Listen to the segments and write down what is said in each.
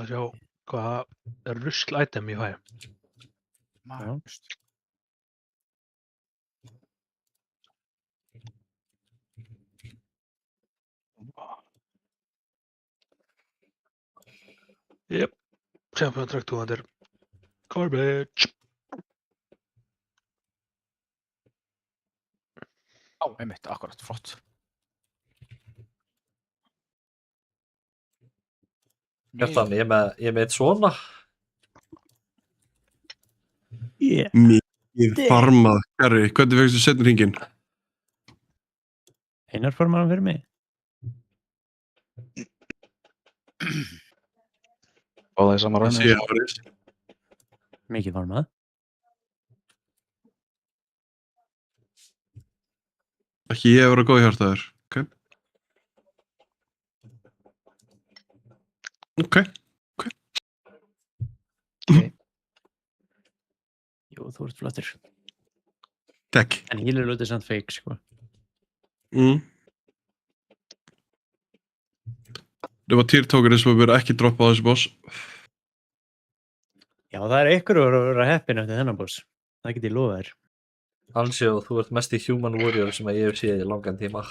að sjá hvaða rusl item ég fæ. Magnust. Jep, Champion Track 200 Garbage. Já, einmitt, akkurat, flott. Kjartan, ég er með eitt svona. Mikið farmað, Garri. Hvernig fegstu setna hringinn? Einar formar hann fyrir mig. Og það er sama Það raunir. sé að farið. Mikið formað. Ekki ég að vera góð hjartaður. Ok. Jú, þú ert flottur. Takk. En hýlur lútið samt fake, sko. Það var týrtókurinn sem að vera ekki droppa á þessu boss. Já, það er ykkur að vera heppin eftir þennan boss. Það get ég lofa þér. Ansjó, þú ert mest í Human Warrior sem ég hef séð í langan tíma.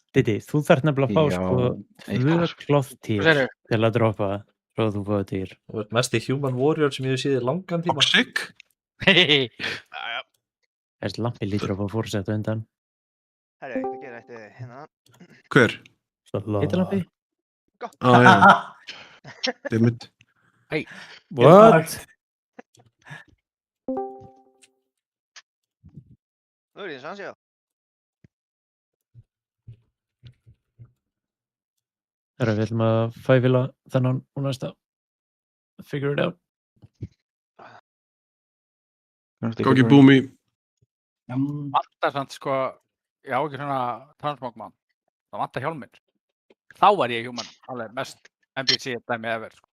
Diddi, þú þarf nefnilega að fá sko eitthvað. 2 klóttýr til að droppa svo að þú fáið týr. Þú ert mest í Human Warrior sem ég hef séð í langan tíma. Toxic? Þessi lampi lítur að fá fórsett undan. Herri, hvað gerir þetta hérna? Hver? Hittalampi? Já. Dimmit. What? Nú er ég sanns, já. Herra, við ætlum að fæfila þennan og næsta. Figure it out. Góki búmi. Vantar samt sko, ég á ekki svona transmogmann. Það vantar hjálminn. Þá var ég human, alveg mest NPC dæmi ever, sko.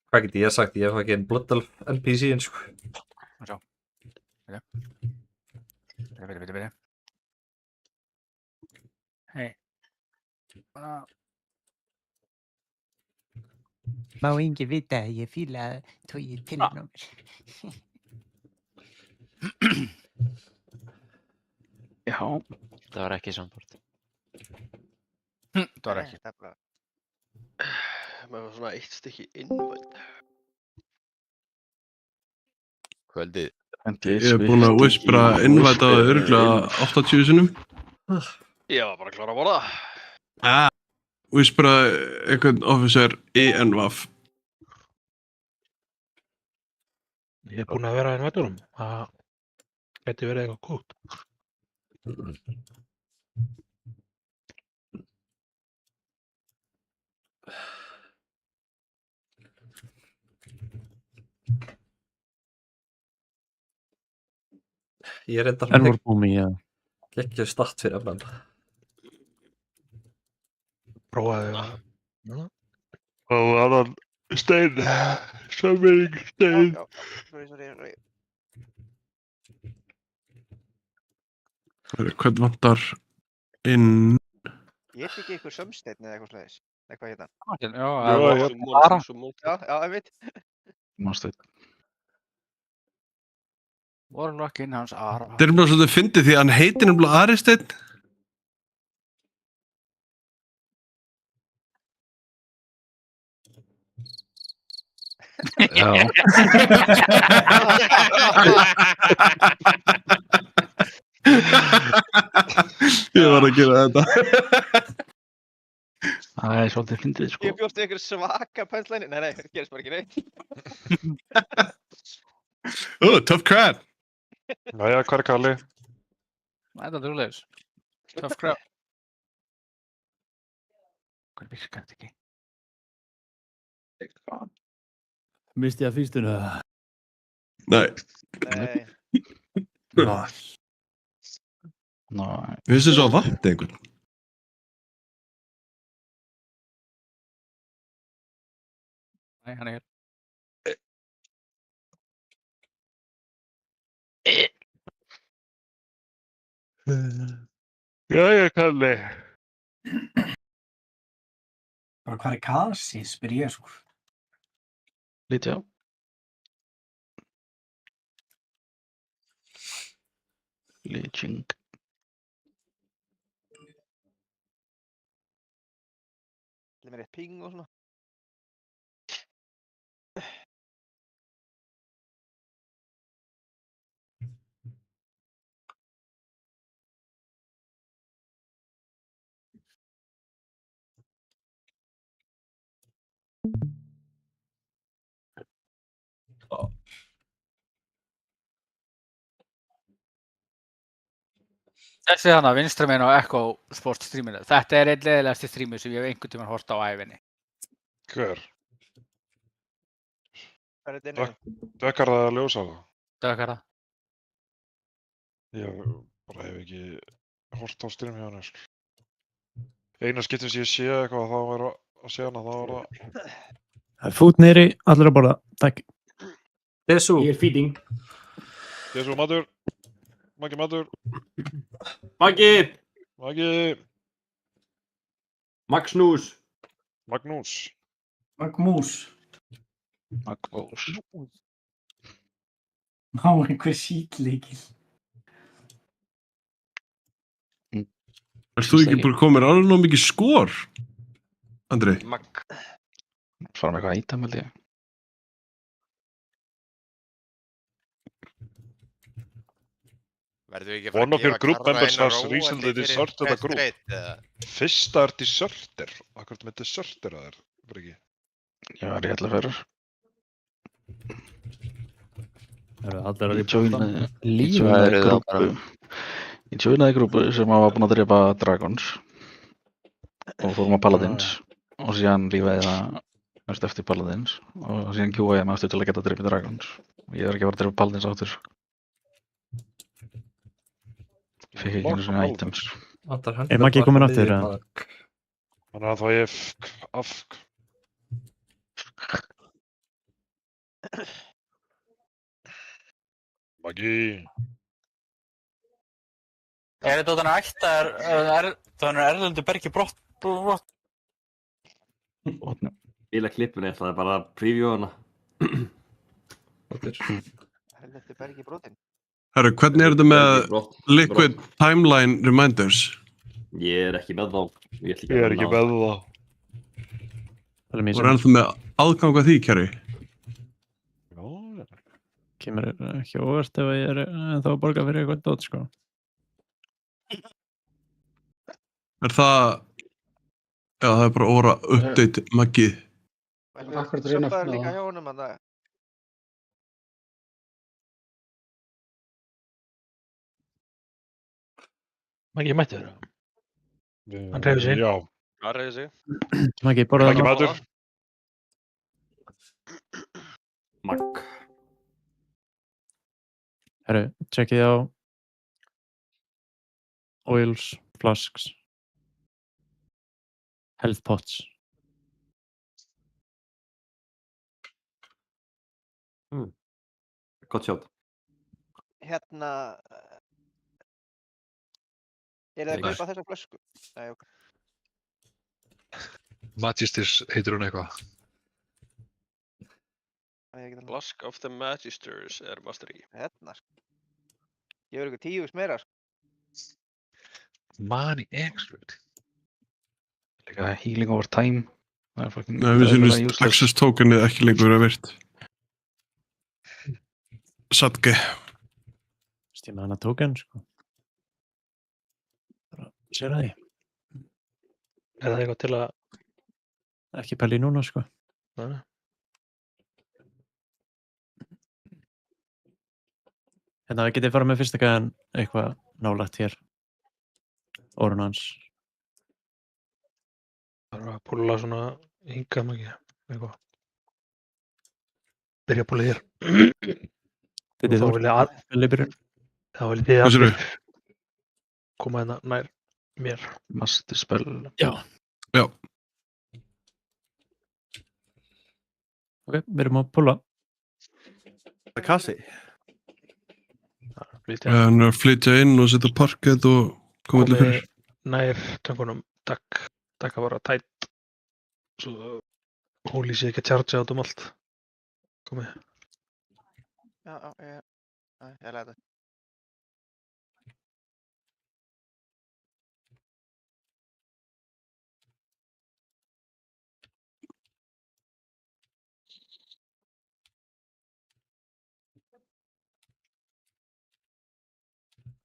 Hvað geti ég sagt? Ég hef ekki einn Blood Elf NPC-in, sko. Að sjá. Ok. Byrja. Hei. Má engi vita að ég fíla tóið til á mér. Já. Það var ekki sambort. Það var ekki. Maður var svona eitt stykki innvænt. Kvöldið. Ég hef búin að whispera innvæta örgulega 80 sinnum. Ég var bara klár að borða. Whispera einhvern officer í NVAF. Ég er búinn að vera innvættunum. Það geti verið eitthvað kútt. Ég er enda En voru búmi, já. ekki start fyrir efnan. Prófaði að... Og annan stein. Samvering stein. Sorry. Hvern vantar inn? Ég ekki ykkur sömsteinn eða eitthvað slæðis. Eitthvað hérna. Já, ég veit. Mástu. Voru nú ekki inn hans Ara. Það er bara svolítið fyndið því að hann heitir nefnilega Aristeinn. Já. Ég var að gera þetta. Það er svolítið fyndið, sko. Ég bjóst ykkur svaka pænslæni. Nei, það gerist bara ekki neitt. Tough crap. Jæja, hvað er Kalli? Þetta er trúleis. Tough crap. Hvað virkar þetta ekki? Misti ég að fyrstuna? Nei. Við finnst þess að vant einhvern. Nei, hann er hér. Jæja, Kalli. Bara hvað er kasi, spyr ég sko. Lítið á. Leaching. Það er með rétt ping og svona. Þessi hana, vinstra megin á Echo Sports streaminu. Þetta er einn leiðilegasti streamu sem ég hef einhvern tímann hort á ævinni. Hver? Hvað er þetta inni? Dökkar það að ljósa það? Dökkar það. Ég bara hef ekki hort á stream hjá henni, sko. Eina skiptum sem ég sé eitthvað þá er að sé hana, þá er það... Það er fút niðri, allir að borða. Takk. Desu. Ég er feeding. Desu, matur. Maggi, matur. Maggi! Maggi. Magnús. Magnús. Magnús. Magnús. Ná, einhver sítleikil. Erst þú ekki bara komin alveg ná mikið skor, Andri? Magg. Fara með eitthvað ítam, held ég. Verðum við ekki að fara One of að your gefa group Karra members eina has róandi recently fyrir deserted the hvert group. reit, eða? Fyrsta er deserter. Akkurat með deserter að þér, Bryggi. Ég var í allar ferur. Allir að Ég joinaði grúpu sem var búin að drepa Dragons og fórum á Paladins og síðan lífaði það eftir Paladins og síðan kjúaði ég mig aftur til að geta drepið Dragons og ég var ekki að fara að drepa Paladins aftur. Ég fikk ekki einu svona items. Er Maggi kominn aftur? Þannig að þá ég afk. Maggi. Er þetta þannig erlendu bergi brott? Íla klippinu, það er bara að preview hana. Helvete bergi brotin. Herru, hvernig er þetta með Liquid Timeline Reminders? Ég er ekki með þá. Ég er ekki með þá. Og er ennþá með aðgang að því, Kjari? Kemur ekki óvart ef ég er ennþá að borga fyrir eitthvað dót, sko. Er það... Já, það er bara óra update Maggi. Svo það er líka hjá honum að það. Maggi mætti þér. Hann reyfði sig. Já. Hann reyfði sig. Maggi, borðaðu Maggi matur. Magg. Herru, tjekkið á Oils, Flasks, Health Pots. Gott sjátt. Hérna... Er það að kaupa þessa flösku? Nei, ok. Magisters heitir hún eitthvað. Flask of the Magisters er mastery. Hérna, sko. Ég verður ykkur 10 meira, sko. Money expert. Líka healing over time. Nei, við sínumst access tokenið ekki lengur að virt. Satge. Ég með hana token, sko. Bara sér að því. Er það eitthvað til að... Ekki pæli núna, sko. Nei. Hérna, getið fara með fyrsta gæðan eitthvað nálægt hér. Órun hans. Það er að púla svona hingað Maggi. Eitthvað. Byrja að púla hér. Þetta þá vil ég allir koma hérna nær mér. Master spell. Já. Já. Ok, við erum að púla. Það er kassi. Hann er að flytja inn og setja parkett og koma allir fyrir. Nær töngunum. Takk að vara tætt. Svo Hóli sé ekki að chargea át allt. Komið. Já, ég læði það.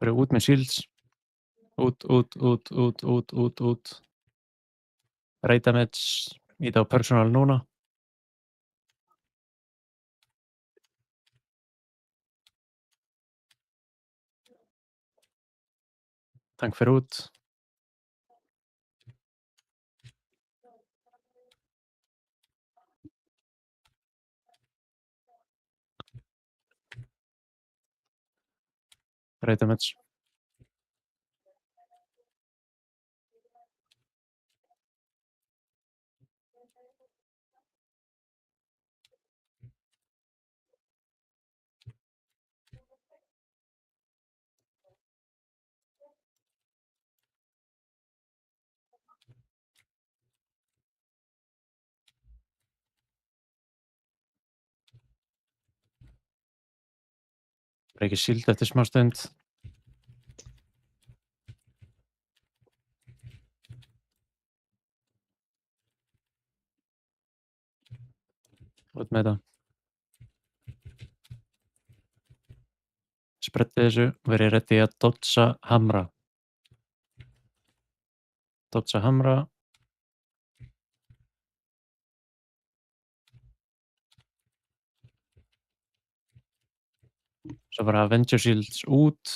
Bara út með shields. Út. Right damage. Ít á personal núna. Tank fyrir út. Right damage. Bara ekki shield eftir smá stund. Út með þetta. Spreddið þessu, verið ready að dodsa hamra. Dodsa hamra. Svo bara Avenger Shields út.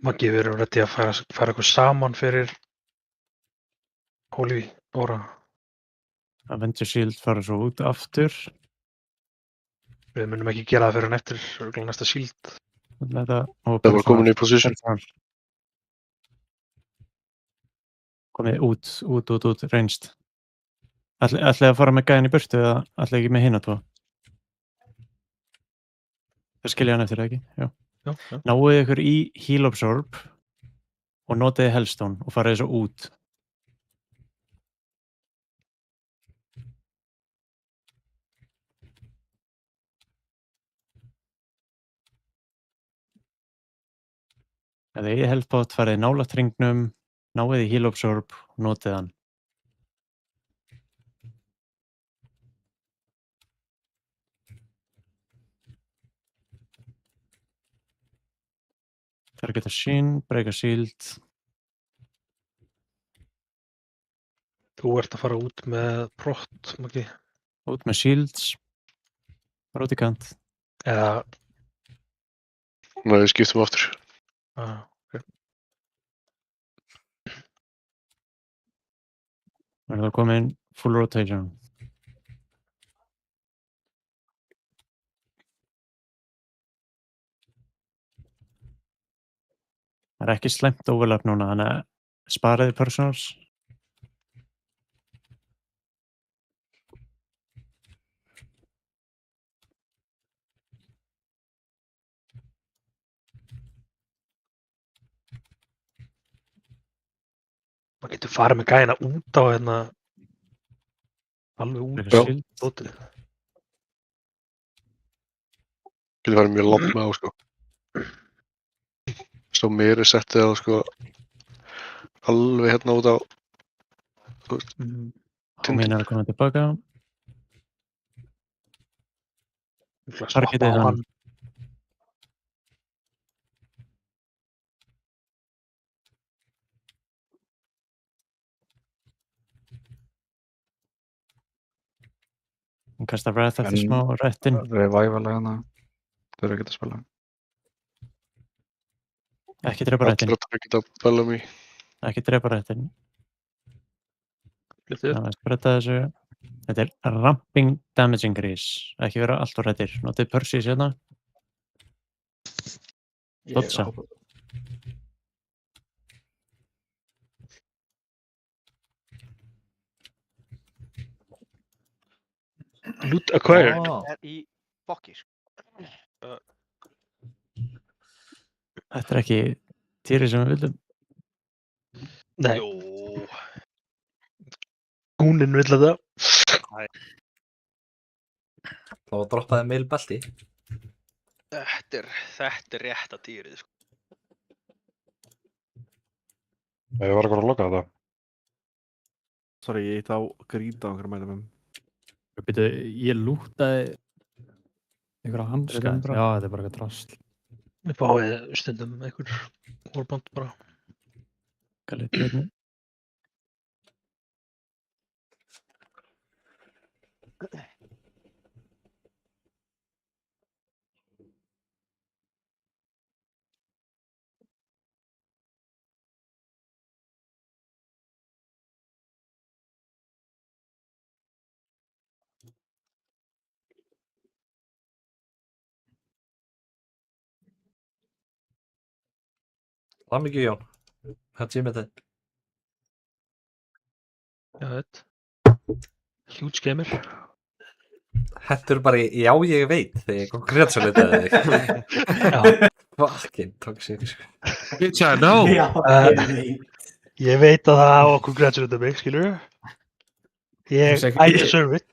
Maggi, við erum ready að fara eitthvað saman fyrir Hóli Óra. Avenger Shield fara svo út aftur. Við munum ekki gera það fyrir hann eftir örugglega næsta shield. Þetta og Það var komin í position. Komið út, reynst. Ætlaði að fara með gæðin í burtu eða ætlaði ekki með hina tvo? Það skilja hann eftir, ekki? Já. Náuðu ykkur í Heal Absorb og notiði Hellstone og farið svo út. Ef þið eigið healthpot farið nálægt hringnum, náið í Heal Absorb og notið hann. Target a Shin, break a shield. Þú ert að fara út með prott, Maggi. Út með shields. Bara út í kant. Eða... Nei, við skiptum aftur. Ok. Verður það komin full rotation. Það er ekki slæmt overlap núna, þannig að spariði personals. Maður getur farið með gæina út á hérna alveg út á dótið. Getur farið mjög langt með á, sko. Svo mér er settið á, sko, alveg hérna út á, þú veist, Mín er að koma tilbaka. Targetið hann. Hún kastar Wrath eftir smá réttin. Revival hérna. Þau eru ekkert að spila. Ekki drepa réttin. Ekki drepa réttin. Það er spretta þessu. Þetta er ramping damage increase. Ekki vera allt á réttir. Notið Perseus hérna. Dodsa. Loot acquired. Er í fokki, sko. Þetta er ekki týri sem við vildum. Nei. Jú. Húnin vill þetta. Þá droppaði meil belti. Þetta er rétta dýrið, sko. Ég var eitthvað að loka þetta. Sorry, ég eitt á grýta á einhverjum mælum. Býtu, ég lútaði einhverja hanska. Þetta er bara- Já, þetta er bara eitthvað drasl. Við fáið stundum einhver hórband bara. Galið hérna. Það er mikið Jón. Hvað sé með þetta? Já, þetta. Huge gamer. Þetta er bara, já ég veit, þegar ég kom grétsvölitaði þig. Fucking toxic. Bitch, I know. Ég veit að það á okkur grætsölda mig, skilur. I deserve it.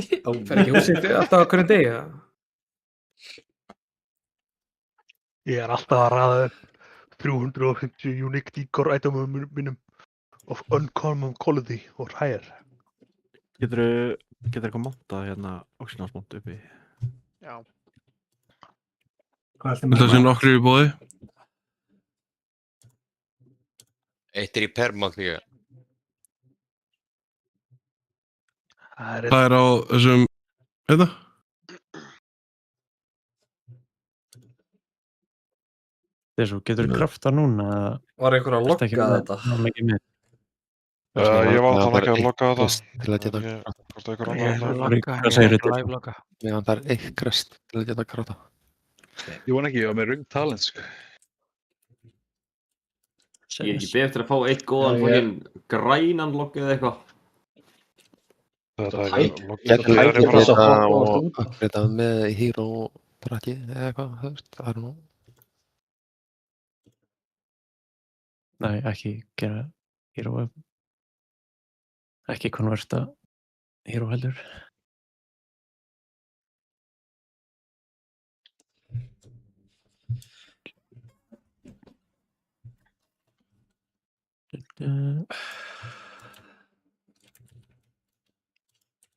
Fer ekki húsið alltaf á hverjum degi? Ég er alltaf að raða upp 350 unique decor itemum mínum of uncommon quality or higher. Getur eitthvað montað hérna oxynarsmont uppi? Já. Þetta sé nokkru í boði. Eitt er í permant líka. Það er á þessum, þetta? Þessu, getur þú krafta núna? Var einhver að logga þetta? Ég var þannig ekki að logga þetta. Til að geta Hvort einhver Ég er annar að að logga, Hvað segirðu til? live logga. Meðan það er eitt krest til að geta krafta. Ég vona ekki, ég var með rung talent, sko. Ég er ekki beðið eftir að fá eitt góðan fókin grænan logg eða eitthvað. Getur tækir og uppreita með hero drakki eða eitthvað, þú veist, það er nú. Nei, ekki gera hero. Ekki konverta hero heldur.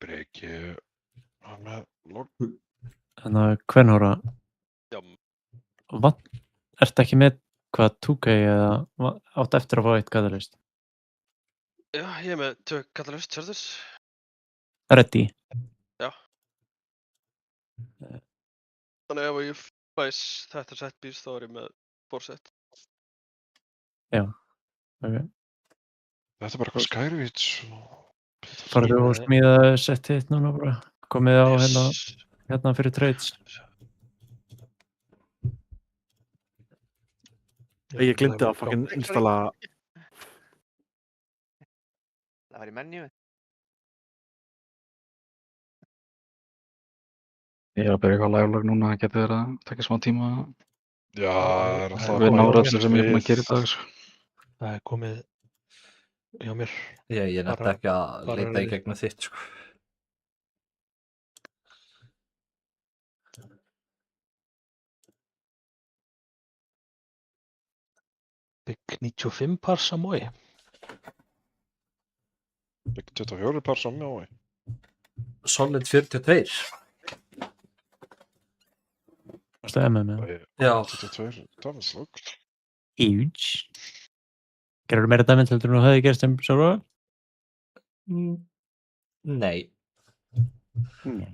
Breki með logg. Þannig að hvernhóra Já. Ertu ekki með hvað 2K eða átt eftir að fá eitt catalyst? Já, ég er með 2 catalyst charters. Ready? Já. Þannig ef ég fæs þetta set piece þá er ég með 4 set. Já, ok. Þetta er bara eitthvað Skyrwitch. Farðu og smíða set hit núna bara. Komið á hérna fyrir trades. Ég glemdi að fucking installa. Það var í menju. Ég er að byrja eitthvað live-lag núna, það getur verið að taka smá tíma Já, það er alltaf að vinna úr öllu sem ég er búinn að gera í dag, sko. Það er komið hjá mér. Ég nefndi ekki að leita í gegnum þitt, sko. Bygg 95 par samói. Bygg 24 par samói. Solid 42. Varstu MM eða? Já. 22, það er slokk. Huge. Gerður meira damage heldur en þú hefði gerst sem Sora? Nei. Nei.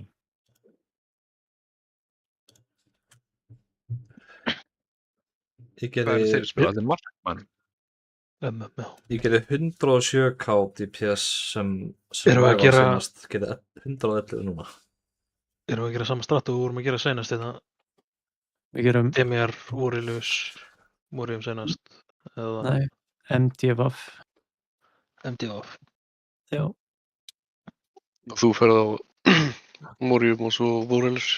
Ég Hvað eru þeir spilandi markmann? Já. Ég gerði 107k DPS sem Erum við að gera- senast, gerði 111 núna. Erum við að gera sama strat og við vorum að gera seinast þetta? Við gerum... Demir, Úrilus, Múrium seinast. Eða... Nei, MDFF. MDFF. Já. Og þú ferð á Múrium og svo Vorelus.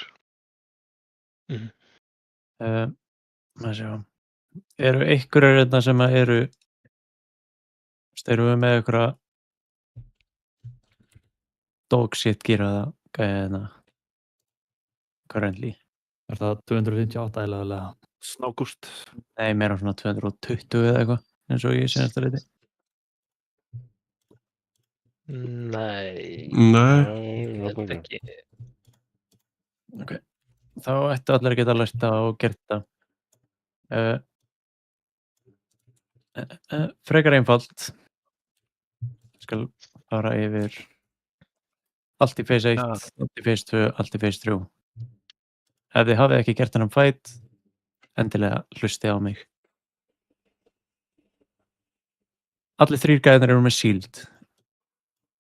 Maður sjá. Eru einhverjar hérna sem eru Erum við með einhverja dog shit geraða gæðina currently? Er það 258 eða Snákúst? Nei, meira svona 220 eða eitthvað, eins og ég senast að leiti. Nei. Nei. Ég held ekki. Ok, þá ættu allir að geta lært það og gert það. Frekar einfalt. Skal fara yfir allt í phase 1, allt í phase 2, allt í phase 3. Ef þið hafið ekki gert þennan fight, endilega hlustið á mig. Allir 3 gæðinir eru með shield.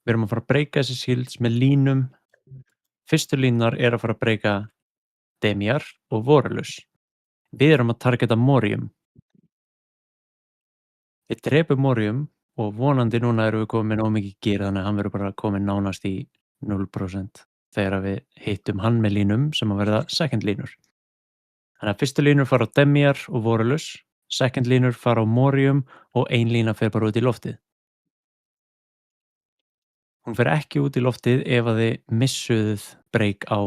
Við erum að fara að breyka þessi shields með línum. Fyrstu línunar er að fara að breyka Demjar og Voralus. Við erum að targeta Morium. Við drepum Morium og vonandi núna erum við komin ómikið gear, þannig að hann verður bara komin nánast í 0% þegar við hittum hann með línum sem að verða second línur. Þannig að fyrstu línur fara á Demjar og Voralus, second línur fara á Morium og ein lína fer bara út í loftið. Hún fer ekki út í loftið ef að þið missuðuð break á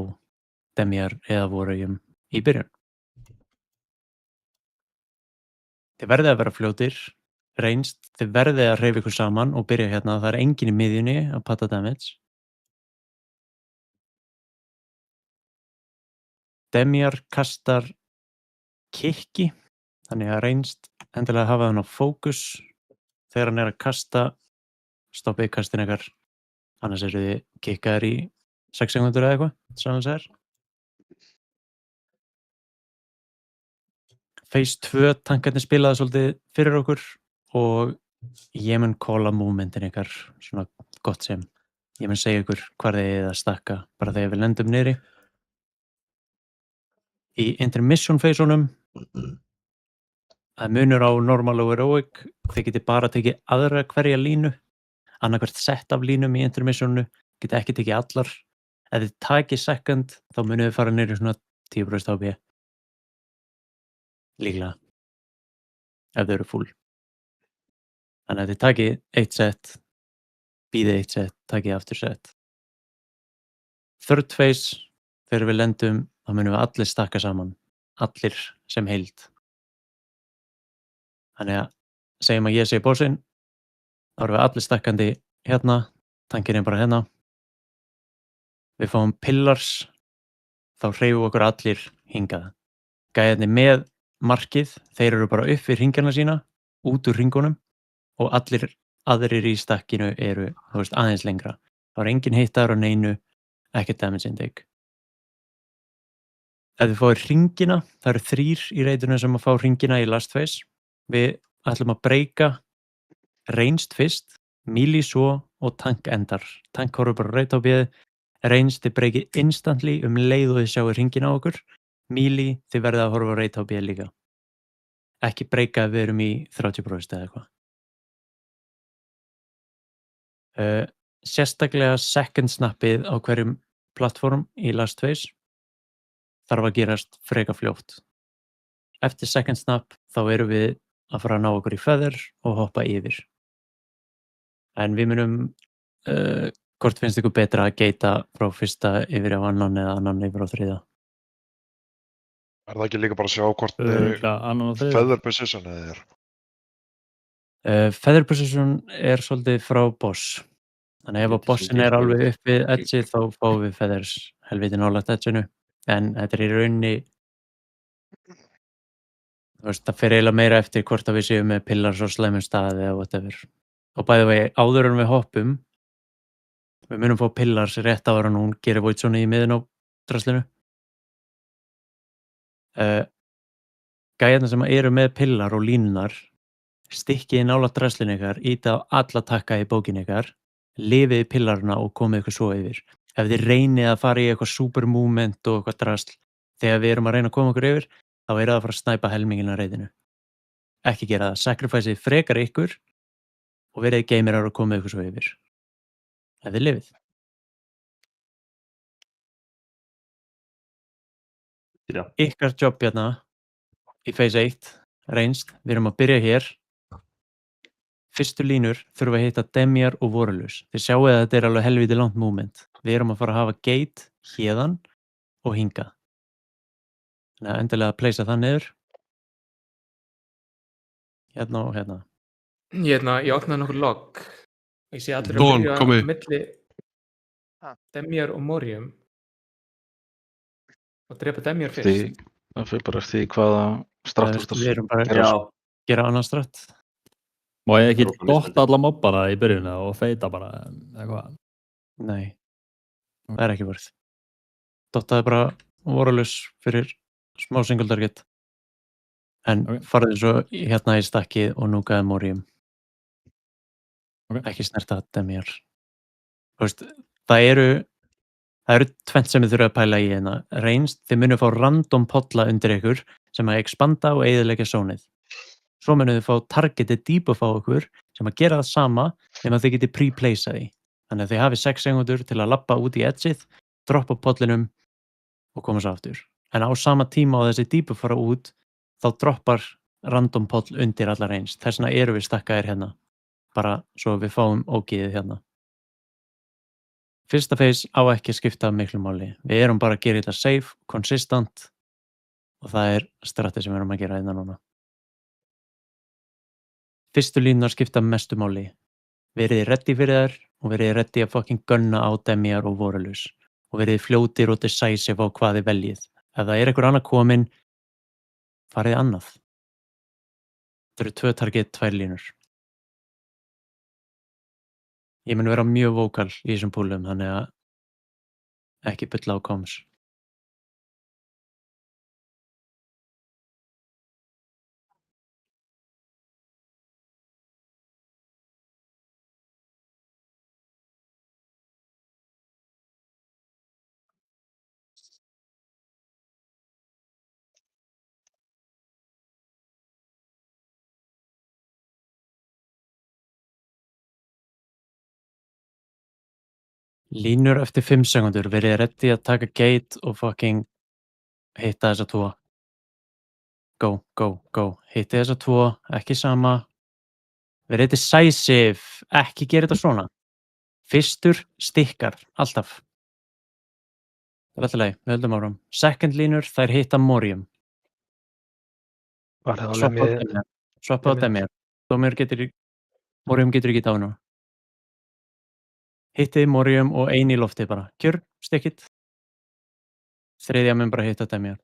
Demjar eða Morium í byrjun. Þið verðið að vera fljótir, reynst, þið verðið að hreyfa ykkur saman og byrja hérna, það er enginn í miðjunni að patta damage. Demjar kastar kikki, þannig að reynst endilega hafa hann á fókus þegar hann er að kasta, stoppið kastin ykkar, annars eru þið kikkaðir í 6 sekundur eða eitthvað, svona sér. Phase 2 tankarnir spilaði svolítið fyrir okkur og ég mun kóla movementin ykkar svona gott sem. Ég mun segja ykkur hvar þið eða stakka bara þegar við lendum niðri. Í intermission phase-unum að munur á normal og heroic, þið geti bara tekið aðra hverja línu, annarkvært sett af línum í intermissionu, geti ekki tekið allar. Ef þið takið second, þá munið þið fara niður í svona 10% HP. Líklega. Ef þau eru full. Þannig að þið takið 1 set, býðið 1 set, takið aftur set. Third phase, þegar við lendum, þá munum við allir stakka saman. Allir sem heild. Þannig að segjum að ég sé bossinn, þá erum við allir stakkandi hérna, tankinn er bara hérna. Við fáum pillars, þá hreyfum við okkur allir hingað. Gæðinni með markið, þeir eru bara upp við hringjarna sína, út úr hringunum og allir aðrir í stakkinu eru, þú veist, aðeins lengra. Það er engin hittar á neinu, ekkert damage intake. Ef þið fáið hringina, það eru 3 í reytunum sem að fá hringina í last phase. Við ætlum að breyka reynst fyrst, melee svo og tank endar. Tank horfur bara reyta á bíði, reynst þið breykið instantly leið og þið sjáu hringina á okkur. Melee, þið verðið að horfa á rate á bíð líka. Ekki breyka ef við erum í 30% eða eitthvað. Sérstaklega second snappið á hverjum plattform í last phase þarf að gerast freka fljótt. Eftir second snap þá erum við að fara að ná okkur í feather og hoppa yfir. En við munum, hvort finnst ykkur betra að geita frá fyrsta yfir á annan eða annan yfir á þriðja? Er það ekki líka bara að sjá hvort feather position eða er? Feather position er svolítið frá boss. Þannig ef að bossin er alveg upp við edge þá fáum við feathers helviti nálægt edgeinu. En þetta er í rauninni, þú veist, það fer eiginlega meira eftir hvort að við séum með pillars og slæmum staði eða whatever. Og bæði vegi áður en við hoppum, við munum fá pillars rétt áður en hún gerir void zone í miðun á draslinu. Gæjarnir sem eru með pillar og línunar stikkið nálægt draslinu ykkar, íta á alla takka í bókinu ykkar, lifið pillarna og komið ykkur svo yfir. Ef þið reynið að fara í eitthvað super movement og eitthvað drasl þegar við erum að reyna að koma okkur yfir, þá er það að fara að snæpa helmingin á reyðinu. Ekki gera það, sacrificeið frekar ykkur og verið gamerar og komið ykkur svo yfir. Ef þið lifið. Ykkar jobb hérna í phase 1 reynst, við erum að byrja hér. Fyrstu línur þurfa að hitta Demjar og Vorulus. Þið sjáu að þetta er alveg helviti langt movement. Við erum að fara að hafa gate héðan og hingað. Þannig að endilega að pleysa það niður. Hérna og hérna. Ég opnaði nokkur logg. Ég sé allir Don, að byrja komi. milli Demjar og Morium og drepa Demjar fyrst. Það fyrir bara eftir því hvaða stratt Við erum bara að gera annan stratt. Má ég ekki dotta alla mobbana í byrjunna og feita bara eitthvað? Nei, það er ekki verið. Dottaði bara Vorulus fyrir smá single target. En farið svo hérna í stakkið og núkaði Morium. Ekki snerta Demjar. Það eru tvennt sem við þurfum að pæla í hérna. Reynst, þið munum fá random polla undir ykkur sem að expanda og eyðileggja zónið. Svo munum þið fá targetið debuff á ykkur sem að gera það sama nema þið getið pre-placað í. Þannig að þið hafið 6 sekundur til að labba út í edgeið, droppa pollinum og koma svo aftur. En á sama tíma á þessi debuff fara út, þá droppar random poll undir alla reynst. Þess vegna erum við stakkaðir hérna. Bara svo við fáum ógeðið hérna. Fyrsta phase á ekki að skipta miklu máli. Við erum bara að gera þetta safe, consistent og það er stratti sem við erum að gera hérna núna. Fyrstu línunar skipta mestu máli. Verið ready fyrir þær og verið ready að fucking gunna á Demjar og Vorulus og verið fljótir og decisive á hvað þið veljið. Ef það er einhver annað komin, farið annað. Það eru 2 target, 2 línur. Ég mun vera mjög vókal í þessum púlum, þannig að ekki bylla á comms. Línur eftir 5 sekundur, verið ready að taka gate og fucking hitta þessa 2. Go, go, go. Hitti þessa 2, ekki sama. Verið decisive, ekki gera þetta svona. Fyrstur stikkar, alltaf. Það er alltaf leið, við höldum áfram. Second línur, þær hitta Morium. Svappa á Demjar. Morium getur ekki dánu. Hittið Morium og ein í loftið bara. Kjör, stikkið. Þriðja mun bara hitta Demjar.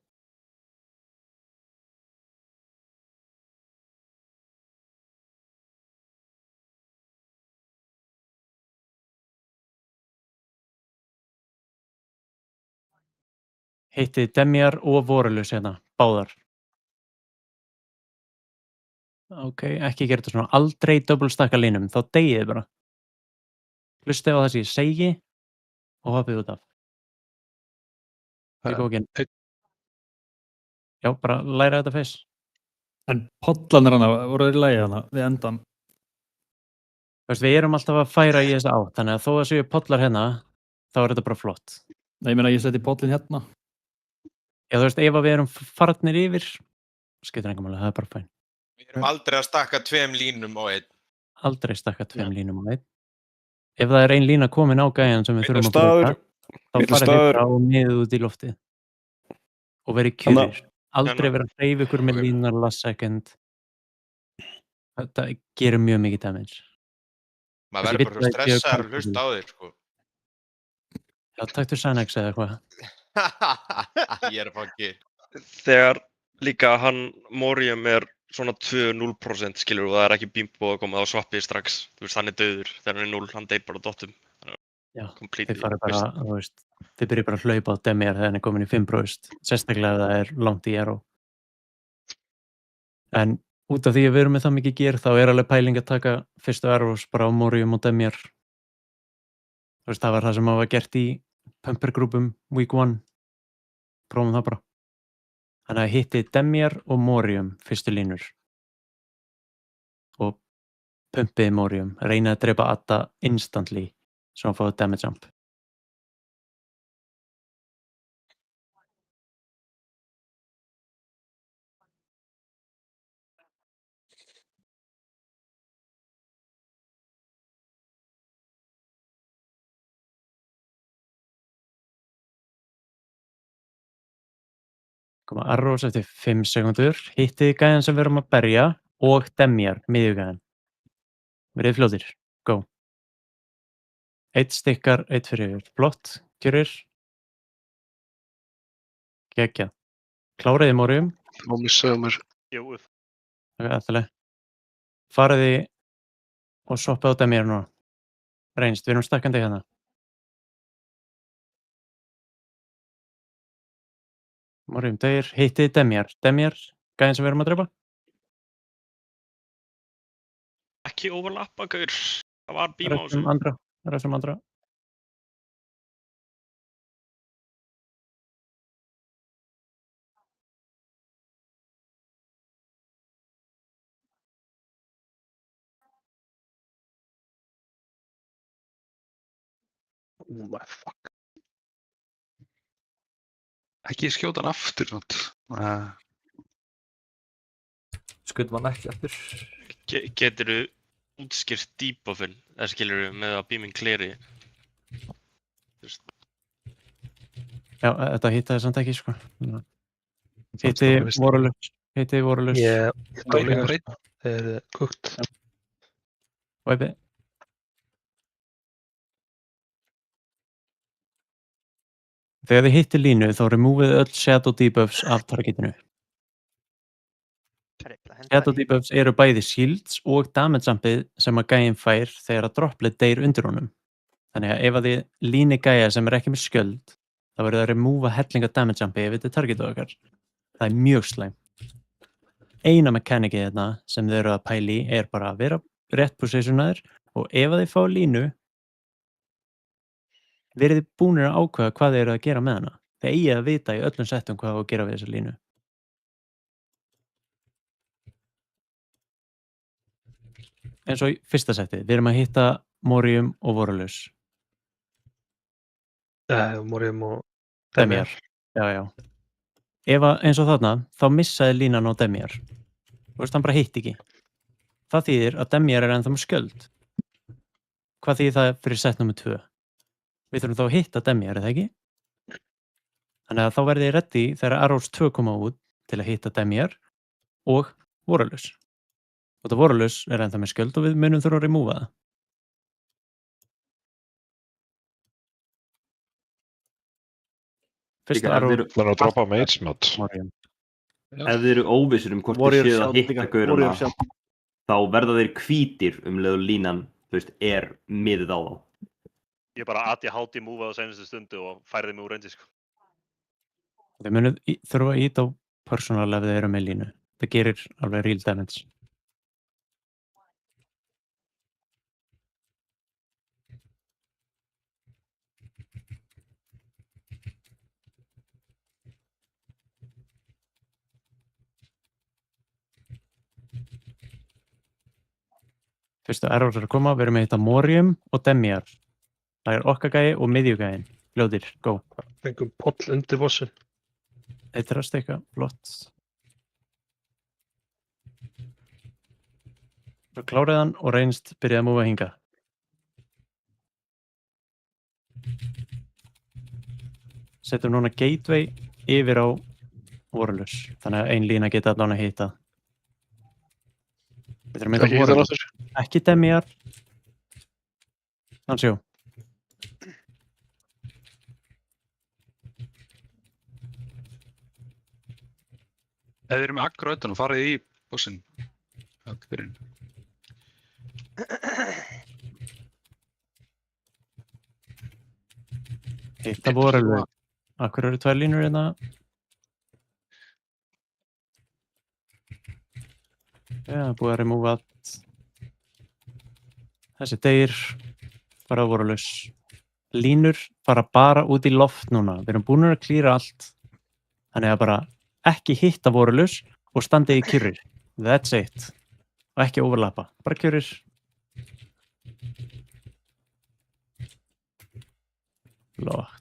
Hittið Demjar og Vorulus hérna, báðar. Ok, ekki gera þetta svona. Aldrei double stacka línum, þá deyið þið bara. Hlustið á það sem ég segi og hoppið út af. Já, bara læra þetta fyrst. En pollanir hana, voru þeir í lagi hana við endan? Við erum alltaf að færa í þessa átt, þannig að þó að séu pollar hérna, þá er þetta bara flott. Nei, ég meina ég seti pollin hérna. Já, ef við erum farnir yfir, skiptir enga máli, það er bara fæn. Við erum aldrei að stakka 2 línum á einn. Aldrei stakka 2 línum á einn. Ef það er ein lína komin á gæjan sem við þurfum að breyta, þá farið þið á miðið út í lofti. Og verið kjurir. Aldrei verið að hreyfa ykkur með línar last second. Þetta gerir mjög mikið damage. Maður verður bara stressaður að hlusta á þig, sko. Já, taktu Xanax eða eitthvað. Ég er fokki. Þegar líka hann Morium er svona 2-0% skilur og það er ekki bímbo að koma þá swappið strax. Þú veist, hann er dauður. Þegar hann er 0, hann deyr bara á dottum. Já, þið farið bara, þú veist, þið byrjið bara að hlaupa á Demjar þegar hann er komin í 5%. Sérstaklega ef það er langt í arrow. En út af því að við erum með það mikið gear, þá er alveg pæling að taka fyrstu arrows bara á Morium og Demjar. Þú veist, það var það sem var gert í pumpergrúpum week 1. Prófum það bara. Þannig að hitti Demjar og Morium fyrstu línur. Og pumpið Morium. Reynið að drepa Adda instantly, svo hann fáið damage jump. Koma arrows eftir 5 sekundur. Hittið gæjan sem við erum að berja og demjar miðjugæjan. Verið fljótir. Go. 1 stikkar, 1 fyrir flott. Kjörir. Geggjað. Kláriði Morium. Má missaðu mér. Jú. Ætlaði. Fariði og soppaði á demjar núna. Reynst, við erum stakkandi hérna. Morium degir, hittið demjar. Demjar, gæðin sem við erum að drepa. Ekki overlappa, gaur. Það var bíma á þessu. Ræsum andra. Oh my fuck. Ekki skjóta hann aftur, sant? Skutum hann ekki aftur. Geturðu útskýrt debuffin, eða skilurðu með að beaming cleari? Já, þetta hittaði samt ekki, sko. Hittið vorulaus. Ég tók líka breyt. Það kukt. Væpið. Þegar þið hittir línu, þá removið öll shadow debuffs af targetinu. Shadow debuffs eru bæði shields og damage jumpið sem að gæinn fær þegar að droplet deyr undir honum. Þannig að ef að þið líni gæja sem er ekki með skjöld, þá verður það að remova hellinga damage jumpið ef þetta er targetið okkar. Það er mjög slæm. Eina mechanicið þarna sem þið eru að pæli er bara að vera rétt positionaður og ef að þið fá línu, verið þið búnir að ákveða hvað þið eru að gera með hana. Þið eigið að vita í öllum settum hvað að gera við þessa línu. Eins og í fyrsta settið, við erum að hitta Morium og Vorulaus. Morium og Demjar. Já. Ef að eins og þarna, þá missaði línan á Demjar. Þú veist, hann bara hitt ekki. Það þýðir að Demjar er ennþá með skjöld. Hvað þýðir það fyrir sett nummer 2? Við þurfum þá að hitta Demjar, er það ekki? Þannig að þá verðið þið ready þegar Arrows 2 koma út til að hitta Demjar og Vorulaus. Og þetta Vorulaus er ennþá með skjöld og við munum þurfa að remova það. Fyrsta Arrow... Það er að droppa mage mod. Ef þið eru óvissir hvort þið séu að hitta gauruna, þá verða þeir hvítir leið og línan, þú veist, er miðið á þá. Ég bara ADHD move á senustu stundu og færði mig úr reyndi, sko. Þið munum þurfa að íta á personal ef þið eru með línu. Það gerir alveg real damage. Fyrstu errors er að koma, við erum að hitta Morium og Demjar. Það er okkar gæi og miðjugæin. Ljóðir, go. Fengum poll undir bossin. Eitt er að stekka, flott. Svo klárið hann og reynst byrjaði að múfa hinga. Setjum núna gateway yfir á Vorulaus. Þannig að ein lína geta allan að hitta. Við þurfum að hitta Vorulaus. Ekki Demjar. Hansjó. Ef þið eru með aggro utan og farið í bossinn. Hitta Vorulaus. Akkur eru 2 línur hérna. Já, búið að remova allt. Þessi deyr fara að Vorulaus. Línur fara bara út í loft núna. Við erum búin að klíra allt. Þannig að bara ekki hitta Vorulaus og standið í kyrrir. That's it. Og ekki overlappa. Bara kyrrir. Flott.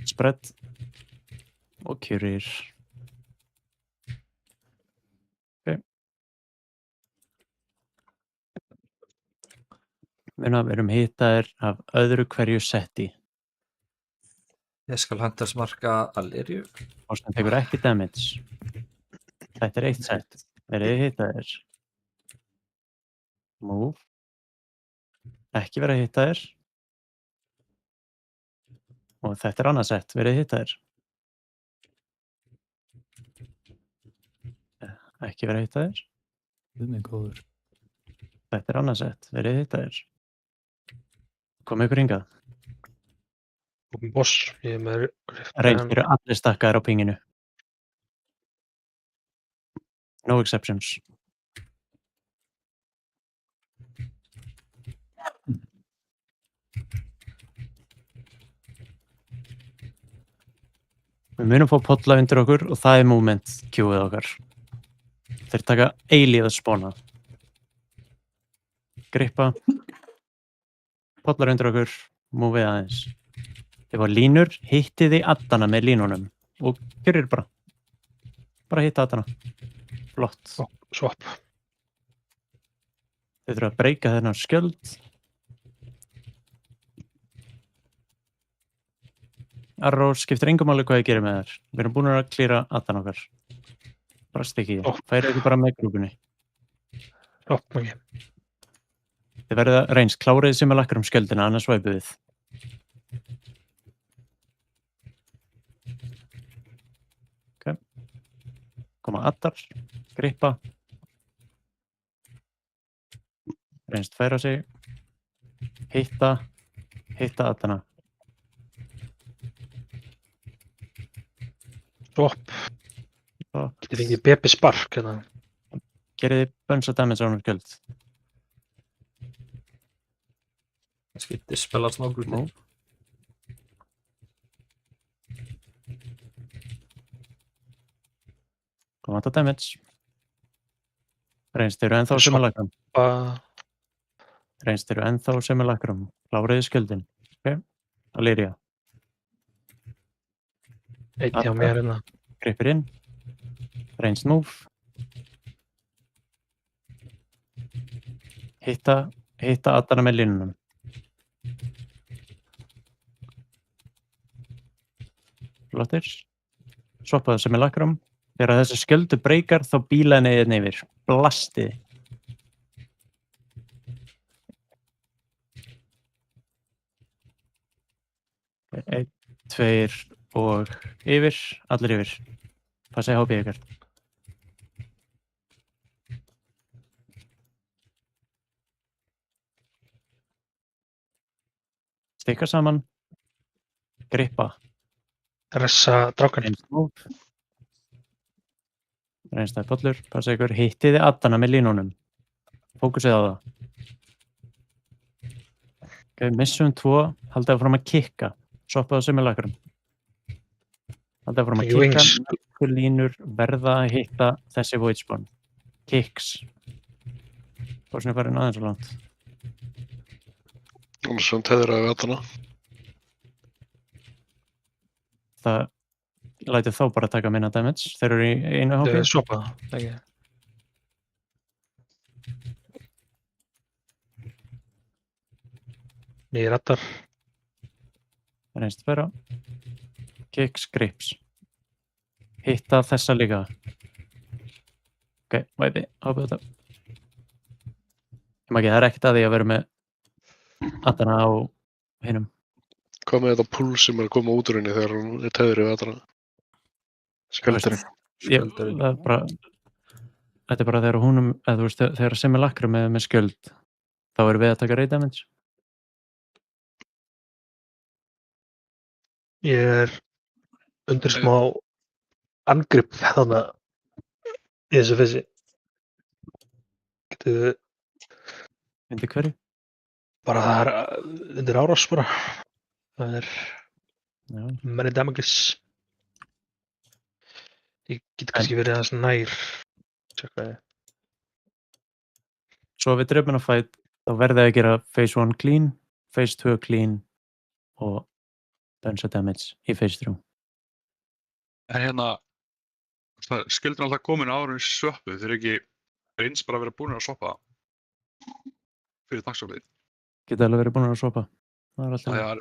Spread og kyrrir. Okay. Muna, við erum hitaðir af öðru hverju setti. Ég skal Hunters marka Alirju. Þorsteinn tekur ekki damage. Þetta er eitt sett. Verið þið hitaðir. Move. Ekki vera hitaðir. Og þetta er annað sett. Verið þið hitaðir. Ekki vera hitaðir. Guð minn góður. Þetta er annað sett. Verið þið hitaðir. Komið ykkur hingað. Boss, ég er með Reynd eru allir stakkaðir á pinginu. No exceptions. Við munum fá polla undir okkur og það er movement queueð okkar. Þeir taka eilíð að spóna. Grippa. Pollar undir okkur, movið aðeins. Ef á línur, hittið þið addana með línunum og kjörir bara. Bara hitta addana. Flott. Swap. Þið þurfa að breyka þennan skjöld. Arrow skiptir engum máli hvað ég gerir með þær. Við erum búin að klíra addan okkar. Bara stikki ég. Færið ekki bara með grúpunni. Swap ekki. Þið verða reyns klárið sem er lakkar skjöldina, annars væpið við. Koma addar, grippa, reynst færa sig, hitta addana. Swap. Getið fengið Bebi spark hérna. Gerið þið bunch of damage á hún skjöld. Kannski dispella snágrúti. Koma þetta damage. Reynst eru ennþá sem er lakram. Reynst eru ennþá sem er lakram. Kláriði skjöldin. Ok, Alirja. Eitt hjá mér hérna. Gripir inn. Reynst move. Hitta addana með línunum. Flottir. Swappaðu sem er lakram. Þegar þessi skjöldu breykar þá bíla henni einn yfir. Blastið. Einn, tveir og yfir. Allir yfir. Passið HP ykkar. Stikka saman. Grippa. Ressa drákan. Reynstæði pollur, passa ykkur, hittiði addana með línunum. Fókusið á það. Ok, missum 2, haldið áfram að kikka. Swappaðu sem er lakram. Haldið áfram að kikka, nokkur línur verða að hitta þessi void spawn. Kicks. Bóðsni farin aðeins og langt. Og svo teðraði addana. Það lætið þá bara taka minna damage. Þeir eru í einu hópi. Swappa það. Nýjir addar. Reynst vera. Kicks, grips. Hitta þessa líka. Ok, væpi, hópið þetta. Ég maður ekki, það er ekkert að því að vera með addana á hinum. Hvað með þetta pull sem er að koma út úr henni þegar hún er teður yfir addana? Skjöldurinn. Þetta er bara þegar húnum, eða þú veist, þegar sem er lakra með skjöld, þá erum við að taka rate damage. Ég er undir smá angrip þannig í þessu fyssi. Getur... Undir hverju? Bara það er undir árás bara. Það er many damages. Ég get kannski verið aðeins nær. Tjekkaði. Svo við drefum að fight, þá verðið að gera phase 1 clean, phase 2 clean og bunch of damage í phase 3. En hérna, skildur alltaf komin árun í svöppu, þeir ekki eins bara verið búin að swappa fyrir dagsaflið. Geta alveg verið búin að sopa. Það er alltaf. Það er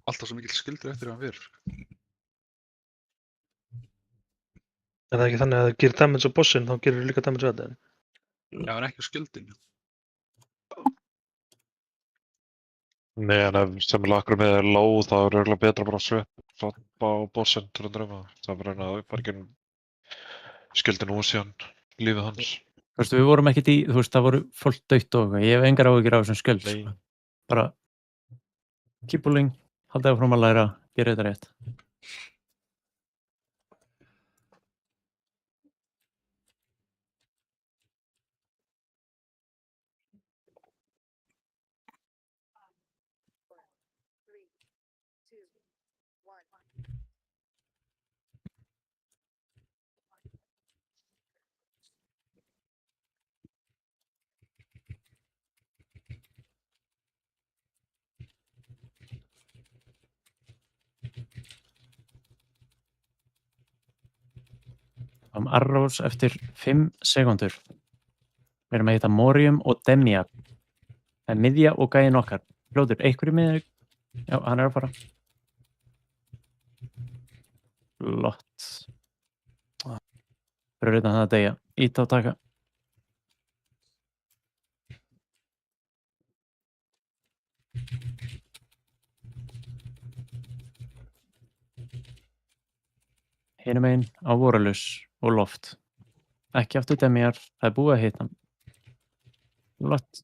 alltaf svo mikill skildur eftir að hann verður. Er það ekki þannig að það gerir damage á bossinn, þá gerir líka damage á þetta? Já, en ekki á skildinu. Nei, en ef sem lakkur með er lág, þá er örugglega betra bara að sveppa á bossinn til að dröma. Það er bara að fara ekki skildinu úr síðan lífið hans. Þú veist, við vorum ekkert í, þú veist, það voru fólk dautt og eitthvað. Ég hef engar áhyggjur af þessum skjöld. Sko. Bara kýpúling, haldið áfram að læra, gera þetta rétt. Arrows eftir 5 sekúndur. Við erum að hitta Morium og Demiak. Það er miðja og gæinn okkar. Fljótur, einhverju miðja? Já, hann er að fara. Flott. Fyrir utan það að deyja. Ít á taka. Hinum einn á voralus og loft. Ekki aftur Demiar, það er búið að hitta hann. Flott.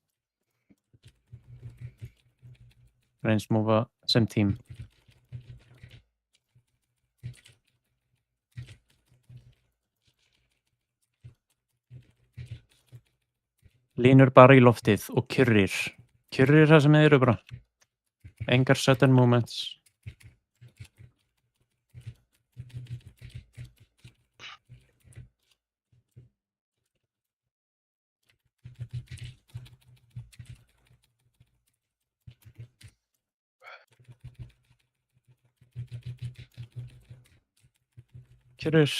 Reynst múfa sem tím. Línur bara í loftið og kyrrir. Kyrrir það sem þið eru bara. Engar sudden movements. Kyrrir.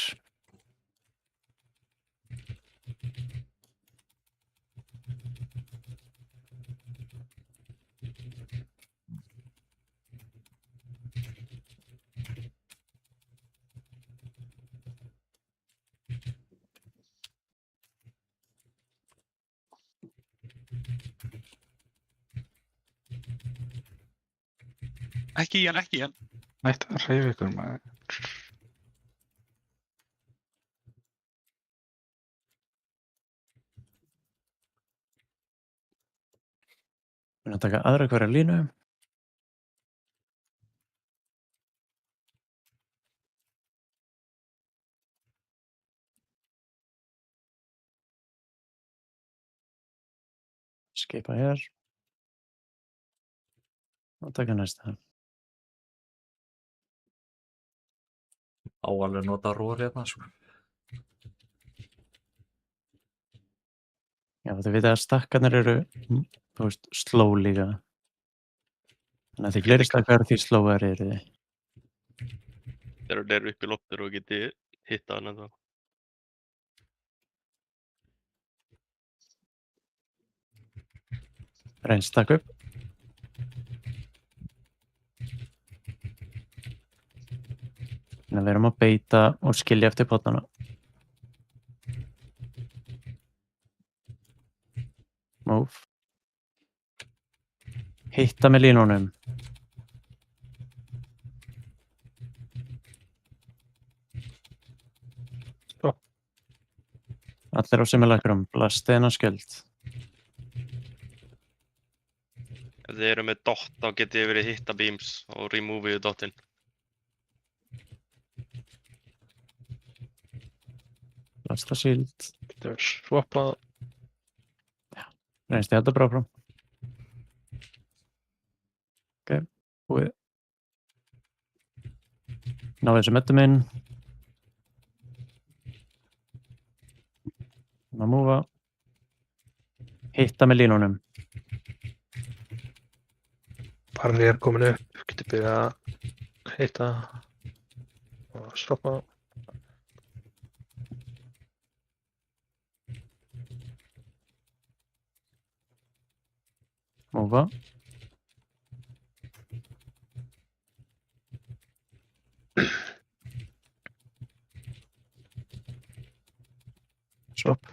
Ekki í hann, ekki í hann. Nætt að hreyfa ykkur maður. Við erum að taka aðra hverja línu. Skipa hér. Og taka næsta. Á alveg nota rór hérna, sko. Já, þú veit að stakkarnir eru, þú veist, slow líka. Þannig að því fleiri stakkar því slowar eru þið. Þegar þeir eru upp í loftur og geti hitta hann ennþá. Reynst stakk upp. Þannig að við erum að beita og skilja eftir potnana. Move. Hitta með línunum. Stopp. Allir á simulacrum. Blastið hennar skjöld. Ef þið eru með dot þá getið þið verið hitta beams og removið dotinn. Blasta shield. Getur swappað. Reynst ég þetta bara frá. Ok, búið. Ná þessu möttum inn. Ná múfa. Hitta með línunum. Parri er komin upp, getur byrjað að hitta og stoppa. Múfa. Swap.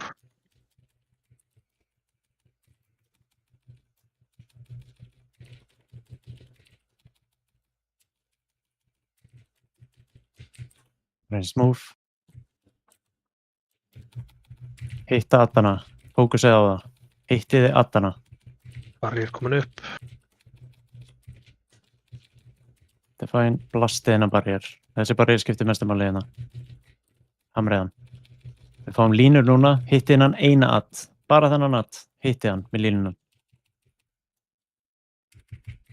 Reynst move. Hitta addana. Fókusið á það. Hittiði addana. Barrier komin upp. Define blastið hennar barrier. Þessi barrier skiptir mestum máli hérna. Hamriðan. Við fáum línur núna. Hittið hennan eina add. Bara þennan add. Hittið hann með línunan.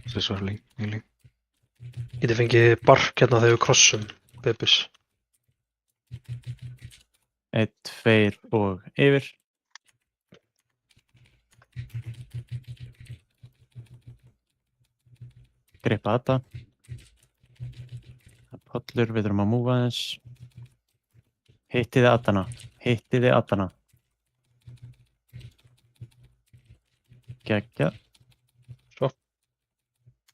Þessu er lík. Getið fengið bark hérna þegar við krossum Bebus. 1, 2 og yfir. Gripa þetta. Pollur, við þurfum að múfa aðeins. Hittiði addana. Hittiði addana. Gekkja. Svo.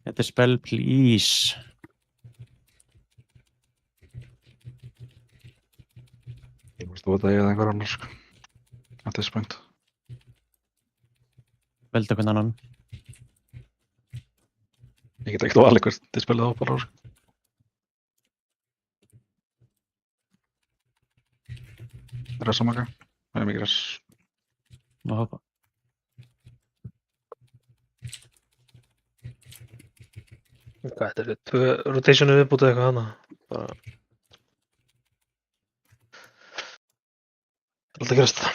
Þetta er spell, please. Ég veist þú að það er einhver annar sko. At this point. Veldu hvern annan. Ég get ekkert að valið hvert þið spilið á bara sko. Ressamaka. Það er mikið res. Má hoppa. Hvað þetta er? 2 rotationu viðbútið eitthvað hana. Bara... Það er alltaf gerast það.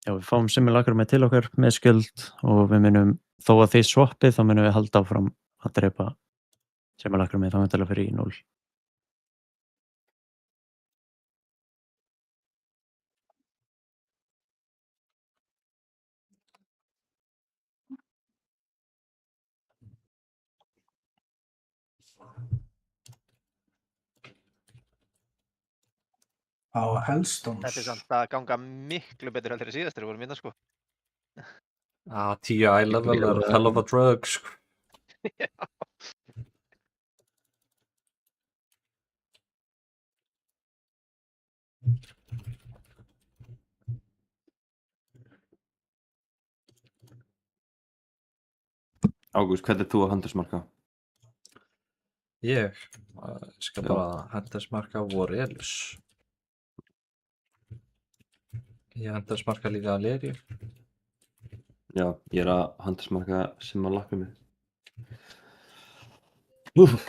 Já, við fáum simulacrum með til okkar með skjöld og við munum, þó að þið swappið, þá munum við halda áfram að drepa simulacrum með þá fyrir í 0. Á Hellstones. Þetta er samt að ganga miklu betur heldur en síðast þegar við vorum hérna sko. 10 eye level er hell of a drug sko. Já. Ágúst, hvernig er þú að handelsmarka? Ég skal bara handelsmarka Vorelus. Ég handelsmarka líka Alerio. Já, ég er að handelsmarka Simulacrum. Það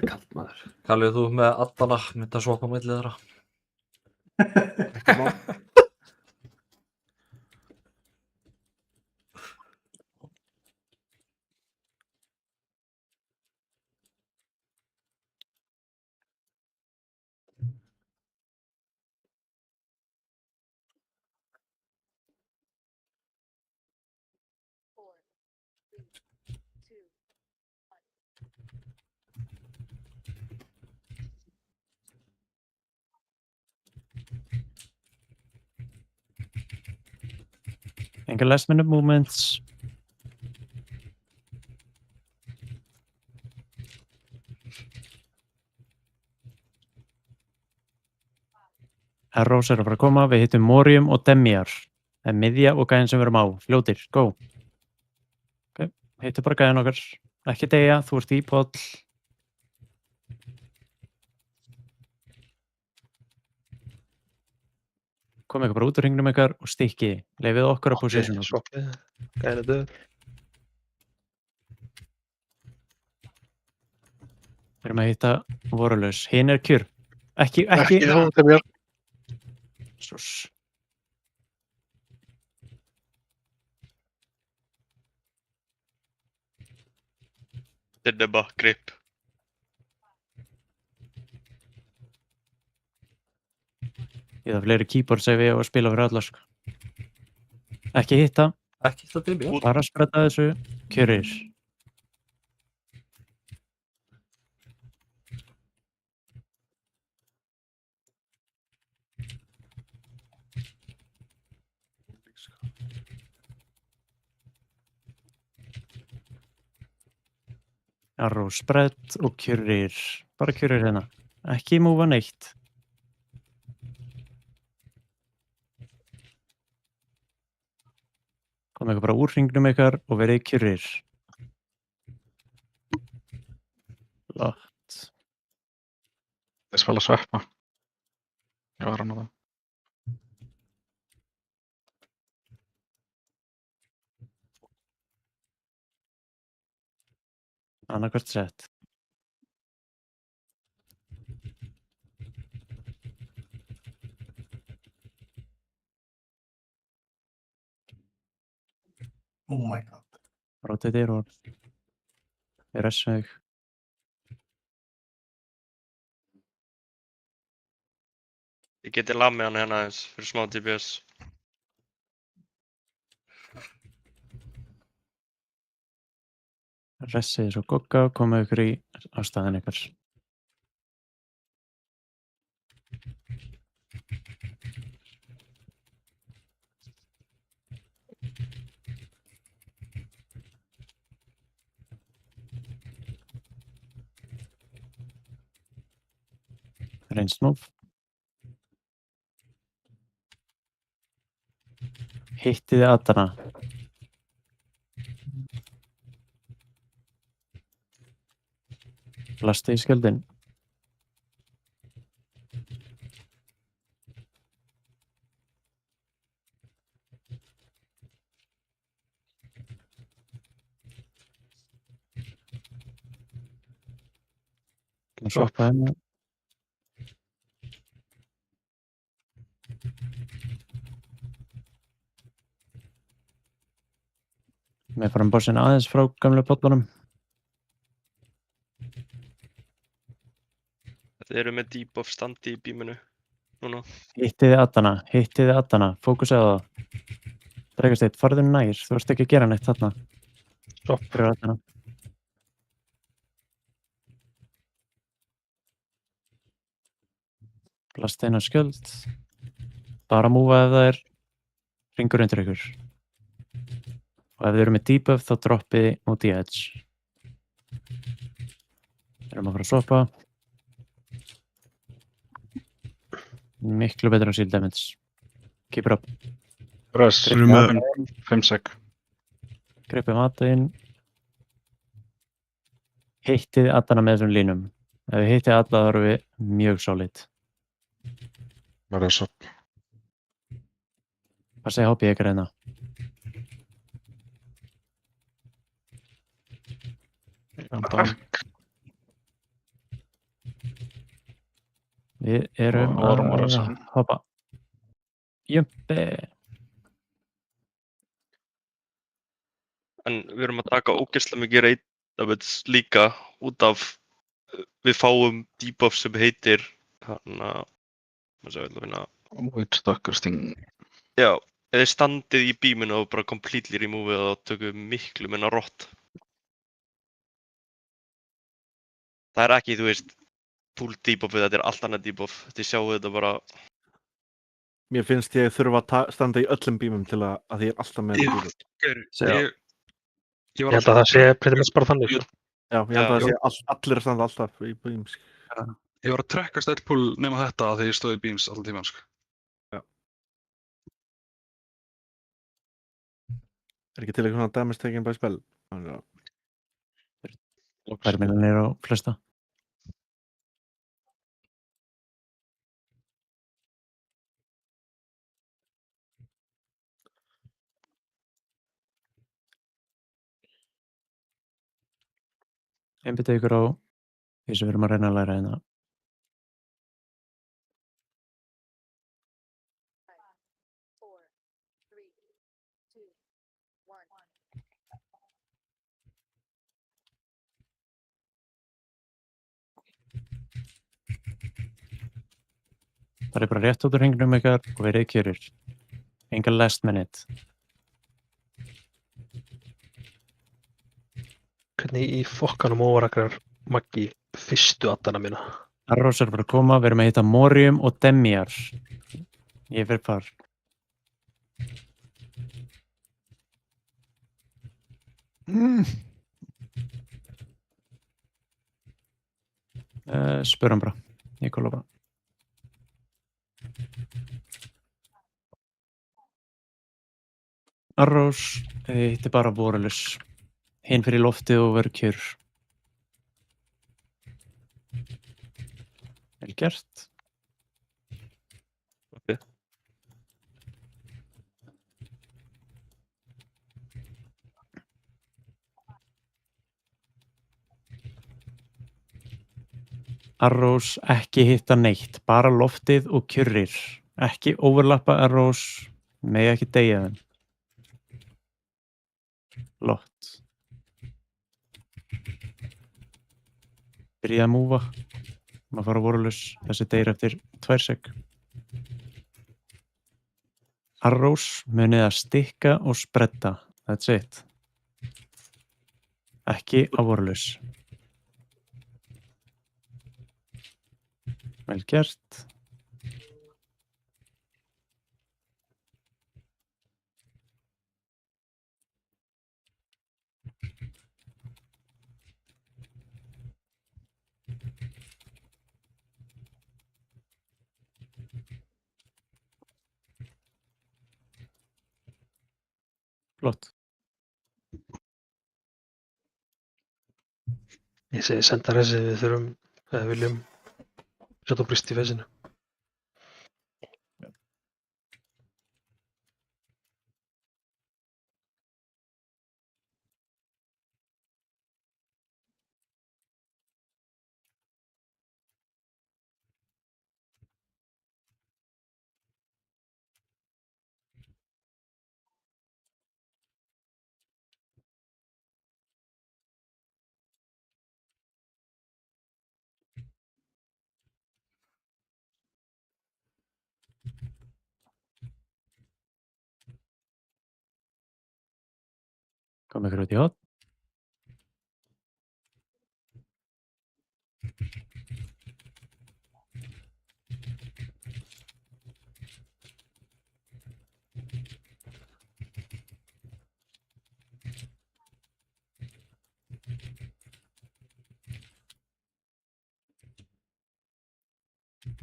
er kallt maður. Kallið þú með addana, myndi að swappa milli þeirra. Engar last minute movements. Arrows er að fara að koma, við hittum Morium og Demiar. Það er miðja og gæðin sem við erum á. Fljótir, go. Ok, hittum bara gæðin okkar. Ekki deyja, þú ert í poll. Komið ykkur bara út úr hringnum ykkar og stikki. Leifið okkur á position. Swappið, gæðin er döður. Við erum að hitta Vorelus. Hinn er kjur. Ekki. Ekki þá, Demiar. Sus. Þetta er bara grip. Ég það fleiri keyboards ef ég á að spila fyrir alla sko. Ekki hitta. Ekki hitta Demiar. Bara spretta þessu. Kjörir. Arrow spread og kjörir. Bara kjörir hérna. Ekki múfa neitt. Komið ykkur bara úr hringnum ykkar og verið kyrrir. Látt. Þess vel að sveppa. Ég var hann á það. Annarkvært sett. Oh my god. Rotate og ressa þig. Ég geti lamið hann hérna aðeins fyrir smá DPS. Ressið svo gogga og komið ykkur í ástæðan ykkar. Ranged move. Hittiði addana. Blastið í skjöldin. Svoppa henni. Við farum bossinn aðeins frá gamla pollunum. Þið eru með debuff standi í bíminu núna. Hittiði addana, fókusaðu á það. Drægasteit, farðu nær, þú ert ekki að gera neitt þarna. Stopp. Fyrir addana. Blasta inn á skjöld. Bara múfa ef það er hringur undir ykkur. Og ef þið eru með debuff þá droppið út í edge. Erum að fara að swappa. Miklu betur á shield damage. Keep it up. Röss, 5 sek. Greipið matinn. Hittið addana með þessum línum. Ef við hittið alla þá erum við mjög solid. Bara svo. Hvað segir HP ykkar hérna? Við erum að hoppa. Jumpi. En við erum að taka ógeðslega mikið rate damage líka út af við fáum debuff sem heitir Void Stalker Sting. Já, ef þið standið í bíminu og bara completely removeið þá tökum við miklu minna rott. Það er ekki, þú veist, full debuffið, þetta er allt annað debuff. Þið sjáu þetta bara. Mér finnst ég þurfa að standa í öllum bímum til að því ég er alltaf með debuff. Ég held að það sé pretty much bara þannig. Já, ég held að það sé allir að standa alltaf í bíms. Ég var að trekka stelpúl nema þetta að því ég stóð í beams allan tímann, sko. Já. Er ekki til eitthvað svona damage taken by spell? Perminanir á flesta. Einbyttið ykkur á því sem við erum að reyna að læra hérna. Það er bara rétt út úr hringnum ykkar og verið kjörir. Enga last minute. Hvernig í fokkanum óvarakrar Maggi fyrstu addana mína? Arrows er bara að koma, við erum að hitta Morium og Demiar. Ég fyrir par. Spörum bara. ég kóla bara. Arrows, hitti bara Vorulus. Hinn fyrir loftið og verður kjör. Vel gert. Ok. Arrows, ekki hitta neitt, bara loftið og kjurrir. Ekki overlappa arrows, megi ekki deyja þeim. Lott. Byrja að múfa. Maður fara Vorulus, þessi deyr eftir 2 sek. Arrows, munið að stikka og spretta. That's it. Ekki á Vorulus. Vel gert. Flott. Ég segi senda þessi, við þurfum, eða viljum setja brist í fesinu. Kom ykkur út í hot.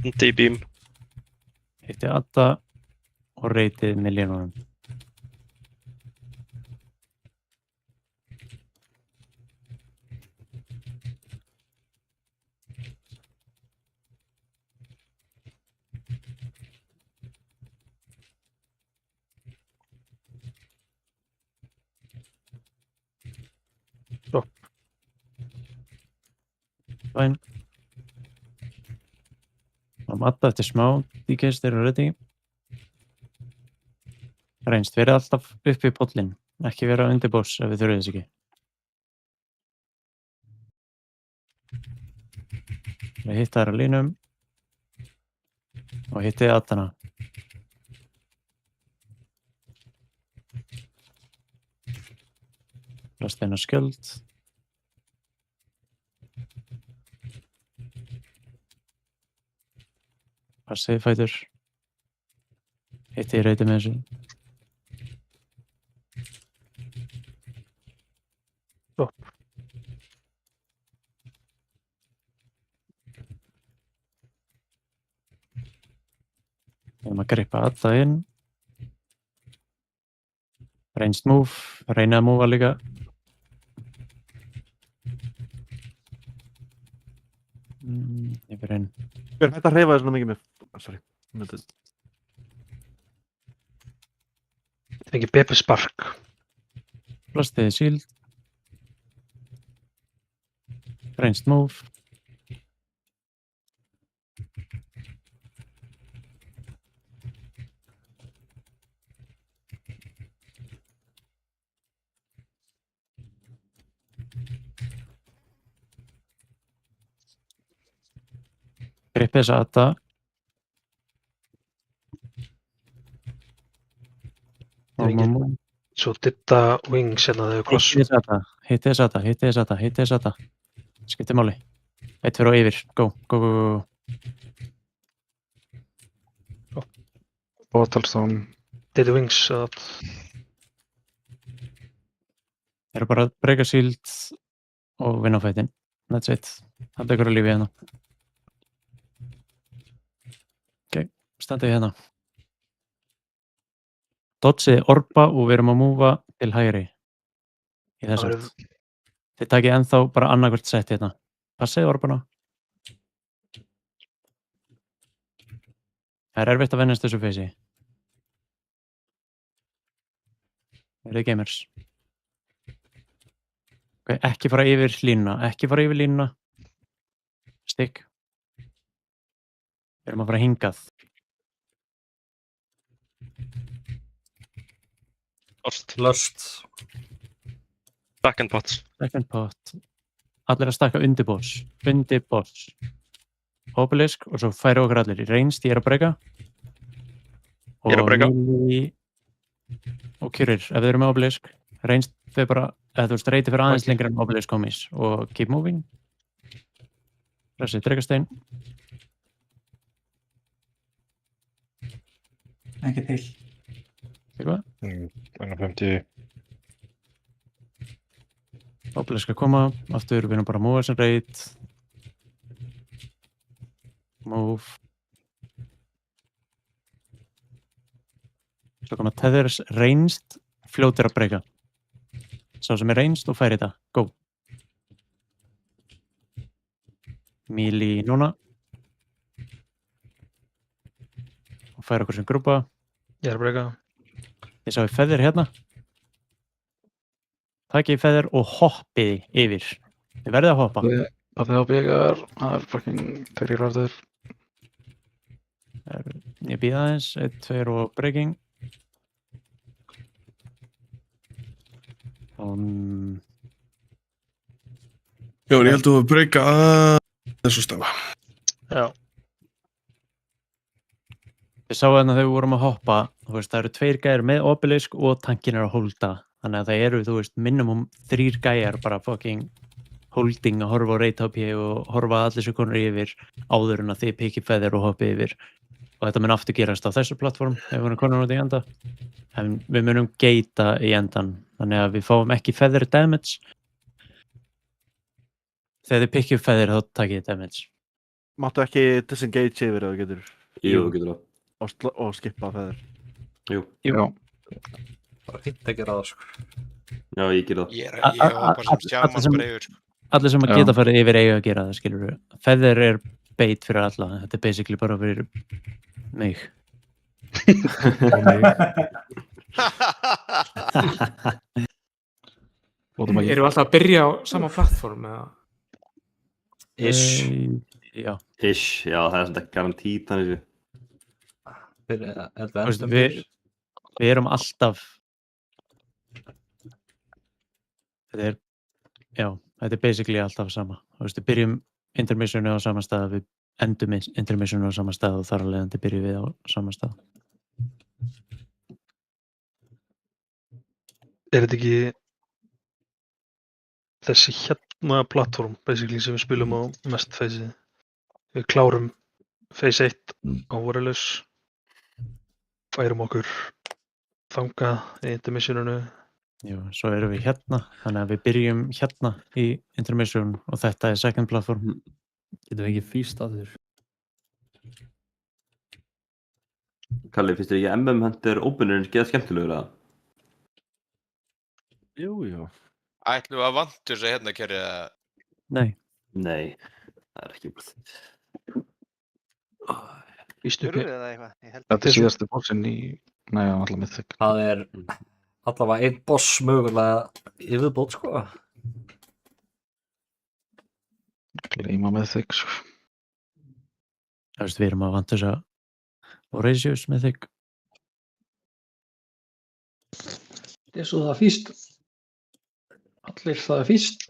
Hendi í bím. Hitti Adda og reytið milljónunum. Fæn. Og matta eftir smá, DKs þeir eru ready. Reynst, verið alltaf upp í pollin, ekki vera undir boss ef við þurfum þess ekki. Við hitta þær á línum og hittið Addana. Last eina skjöld. Passið fætur. Hitti í reyti með þessu. Stopp. Við erum að grippa alla inn. Reynst move, reyna að múfa líka. Ég fyrir inn. Hver hægt að hreyfa þess svona mikið með... Sorry. Fengi Beppe spark. Blastiði shield. Reynst move. Grippið þess að Adda. Svo ditta wings hérna þegar kross. Hittið þess að Adda. Skiptir máli. Eitt fyrir og yfir. Go. Bótalstón. Ditta wings að... Þeir eru bara að breyka shield og vinna á fætin. That's it. Haldið ykkur að lífi hérna. standið hérna. Dodgið orba og við erum að múfa til hægri. Í þess Það að. Þið takið ennþá bara annarkvört sett hérna. Passið orbana. Það er erfitt að venjast þessu feysi. Verið gamers. Ok, ekki fara yfir línuna. Stikk. Við erum að fara hingað. Lost. Second pot. Allir að stakka undir boss. Obelisk og svo færi okkur allir í reynst, ég er að breyka. Ég er að breyka. Og kjurir, ef þið eru með obelisk. Reynst þau bara, eða þú veist, reyti fyrir aðeins lengur en obelisk komis. Og keep moving. Pressið drekastein. Ekki til. Eitthvað? 150. Obelisk að koma, aftur við erum bara að múa sem reit. Move. Svo koma tethers, reynst, fljótir að breyka. Sá sem er reynst og færi þetta. Go. Melee núna. Og færi okkur sem grúpa. Ég er að breyka. Ég sá í feather hérna. Takið feather og hoppiði yfir. Þið verðið að hoppa. Það er byggar, það er fucking 2 rafður. Ég býð aðeins, 1, 2 og breaking. Já, ég held að breyka þessu stafa. Já. Ég sá hérna þegar við vorum að hoppa, þú veist, það eru 2 gæjar með obelisk og tankin er að holda. Þannig að það eru, þú veist, minimum 3 gæjar bara fucking holding að horfa á rate HP og horfa allir sekundur yfir áður en að þið pikkið feather og hoppið yfir. Og þetta mun aftur gerast á þessu plattform ef við erum konar út í enda. En við munum geita í endan, þannig að við fáum ekki feather damage. Þegar þið pikkið feather þá takið þið damage. Máttu ekki disengage yfir ef þú getur? Jú, þú getur það. Og skippa feather? Jú. Það er fínt að gera það, sko. Já, ég ger það. Ég var bara sem sjaman bara yfir, sko. Allir sem að geta farið yfir eiga að gera það, skilur við. Feather er bait fyrir alla, þetta er basically bara fyrir mig. Erum við alltaf að byrja á sama plattform eða? Já. Já, það er svona garantít þannig séð. Við erum alltaf þetta er basically alltaf sama. Þú veist, við byrjum intermissionu á sama stað, við endum intermissionu á sama stað og þar að leiðandi byrjum við á sama stað. Er þetta ekki þessi hérna plattform basically sem við spilum á mest phase? Við klárum phase 1 á Warriors, færum okkur þangað í intermissionunu. Jú, svo erum við hérna, þannig að við byrjum hérna í intermission og þetta er second platform. Getum við ekki fýst að þér? Kalli, finnst þér ekki MM Hunter Openerinn geða skemmtilegur að? Jú. Ætlum við að vantu þess að hérna kerja? Nei, það er ekki úr. Þurfum við það eitthvað? Þetta er síðastu bossin í, allar Mythic. Það er allavega einn boss mögulega í viðbót, sko. Gleyma Mythic, sko. Það veist, við erum að vanta þess að Horatius Mythic. Það er svo það fyrst. Allir það fyrst.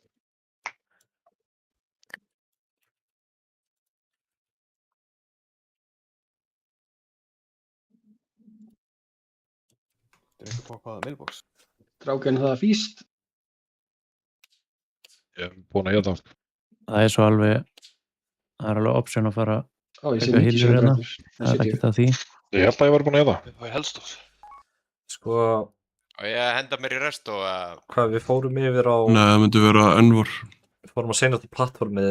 Þetta er eitthvað på hvaða mailbox. Strákinn það fyrst. Ég hef búin að geta. Það er svo alveg, það er alveg option að fara ég sé eitthvað hillur hérna. 97. Það er ekkert að því. Ég held að ég var búin að geta. Hvað er helst of? Sko... Og ég henda mér í rest og Hvað, við fórum yfir á... Nei, það myndi vera Envor. Við fórum á seinasta plattformið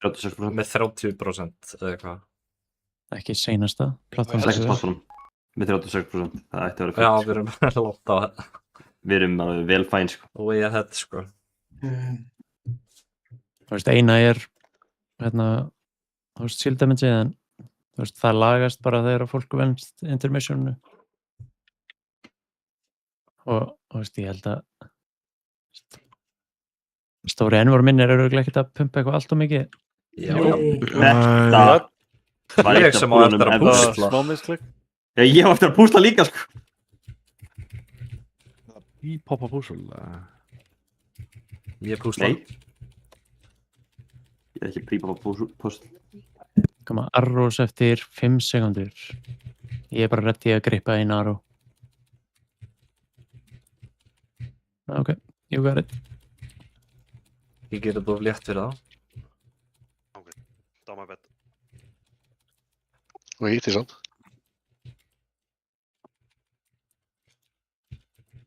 36% með 30% eða eitthvað. Ekki seinasta plattform. 6 með 36%. Það ætti að vera Já, fínt. við erum langt á það. Við erum alveg vel fæn, sko. Og ég hef þetta, sko. Þú veist, eina þú veist, shield damage en þú veist, það lagast bara þegar fólk venst intermissionu. Og þú veist, ég held að stóri ennvor minn örugglega ekkert að pumpa eitthvað allt of mikið. Þetta var Ég eitt sem af á eftir að búlunum púsla. Smá misklik. Já, ég á eftir að púsla líka, sko. Í poppa púsul. Ég púsla. Nei. Ég er ekki prípappa púsl. Koma arrows eftir 5 sekundur. Ég er bara ready að grippa einn arrow. Ok, you got it. Ég gerir þetta of létt fyrir það. Dama bett. Og hitti samt.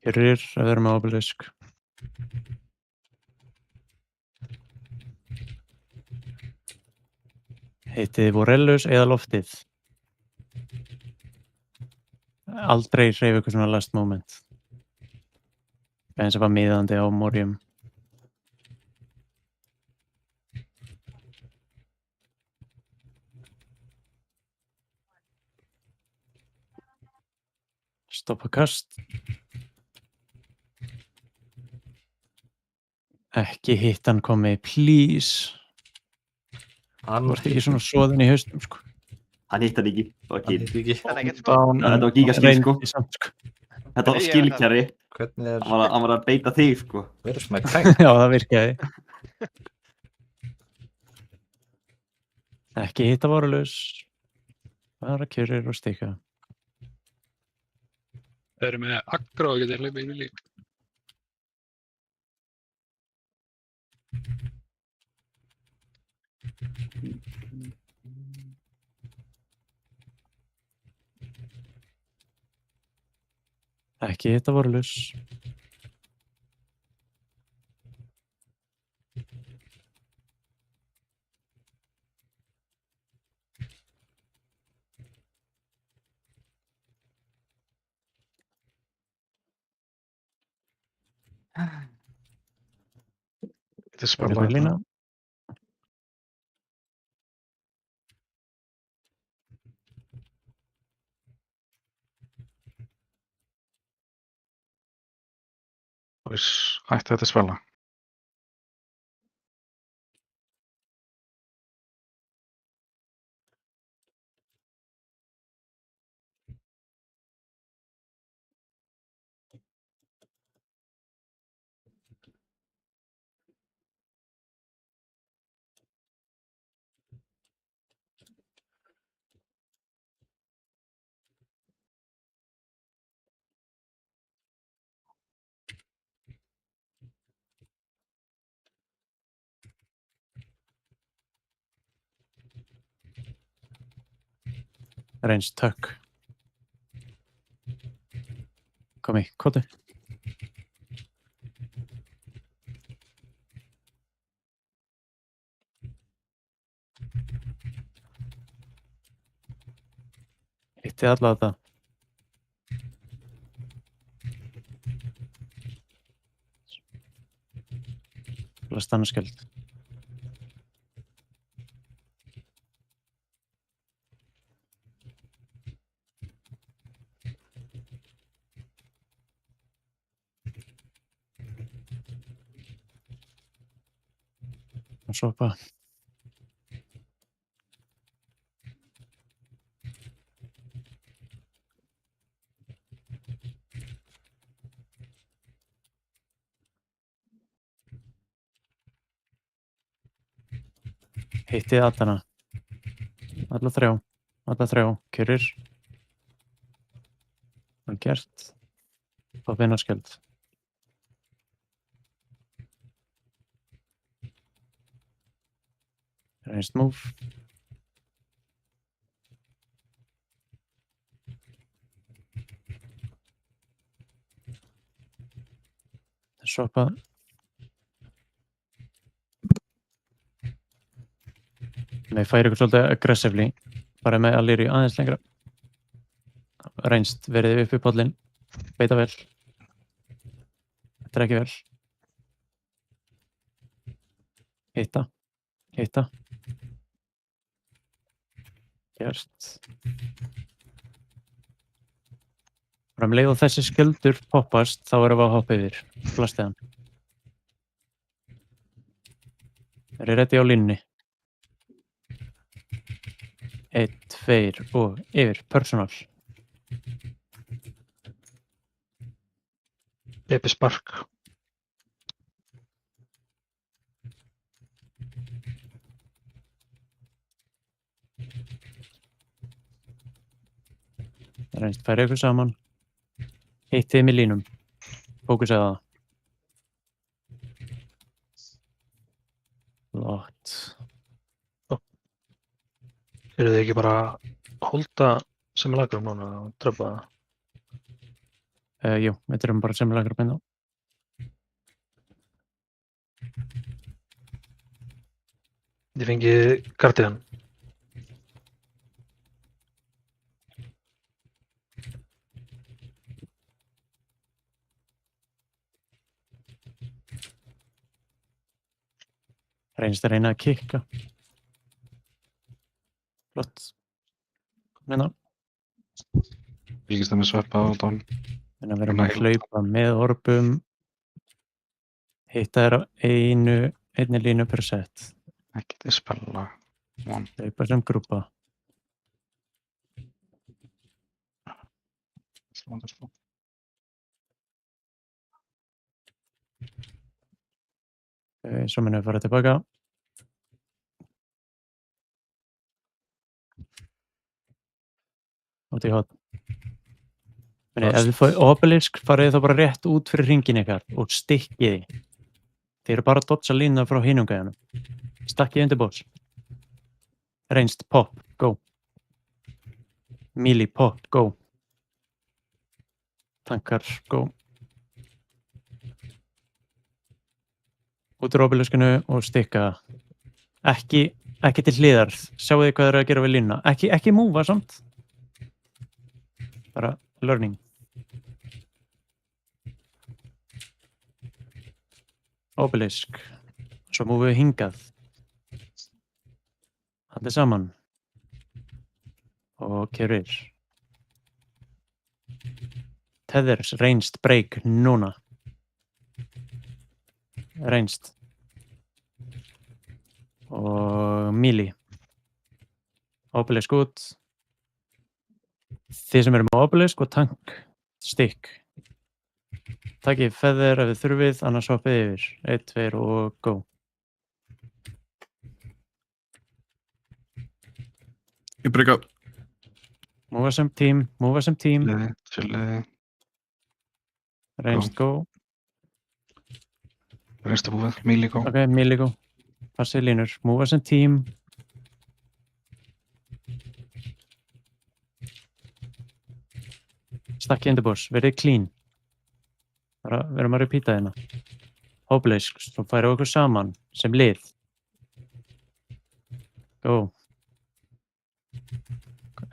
Kyrrir að vera með obelisk. Heitið Vorellus eða loftið. Aldrei hreyfa eitthvað svona last moment. Eins og var miðandi á Morium. Stoppa kast. Ekki hitt hann komið, please. Þú ert ekki svona soðin í haustum, sko. Hann hitt hann ekki. Hann hitti ekki. Þetta var gigaskill, sko. Þetta var skillkjari. Hvernig er... Hann var að beita þig, sko. Where's my tank? Já, það virkaði. Ekki hitta Vorellus. Bara kyrrir og stika. Þeir eru með aggro og getið hleypið í vilji. Ekki hitta Vorellus. Þetta er spalla. Lína. Hætti þetta spalla. Range tuck. Kom í, kóti. Hitti alla þetta. Stannaskjöld. Og sopa. Hittið allana. Alla þrjá, kyrrir. Vel gert. Fá beinarskjöld. Ranged move. Sopa. Nei, færi ykkur svolítið aggressively. bara með allir í aðeins lengra. Reynst verið upp í pollin. Beita vel. Þetta ekki vel. Hitta. Gert. Bara leið og þessi skjöldur poppast, þá erum við að hoppa yfir. Blastiðan. Er ég reddi á línunni? 1, 2 og yfir. Personal. Epi spark. Reynst færi ykkur saman. Hittið með línum. Fókusaði það. Lott. Eru þið ekki bara að holda sem lagrum núna og tröffa það? Jú, við erum bara sem lagrum hérna. Þið fengið Guardian. Reynst að reyna að kikka. Flott. Meina. Fylgist það með sveppa á dán. Þannig að við erum að hlaupa með orpum. Hitta þér á einni línu per set. Ekki til spella. Hlaupa sem grúpa. Svo munum við fara tilbaka. Út í hot. Ef þið fáið obelisk, farið þá bara rétt út fyrir hringin ykkar og stikkið því. Þið eru bara að dodsa línuna frá hinum gæjanum. Stakkið undir boss. Reynst, pop, go. Melee, pop, go. Tankar, go. Út úr obeliskinu og stikka. Ekki til hliðar. Sjáu þið hvað þeir eru að gera við línuna. Ekki múfa samt. Bara learning. Obelisk. Svo múfum við hingað. Allir saman. Og kerir. Tethers, reynst, break, núna. Reynst. Og melee. Obelisk út. Þið sem eru með obelisk og tank. Stikk. Takkið feather ef þið þurfið, annars hoppið yfir. 1, 2 og go. Ég breyka. Múfa sem team. Fylliði. Reynst, go. Reynst að búið, melee go. Ok, melee go. Passið línur. Múfa sem team. Stakkið undir boss. Verið clean. Við erum að repeata hérna. Obelisk. Svo færum við okkur saman sem lið. Go.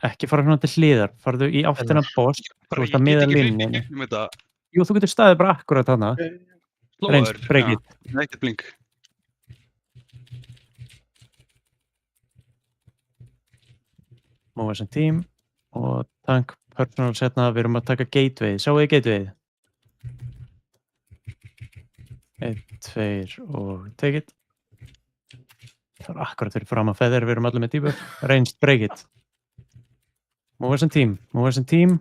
Ekki fara svona til hliðar. Farðu í áttina boss. Þú ert að miða línunni. Jú, þú getur staðið bara akkurat þarna. Reynst, break it. Ekkert blink. Múfa sem team og tank personal setna. Við erum að taka gateway. Sjáu þið gateway? 1, 2 og take it. Það er akkurat fyrir fram að feather. Við erum allir með debuff. Reynst, break it. Múfa sem team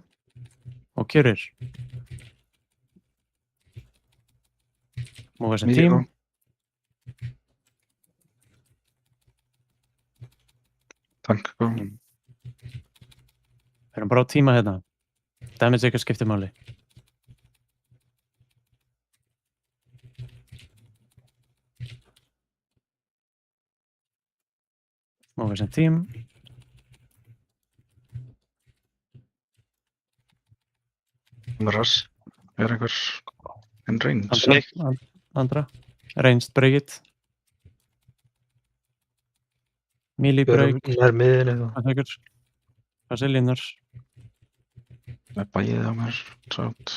og kjörir. Múfa sem team. Tank go. Við erum bara á tíma hérna. Damage eitthvað skiptir máli. Múfa sem team. Rass. Er einhver en reynst? Andra. Reynst, break it. Melee break. Nær miðinni. Brasilíunar. Með bæðið á mér, sátt.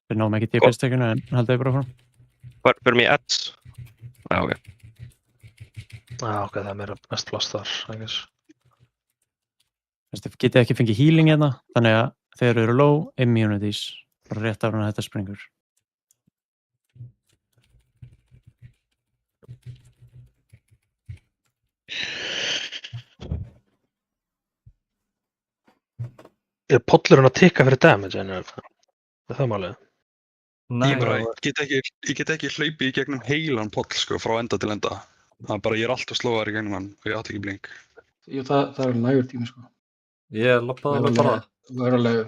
Þeir náum ekki DPS-tekjuna en haldaði bara frá. Verðum í Edge? Já, ok. Ok, það er meira mest pláss þar, I guess. Þið getið ekki fengið healing hérna, þannig að þegar eru low, immunities, bara rétt ára að þetta springur. Er pollurinn að tikka fyrir damage en er það málið? Ég get ekki hlaupið í gegnum heilan poll sko frá enda til enda. Það er bara, ég er alltaf slóðar í gegnum hann og ég átti ekki blink. Jú, það er nægur tími sko. Ég lappaði alveg bara. Það er alveg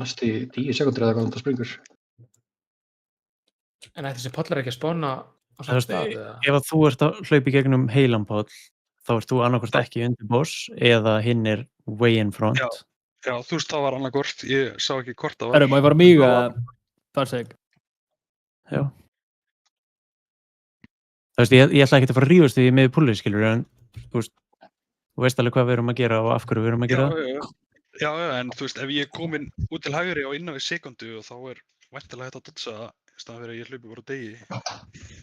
næstu 10 sekundur eða hvað þetta springur. En þessi pollar ekki að spána á samt stað? Ef að þú ert að hlaupa í gegnum heilan poll, þá ert þú annarkvort ekki undir boss eða hinn er way in front. Já, þú veist það var annarkvort, ég sá ekki hvort það var. Má ég fara mig að farseg? Já. Það veist, ég ætla ekki að fara að rífast því með púlið, skilur, en þú veist alveg hvað við erum að gera og af hverju við erum að gera það. Já, en þú veist, ef ég er komin út til hægri á innan við sekundu og þá er væntanlega hægt að dotsa í staðan fyrir að ég hlaupi bara á degi.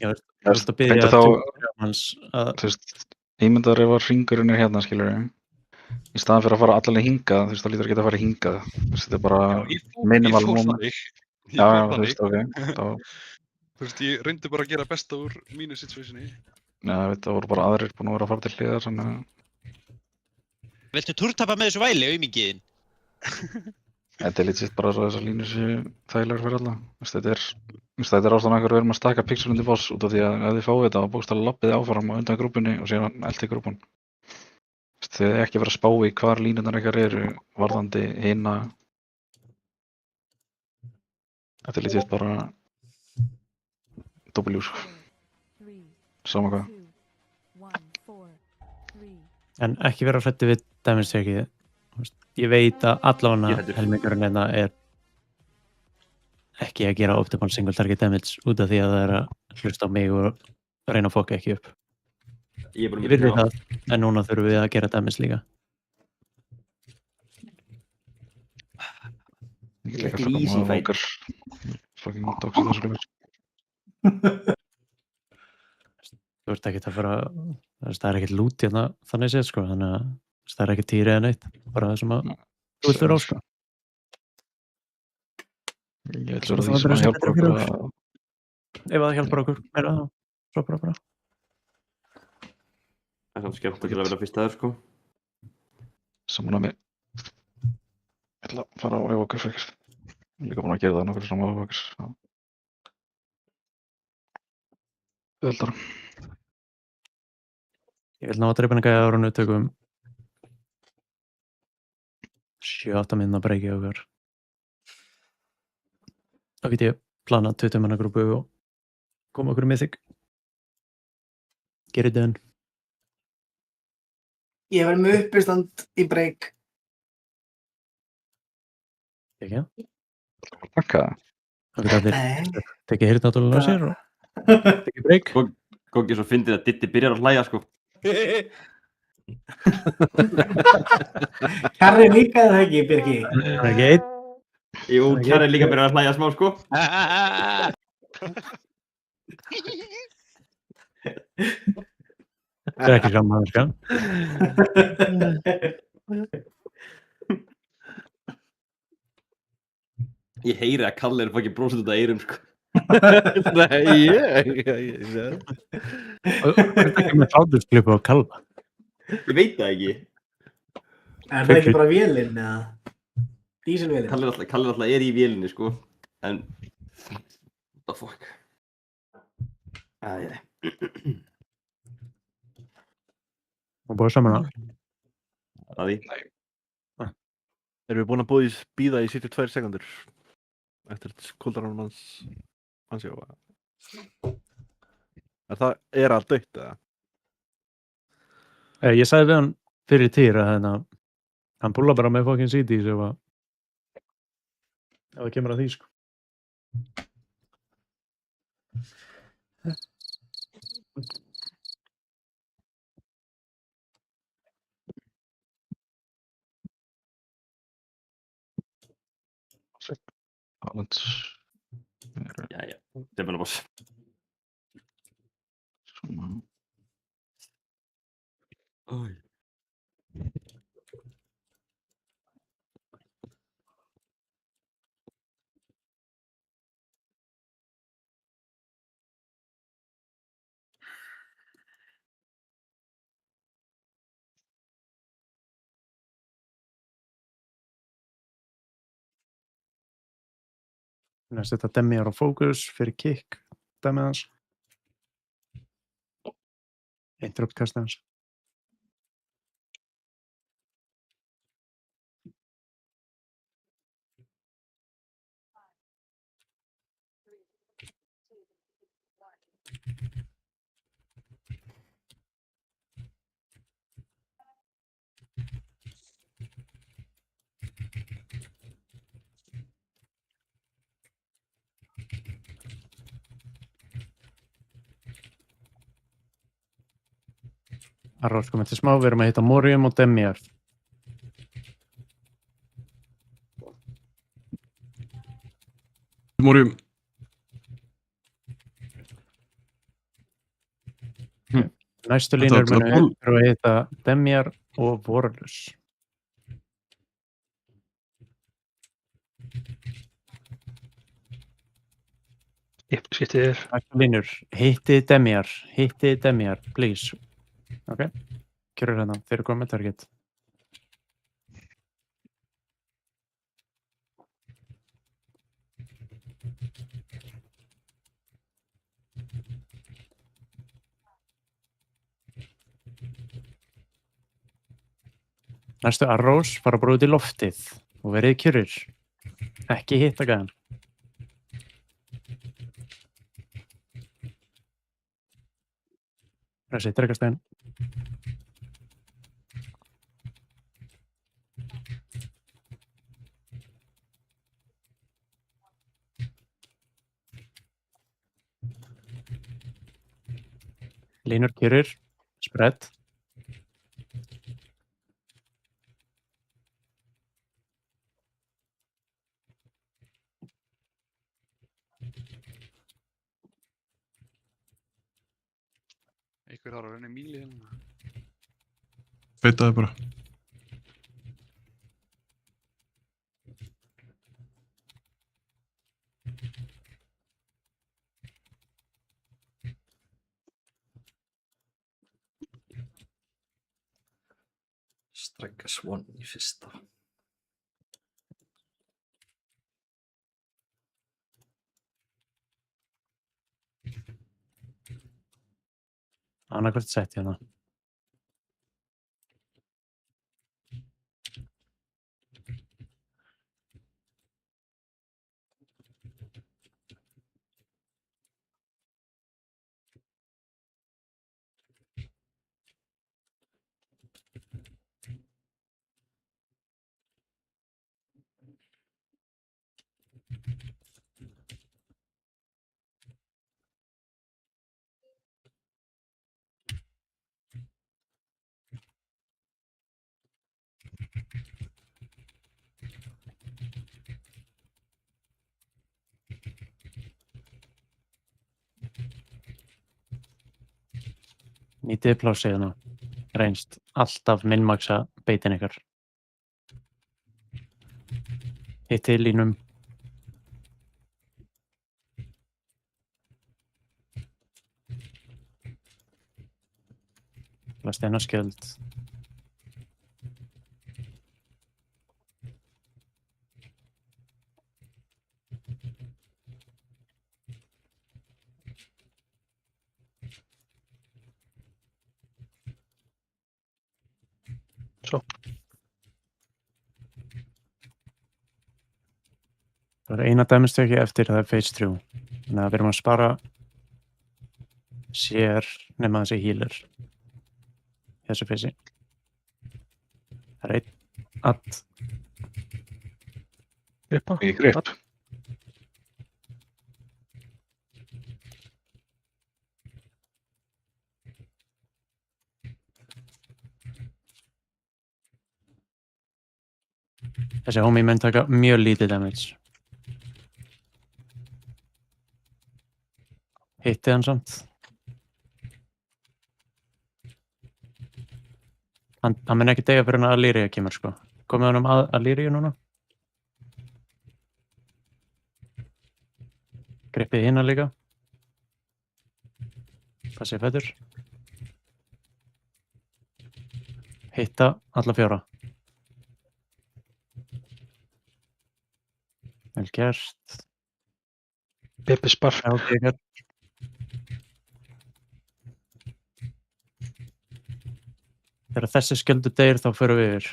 Já, þú veist að byrja þú veist, ímyndar ef að hringurinn er hérna, skilur við. Í staðan fyrir að fara allavega hingað, þú veist, þá lítur ekki að fara hingað. Þetta er bara minimal moment. Já, þú veist, ok. Þú veist, ég reyndi bara að gera besta úr mínu situationi. Já, það voru bara aðrir búin að vera að fara til hliðar, svona. Viltu túrtapa með þessu væli, aumingiðin? Þetta er lítið bara svo þessar línur séu þægilegar fyrir alla. Þetta er ástæðan að við erum að staka pixel undir boss út af því að ef þið fáið þetta og bókstaflega lappið áfram á undan grúpunni og síðan eldi grúpun. Þið er ekki að vera að spá í hvar línurnar ykkar eru varðandi hina. Þetta er lítið bara W, sko. Sama hvað. En ekki vera hræddir við damage-tekið. Ég veit að allavega helmingurinn hérna er ekki að gera optimal single target damage út af því að það er að hlusta á mig og reyna að fokka ekki upp. Ég virði það, en núna þurfum við að gera damage líka. Ekki easy fight. Fucking toxic þessu lögur. Þú ert ekkert að fara, það er ekkert loot hérna þannig séð sko, þannig að það er ekkert týri eða neitt, bara það sem að þú vilt vera á sko. Ég ætla að því sem að hjálpa okkur að... Ef það hjálpar okkur, meira þá, svo bara. Það er samt skemmt að vera fyrst aður sko. Saman að mig. Ég ætla að fara á Evokers frekar. Ég er líka búin að gera það nokkur saman á Evokers. Öldar. Ég vil ná að dreipa gæja árunu tökum 7-8 minna breyki okkar. Þá get ég planað 20 manna grúpu og koma okkur með þig. Get it done. Ég verð með uppistand í breyk. Ekki? Takka. Það geta allir tekið hirtnátúlun á sér og tekið breyk. Gókið svo fyndið að Diddi byrjar að hlæja sko. Kjarri líka eða ekki, Birgi? Það er ekki einn. Jú, Kjarri líka byrjar að hlæja smá sko. Það er ekki saman, sko. Ég heyri að Kalli er fucking brosið út af eyrum sko. Nei, Það er ekki með hlátursklipu á Kalla. Ég veit það ekki. Er það ekki bara vélinn eða? Dísilvélinn? Kalli alltaf er í vélinni sko. En... What the fuck? Æ. Og búið saman að? Að því? Nei. Erum við búin að bíða í 72 sekundur? Eftir kuldaranum hans jóa. Það er allt dött eða? Ég sagði við hann fyrir týr að hann púla bara með fucking CD ef það kemur að því sko. Talents. Jæja, developers. Svona. Æ. Næst þetta Demiar og Focus fyrir kick dæmið hans. Interrupt kastið hans. Arrós komið til smá, við erum að hitta Morium og Demiar. Morium. Næstu línur munu að hitta Demiar og Vorlus. Skiptið þér. Næstu línur, hittið Demiar, please. Ok, kjörur hérna, þeir eru komið target. Næstu arrows fara bara út í loftið og verið kjörur. Ekki hitta gæðan. Pressi, drekastæðin. Línur kjörur, spread. Einhver þarf að renna í míli hérna. Beitaði bara. Strækka Swan í fyrsta. Annarkvært sett hérna. Nýtið plássið hérna. Reynst alltaf minnmaksa beitin ykkar. Hittið línum. Lastið hennar skjöld. Svo. Það er eina dæmistöki eftir, það er phase 3. Þannig að við erum að spara sér nema þessi healer. Þessu phase. Það er einn að Grippa. Í grip. Þessi homie menn taka mjög lítið damage. Hitti hann samt. Hann mun ekki deyja fyrir hann að Alíria kemur, sko. Komið honum að Alíriu núna. Grippið hina líka. Passið fætur. Hitta alla 4. Vel gert. Bibbi spark. Já, þegar. Þegar þessi skjöldu deyr þá förum við yfir.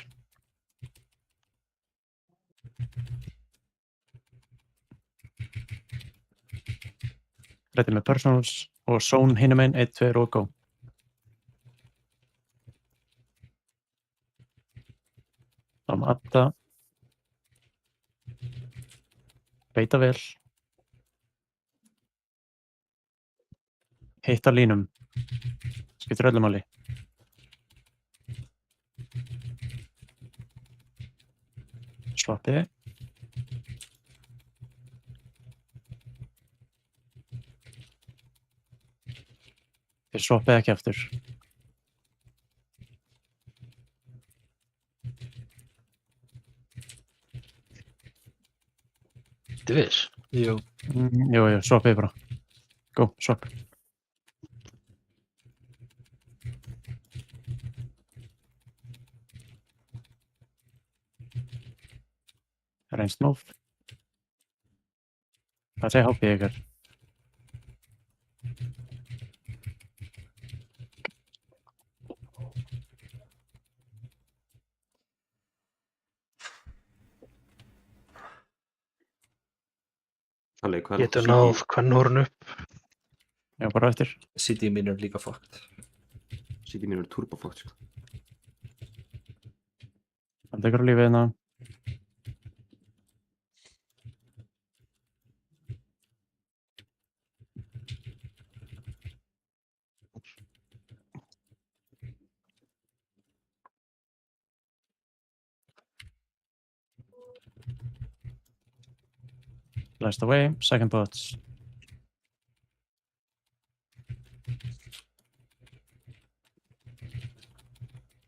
Ready með personals og zone hinum einn, 1, 2 og go. Þá má Adda. Beita vel. Hitta línum. Skiptir öllu máli. Swappið. Þið swappið ekki aftur. Þið viss? Jú, swappið bara. Go, swap. Ranged move. Það segir hoppið ykkar. Getur náð kvennhórn upp. Já, bara eftir. CD mín líka fucked. CD mín turbo fucked, sko. Það tekur á lífið hérna. Blast away, second bots.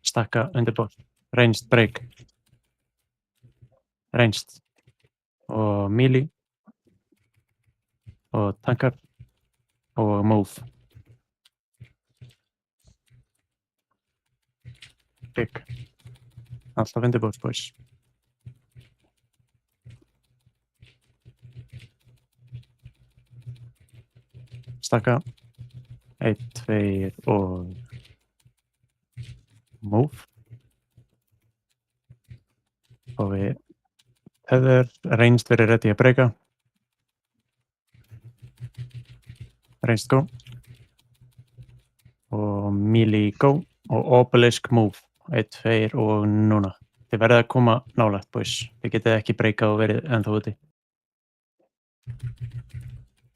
Stakka undir bot. Ranged break. Ranged. Og melee. Og tankar. Og move. Pick. Alltaf undir bots, boys. Stakka. 1, 2 og move. Og við hefur ranged verið ready að breyka. Ranged go. Og melee go. Og obelisk move. 1, 2 og núna. Þið verðið að koma nálægt, boys. Þið getið ekki breyka og verið ennþá úti.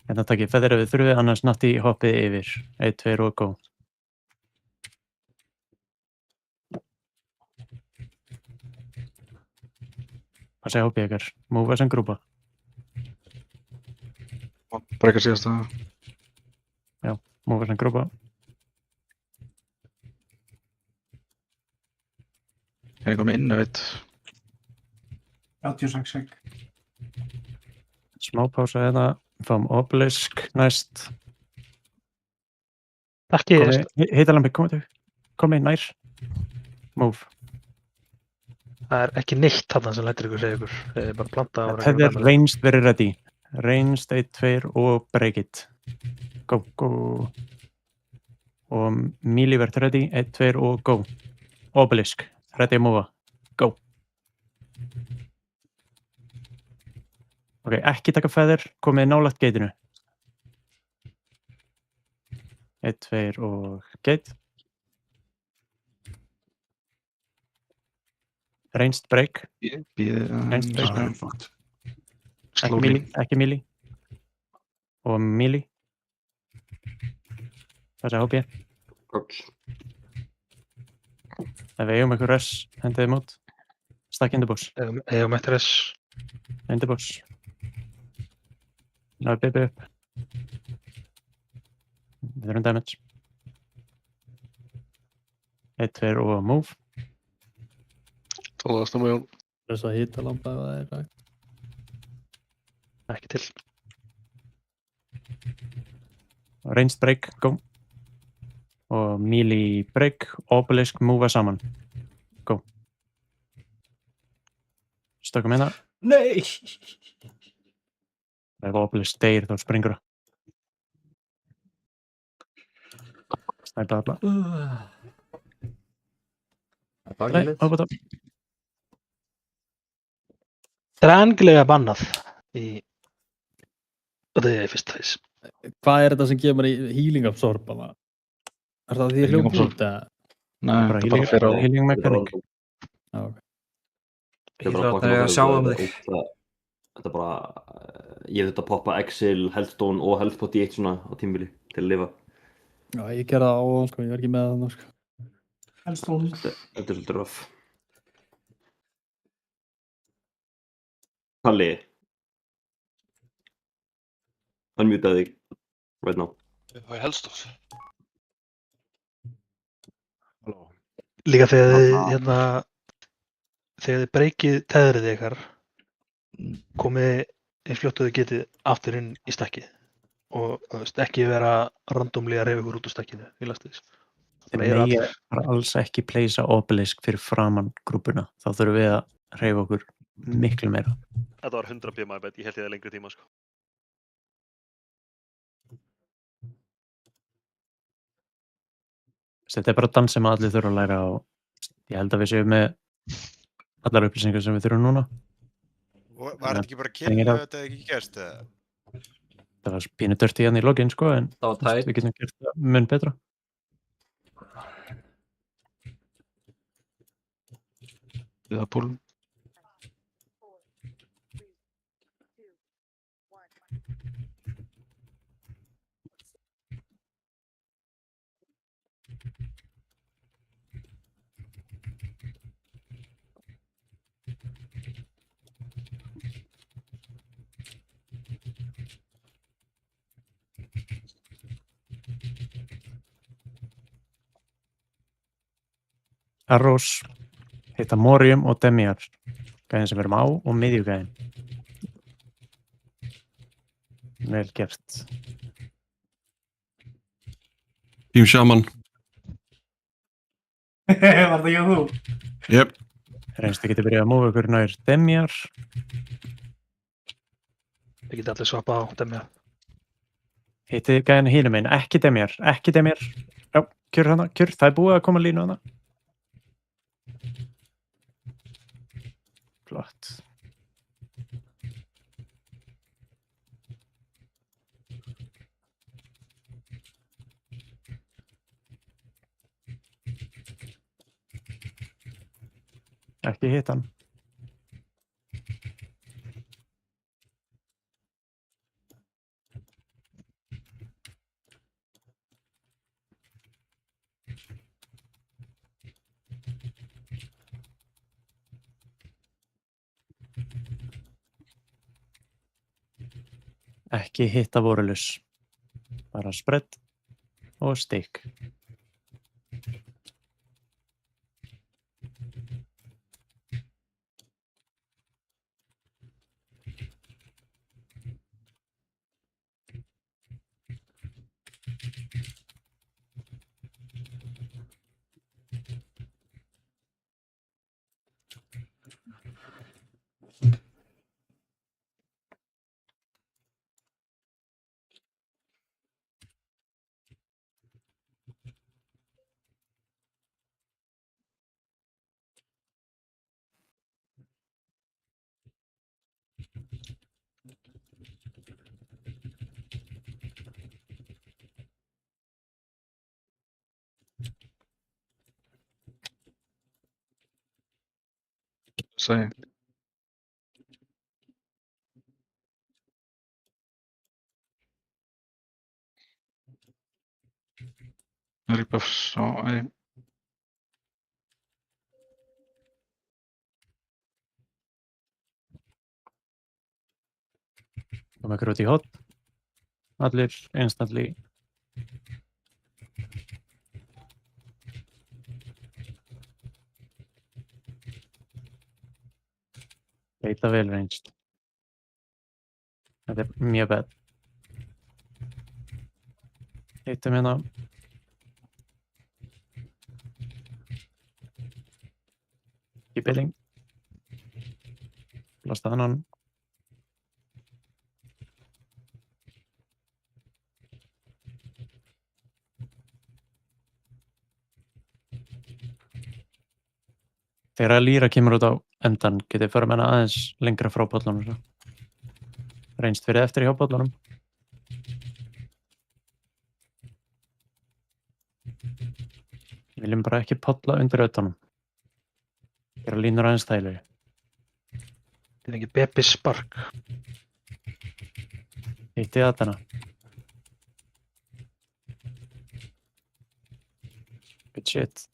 Hérna takkið feðrið við þurfið, annars natti hoppið yfir. 1, 2 og go. Hvað segja hoppið ykkar? Múfa sem grúpa. Breyka síðasta. Já, múfa sem grúpa. Er ég komið inn, ég veit. 86 sek. Smá pása hérna. Fáum obelisk næst. Takki. Hitalampi, komið nær. Move. Það er ekki neitt þarna sem lætur ykkur segja ykkur. Þið er bara planta á Það er ranged verið ready. Ranged 1, 2 og break it. Go, go. Og melee verið ready. 1, 2 og go. Obelisk. Ready að mofa. Go. Ok, ekki taka feather. Komið nálægt gateinu. 1, 2 og gate. Ranged break. Ranged break. Ekki melee. Og melee. Það sé hópið. Ef við eigum eitthvað res, hendið þeim út. Stakk in the boss. Eigum eitt res. In the boss. Ná er Bibi upp. Við þurfum damage. 1, 2 og move. Tólaðast með Jón. Þess að hýta lampa ef það er rægt. Ekki til. Ranged break, go. Og melee break, obelisk, move saman. Go. Stökkum hérna. Nei! Ef obelisk deyr þá springur það. Snæpa alla. Nei, ábúta. Stranglega bannað í þetta er fyrst þess. Hvað er þetta sem gefur í healing absorb? Er það því að hljópa út? Nei, Bara þetta bara fer á healing mechanic. Já, ok. Ég bara Það er að sjá þig. Þetta bara, ég hef þetta að poppa Exil, Healthstone og Healthpot í eitt svona á tímabili til að lifa. Já, ég gerði það áðan, sko, ég var ekki með það, sko. Healthstone. Þetta er svolítið rough. Kalli. Unmutaði þig. Right now. Það er Healthstone. Líka þegar þið breykið teðrið ykkar komið eins fljótt og þið getið aftur inn í stakkið og ekki vera randomlega að reyfa ykkur út úr stakkinu í lastið. Þið megið alls ekki pleysa obelisk fyrir framann grúpuna. Þá þurfum við að reyfa okkur miklu meira. Þetta var 100 BMI bet, ég held ég það lengri tíma sko. Þetta er bara dans sem allir þurfa að læra og ég held að við séum með allar upplýsingar sem við þurfum núna. Var þetta ekki bara kynna að þetta ekki gerst? Það var pínu dirty hérna í login sko, en við getum gert það mun betra. Við það púlum. Arrows, heita Morium og Demiar, gæðin sem við erum á og miðjugæðin. Vel gert. Team Shaman. Var það ekki þú? Jep. Reynstu getur byrjað að mófa ykkur nær Demiar. Þið getið allir svappa á Demiar. Hitti gæðin hínum einn, ekki Demiar, ekki Demiar. Já, kjör hana, kjör, það er búið að koma línu hana. Flott. Ekki hitt hann. Ekki hitta vorulus. Bara spread og stikk. Same. Rebuffs á A. Kom ykkur út í hot. Allir instantly Beita vel reynst. Þetta er mjög bad. Hittum hérna. Keep-baiting. Blasta annan. Þegar að lýra kemur út á endan getið fyrir menna aðeins lengra frá bollunum. Reynst fyrir eftir hjá bollunum. Viljum bara ekki polla undir öttunum. Gera línur aðeins þægilegri. Þetta er ekki Bebbi Spark. Hitti þarna. Good shit.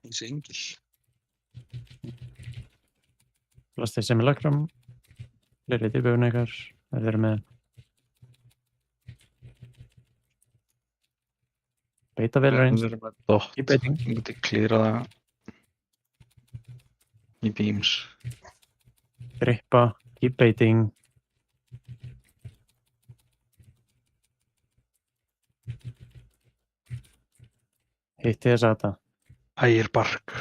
Þessi engil. Blastið sem er lagrum. Fleiri tilbjöfun ykkar. Það eru með. Beita vel reynst. Keep-baiting. Ég myndi klíra það í beams. Grippa. Keep-baiting. Hitti þess að þetta. Ægir Bark.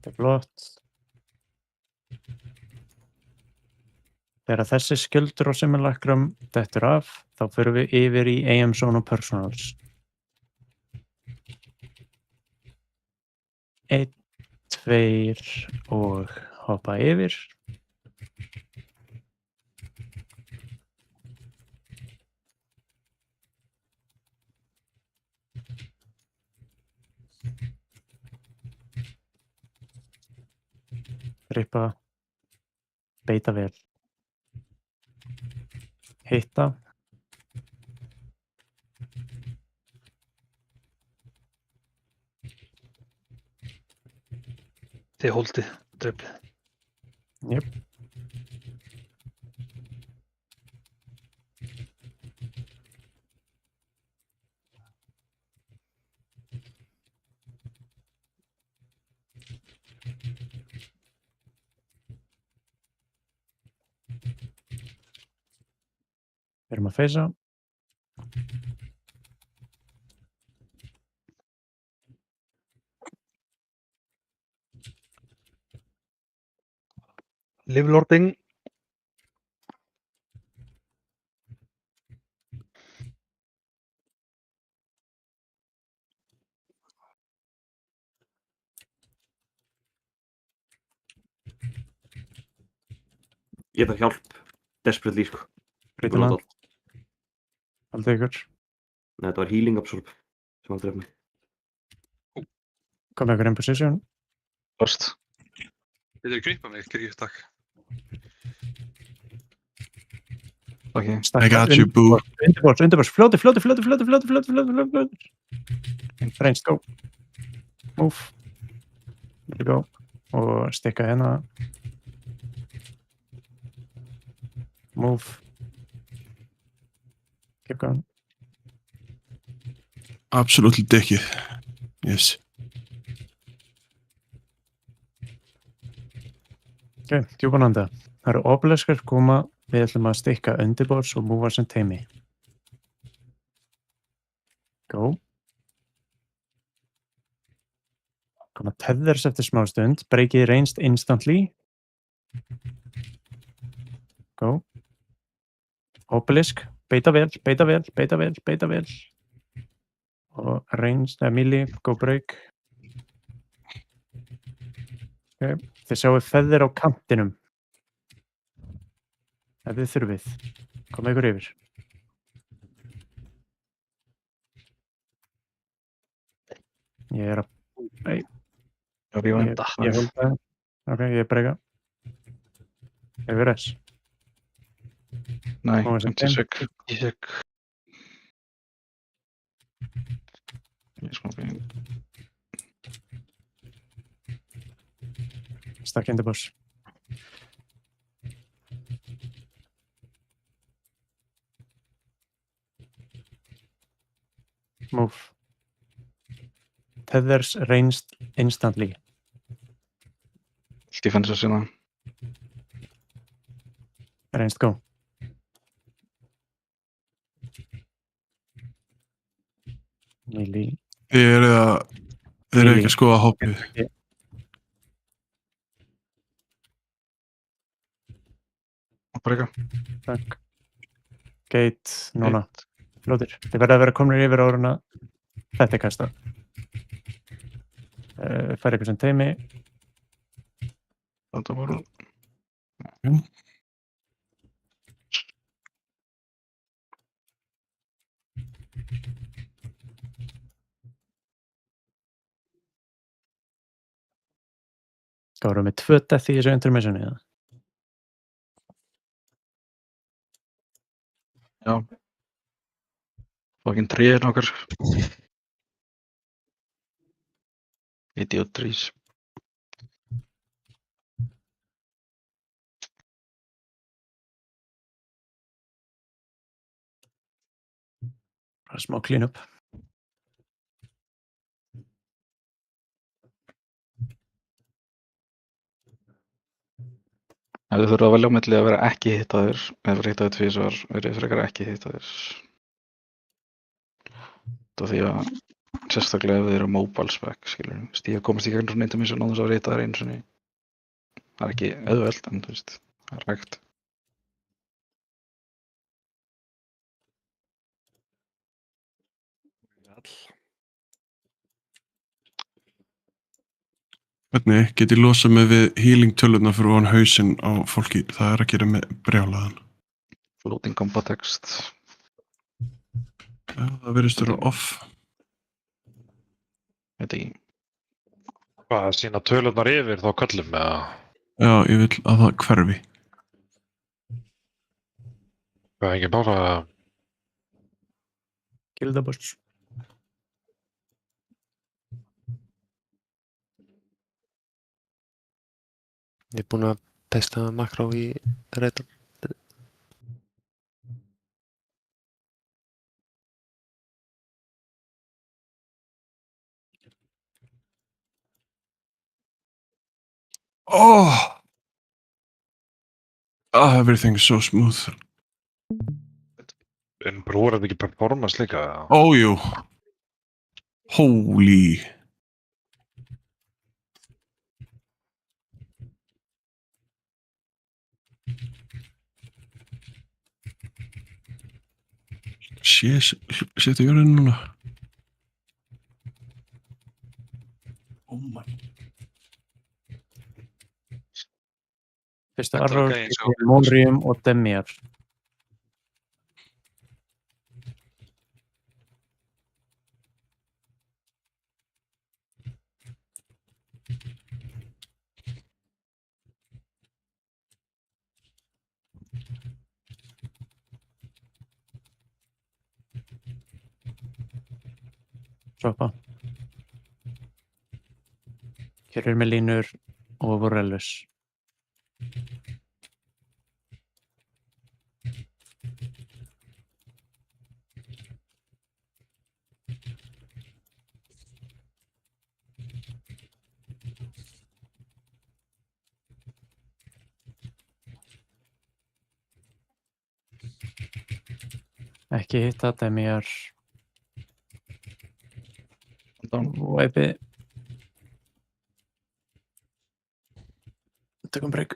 Þetta er flott. Þegar þessi skjöldur á simulacrum dettur af, þá förum við yfir í AM Zone og Personals. 1, 2 og hoppa yfir. Grippa, beita vel. Hitta. Þið holdið, dreflið. Jep. Við erum að feysa. Livelording. Ég þarf hjálp. Desperately, sko. Breytum að. Haldið ykkur. Nei, þetta var healing absorb sem aldrei mig. Komið ykkur in position. Först. Þetta er grippa mig, ekki takk. Okay. I got you, boo. Undirbors. Fljóti. Reynst, go. Move. There you go. Og stikka hérna. Move. Keep going. Absolutely dickið. Yes. Ok, djúpananda. Það eru obeliskar koma. Við ætlum að stikka undirbors og múa sem teimi. Go. Koma tethers eftir smá stund. Breakið reynst instantly. Go. Obelisk. Beita vel. Og reynst, Emily, go break. Okay. Þið sjáu feðir á kantinum. Ef þið þurfið. Koma ykkur yfir. Ég er að... Nei. Ég var enda. Ég held það. Ok, ég breyga. Yfir S. Nei, 50 sek. Ég smá fyrir. Stakk in the bush. Tethers ranged instantly. Defensive sína. Ranged go. Melee. Þið eru ekki að skoða hoppið. Breyka. Takk. Gate, núna. Flótir. Þið verða að vera komnir yfir áruna. Þetta er kasta. Færi eitthvað sem teimi. Þetta voru. Það voru með 2 death í þessu intermissioni, eða? Já. Fucking tréin okkar. Idiot trees. Bara smá clean up. Ef þið þurfa að velja á milli að vera ekki hittaður eða vera hittaður tvisvar, verið frekar ekki hittaður. Það því að sérstaklega ef þið eru mobile spec, skilur. Stíga komast í gegnum svona intermission án þess að vera hittaður einu sinni. Það er ekki auðvelt, en þú veist, það er hægt. Hvernig get ég losað mig við healing tölurnar fyrir ofan hausinn á fólki? Það er að gera með brjálaðan. Floating combat text. Já, það virðist vera off. Veit ekki. Hvað, sína tölurnar yfir þá köllum eða? Já, ég vil að það hverfi. Hvað, ekki bara... Gildaboss. Ég er búinn að testa makró í Reddit. Oh! Everything's so smooth. En brúar þetta ekki performance líka? Ójú. Holy. Setja jörðin núna. Oh my. Fyrstu arror, Monrium og Demiar. Droppa. Hér með línur og Vorellus. Ekki hitta Demiar. Væpi. Tökum break.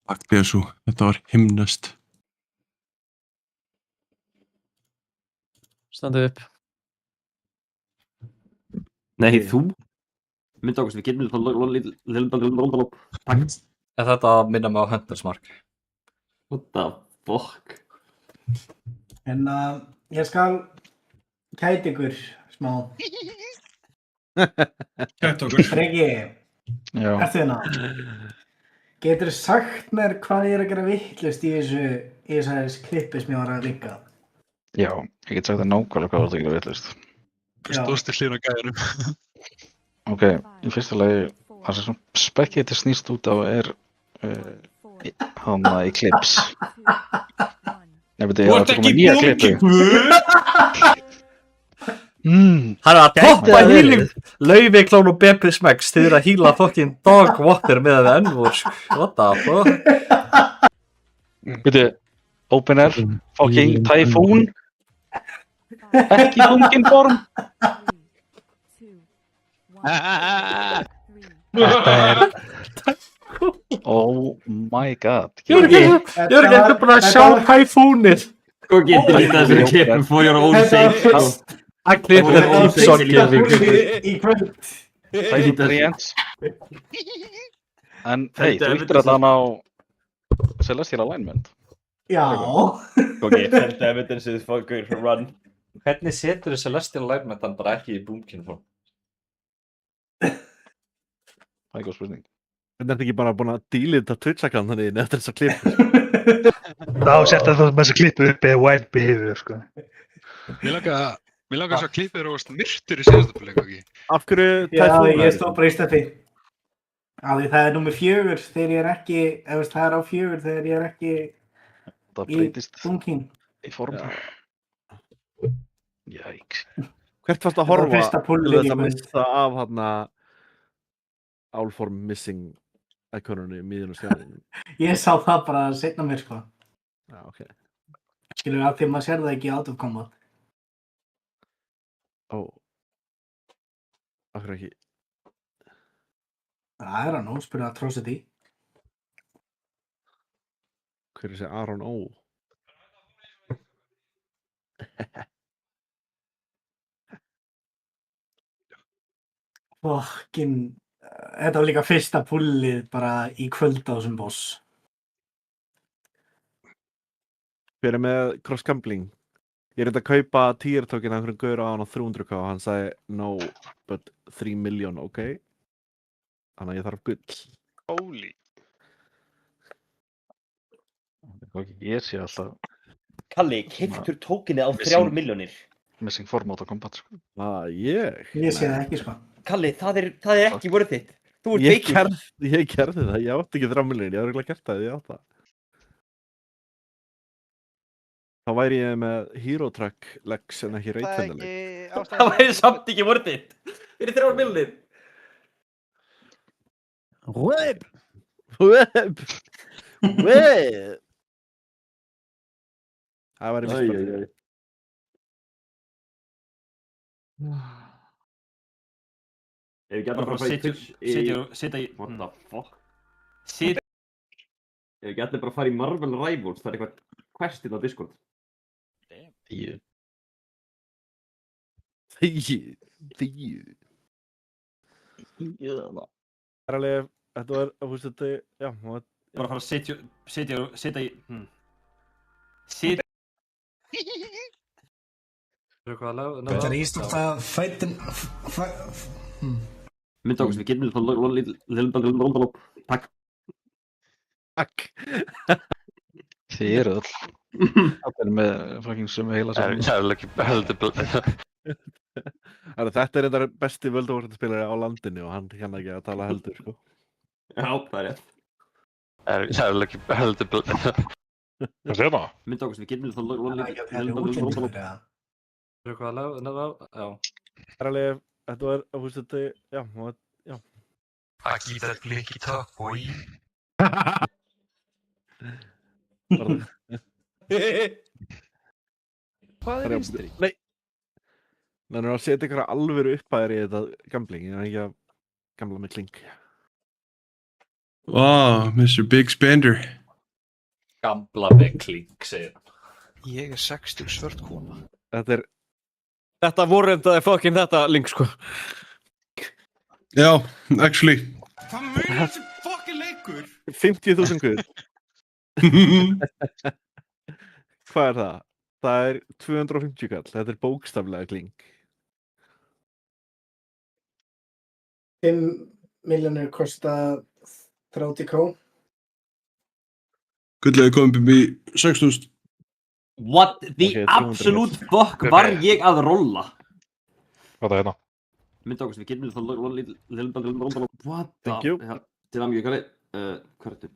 Takk Besu, þetta var himnest. Standið upp. Nei, þú? Mynd ákvæmst, við getum Takk. Þetta minna mig á Hunters Mark. What the fuck? En ég skal kæta ykkur smá. Kæta okkur. Freki, Já. ertu hérna? Getur þú sagt mér hvað ég er að gera vitlaust í þessu klippi sem ég var að líka? Já, ég get sagt það nákvæmlega hvað þú ert að gera vitlaust. Þú stóðst til hlýðan á gæðinum. Ok, í fyrsta lagi, það sem spekkið þetta snýst út á er hana Eclipse. veit, Þú ert ekki búmkin, Hann er að Gæti toppa það healing verið? Laufi, klón og Beppi Smeggs. Þið eru að heala fucking dog water með það við ennvor. What the fuck? Veitu, Open Air, fucking Typhoon. Ekki búmkin form. Þetta er... Oh my god. Jörgen, ertu búin að sjá Typhoonið? Sko getur þetta þessari klippum for your own sake. Að klippa er ípsokki. Í kvöld. Typhoon. En hei, þú yktir að það á Celestial Alignment. Já. Ok, þetta evidence is fucking run. Hvernig setur þið Celestial Alignment hann bara ekki í boomkin form? Það er góð spurning. En þetta ekki bara búin að delete Twitch-akkántan þín eftir þessa klippu? Þá setja það með þessa klippu upp eða wild behavior, sko. Mér langar svo að klippu þér og myrtur í síðastöpuleik, ekki? Af hverju Já, ég stóð bara í stefni. Það er nummer 4 þegar ég er ekki, það er á 4 þegar ég er ekki í bunkin. Í form. Jæks. Hvert varst að horfa til þess að missa af hérna Allform Missing ikonunni í miðjun og stjárninu? Ég sá það bara seinna mér, sko. Já, ok. Skilur að því maður sér það ekki out of combat. Ó. Af hverju ekki? Það er hann ó, spurði Atrocity. Hver er þessi Aron Ó? Fucking... Þetta var líka fyrsta pullið bara í kvöld á þessum boss. Hver er með cross-gambling? Ég reyndi að kaupa tier-token af einhverjum gaur á hann á 300k og hann sagði no, but 3 million, ok? Þannig að ég þarf gull. Holy. Ég sé alltaf... Kalli, keyptur tokenið á 3 milljónir. Missing form out of combat, sko. Ég? Ég sé það ekki, sko. Kalli, það er ekki worth it. Þú ert veikur. Ég gerði það, ég átti ekki 3 milljónir, ég hafði örugglega gert það, ég átti það. Þá væri ég með Hero Track legs en ekki reitfendaleg. Það væri samt ekki worth it. Fyrir 3 milljónir. Web! Web! Web! Það væri misspöldið. Ef ekki allir bara fara í Twitch í... What the fuck? Ef ekki allir bara fara í Marvel Rivals, það er eitthvað question á Discord. Þegju. Það er alveg, þetta var, þú veist þetta, já. Bara fara að setja í... Þetta er ístofta fætin... Mynda okkur sem við getum Takk. Takk. Þið eru öll. Það er með fucking sömu heila saman. Þetta er þetta besti World of Warcraft spilari á landinu og hann kann ekki að tala heldur, sko. Já, það er rétt. Hvað segir það? Mynda okkur sem við getum Já. Það er alveg, þetta var, þú veist þetta, já. I keep that blinky top, boy. Hvað er vinstri? Nei. Það er að setja einhverja alvöru uppæðir í þetta gambling, ég er ekki að gamla með klink. Wow, Mr. Big Spender. Gamla með klink, segir hann. Ég er 60 svört kona. Þetta vorrendaði fucking þetta link, sko. Já, actually. Hvað mjög þessi fucking leikur? 50.000 guð. Hvað er það? Það er 250 kall, þetta er bókstaflega klink. 5 milljónir kosta 30k. Gullið komið upp í 6.000. What the absolute fuck var ég að rolla? Hvað er hérna? Mynda okkur sem við getum What the... Thank you. Til að mjög kalli. Hvað er þetta?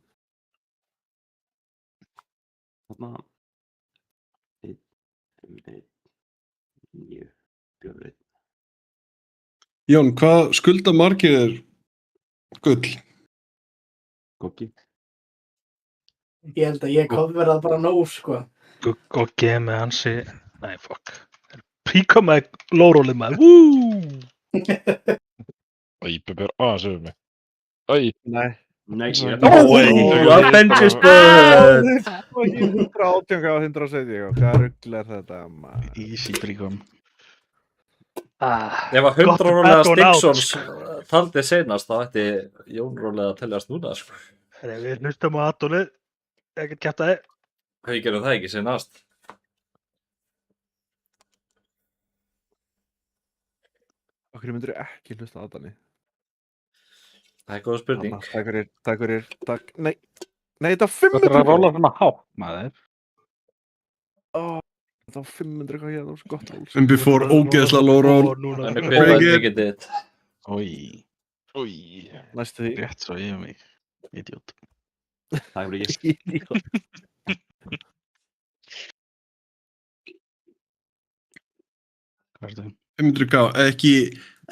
Þarna... 9, 4, 1. Jón, hvað skulda margir gull? Goggi. Ég held að ég kom verða bara nóg, sko. Goggi er með hansi. Nei, fuck. Píka með lórólið maður. Woo! Æ, Bubbi aðeins yfir mig. Æ. Nei. Avengers Bird! 118 á 170, hvað rugl þetta, maður? Easy bríkum. Ef að 100 rólega Stigsons taldi seinast, þá ætti Jón rólega að teljast núna, sko. Við hlustum á Adolið. Ekkert kjaftaði. Við gerum það ekki seinast. Okkur myndir ekki hlusta á Adolið. Það er góð spurning. Takk fyrir. Nei, þetta var 500. Það er að róla svona hátt, maður. Það var 500 hvað hér, það var svo gott ról. Bubbi fór ógeðslega low roll. Ói. Næstu því. Rétt svo yfir mig. Idiot. Takk fyrir ekki. Idiot. Hvað er þetta? 500k, ekki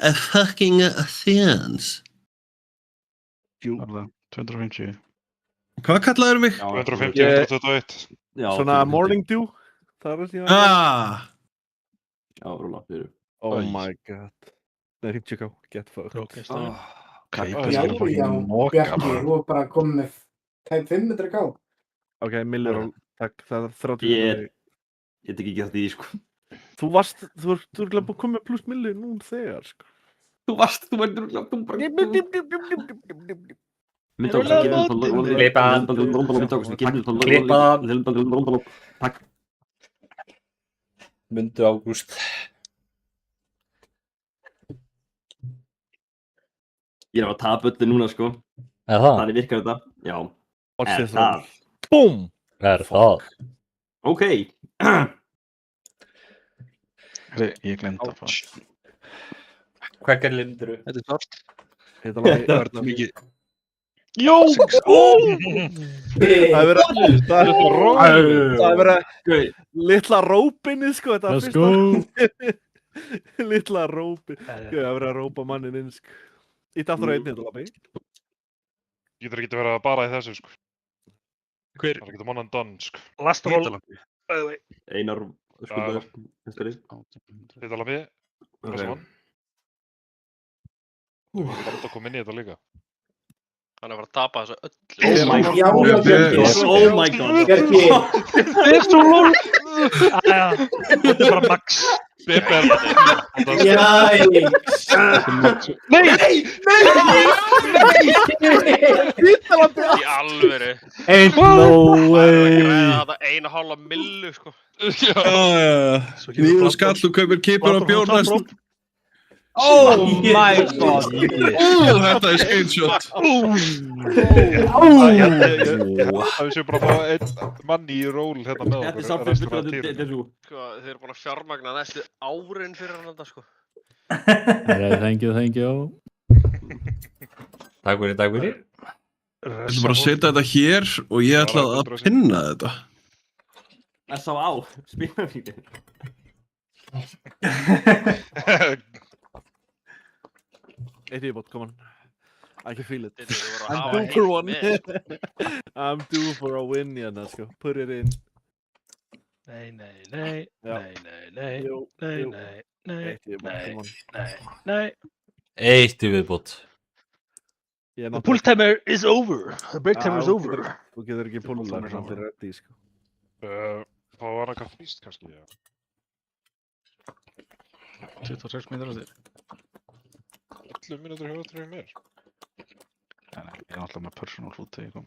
a fucking Athens. 250. Hvað kallaður mig? 250, 121. Svona morning dew. Það er því að... Já, rúla, fyrir. Oh my god. Nei, 50k, get fucked. Já, Bjarki, þú er bara komið með 500k. Ok, Miller, takk, það er 30. Ég tek ekki þetta í, sko. Þú er glemt að koma með pluss milli nú þegar, sko. Þú verður Takk. Mundu Ágúst. Ég er að tapa öllu núna, sko. Er það? Þannig virkar þetta. Já. Er það? Búm! Er það? Ok. Ég glemdi að fara. Hvað er lindur? Þetta er svart. Þetta var mikið. Jó! Það er verið litla rópinni, sko. Let's go! Litla rópin. Það er verið að rópa mannin inn, sko. Ítti aftur á einni, þetta lappi. Getur ekki verið að bara í þessu, sko. Hver? Það getur mannan dann, sko. Last roll. Einar skuldaður. Þetta lappi. Þessi mann. Ég er bara að koma inn í þetta líka. Hann er bara að tapa þessu öllu. Oh my god. Oh my god. Bjarki. Þetta er svo lól. Þetta er bara max. Jæks. Nei! Í alvöru. Ain't no way. Það er 1,5 millu, sko. Nýður skall og kaupir kipur á bjór næst. Oh my god. Þetta er screenshot. Það séu bara að fá einn mann í ról hérna með okkur. Þetta er samt fyrir þessu. Sko, þeir eru búin að fjármagna næstu árin fyrir hann þetta, sko. Thank you. Takk fyrir. Ég ætla bara að setja þetta hér og ég ætla að pinna þetta. S.A.A. Spíðanvíkir. Eitt viðbót, come on. I can feel it. I'm due for one. I'm due for a win, hérna, sko. Put it in. Nei. Eitt í viðbót. The pull timer is over. The break timer is over. Þú getur ekki púlar samt fyrir reddi, sko. Það var eitthvað fríst, kannski, já. 26 mínútur á þér. 11 mínútur hjá þetta mér. Nei, ég er alltaf með personal food þegar ég kom.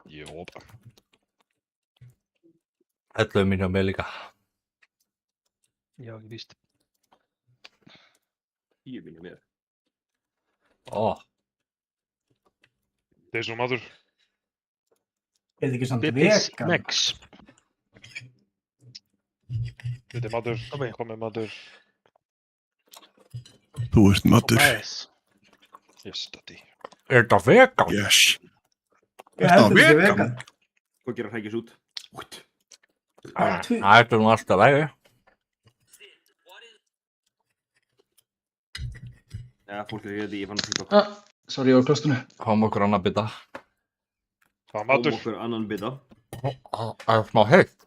Jó. 11 mínútur með líka. Já, ekki víst. 10 mínútur með. Það er svo maður. Er þetta ekki samt vegan? Max. Þetta er maður, komið maður. Þú ert matur. Yes, daddy. Er þetta vegan? Yes. Er þetta vegan? Hvað gerir hrækis út? Það er nú alltaf vegi. Ja, fólk er ekki, ég fann TikTok. Sorry, ég var á klostinu. Fáum okkur annan bita. Fáum Fáum okkur annan bita. Það er smá heitt.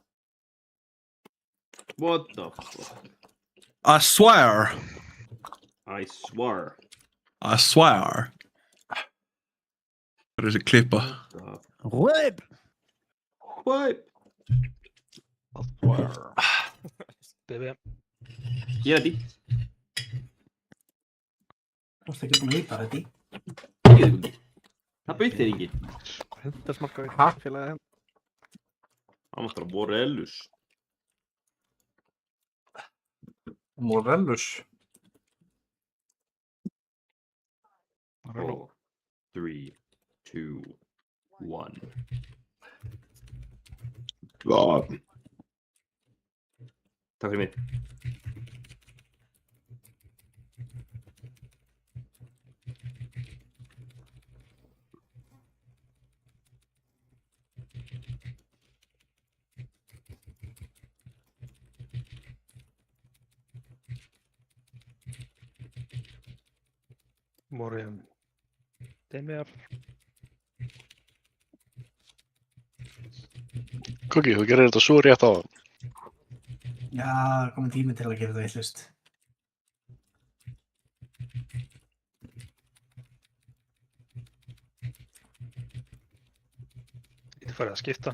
What the fuck? I swear. I swear. I swear. Það er þessi klippa. Whip! Whip! BB. Ég er því. Þú ert ekki búin að vita þetta í. Ég er því. Það bauð þér ekki. Þetta smakka við hakkfélagi henn. Það máttur að Morellus. Morellus. 4, 3, 2, 1. Takk fyrir mig. Morium. Demir. Kukki, þú gerir þetta svo rétt á það. Já, komið tími til að gera þetta villust. Þetta farið að skipta.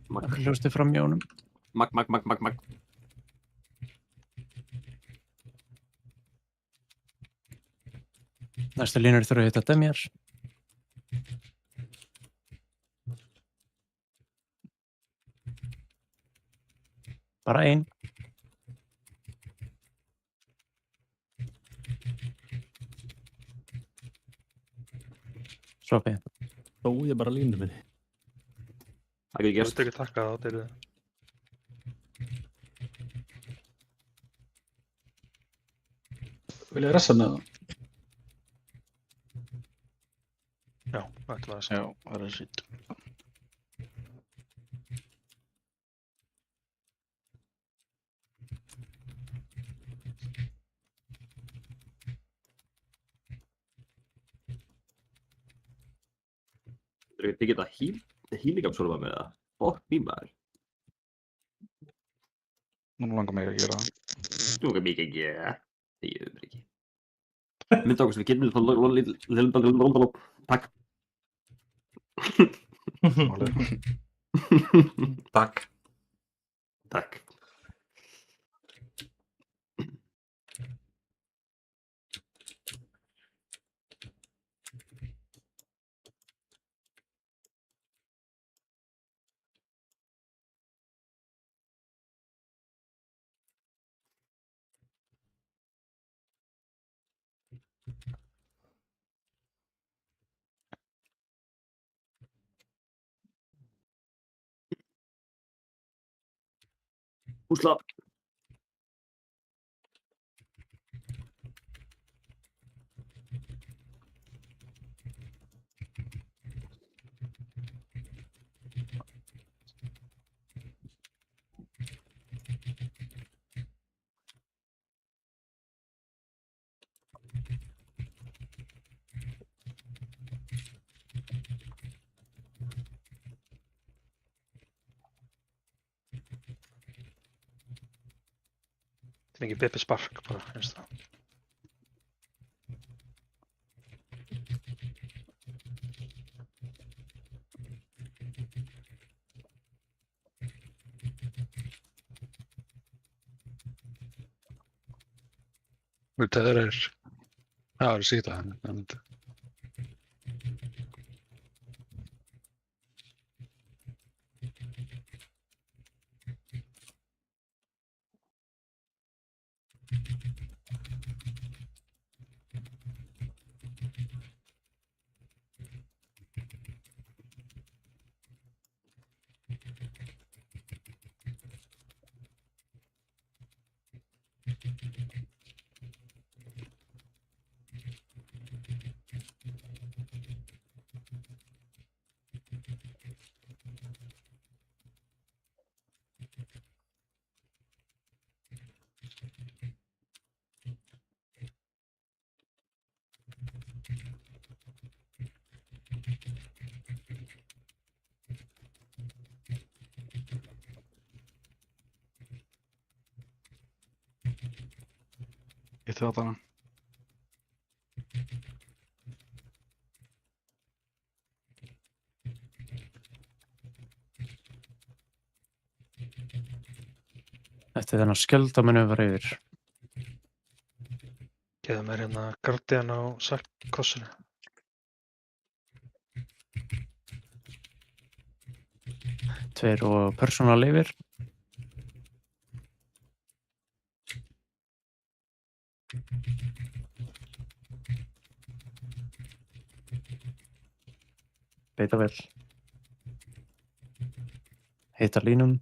Það hljósti fram hjá honum. Mag. Næsta línur þurfa að hitta Demir. Bara ein. Sopi. Þó ég bara línu minni. Það getur gerst. Þú tekur takka á þeirri. Vil ég ressa með það? Já, þetta var það. Já, það er sýtt. Þið geta hýlingabsorba með það. Fokk bímaður. Nú langar mig að gera það. Nú langar mig að gera það. Það ég auðvitað ekki. Mynda okkur sem við getum takk. Takk. Takk. Húsla. Fengi Bibbi spark bara, eins og það. Það er síta hann. Hittu þarna. Eftir þennan skjölda munum við fara yfir. Geðu mér hérna Guardian á kossinu. Tveir og persónal yfir. Beita vel. Heita línum.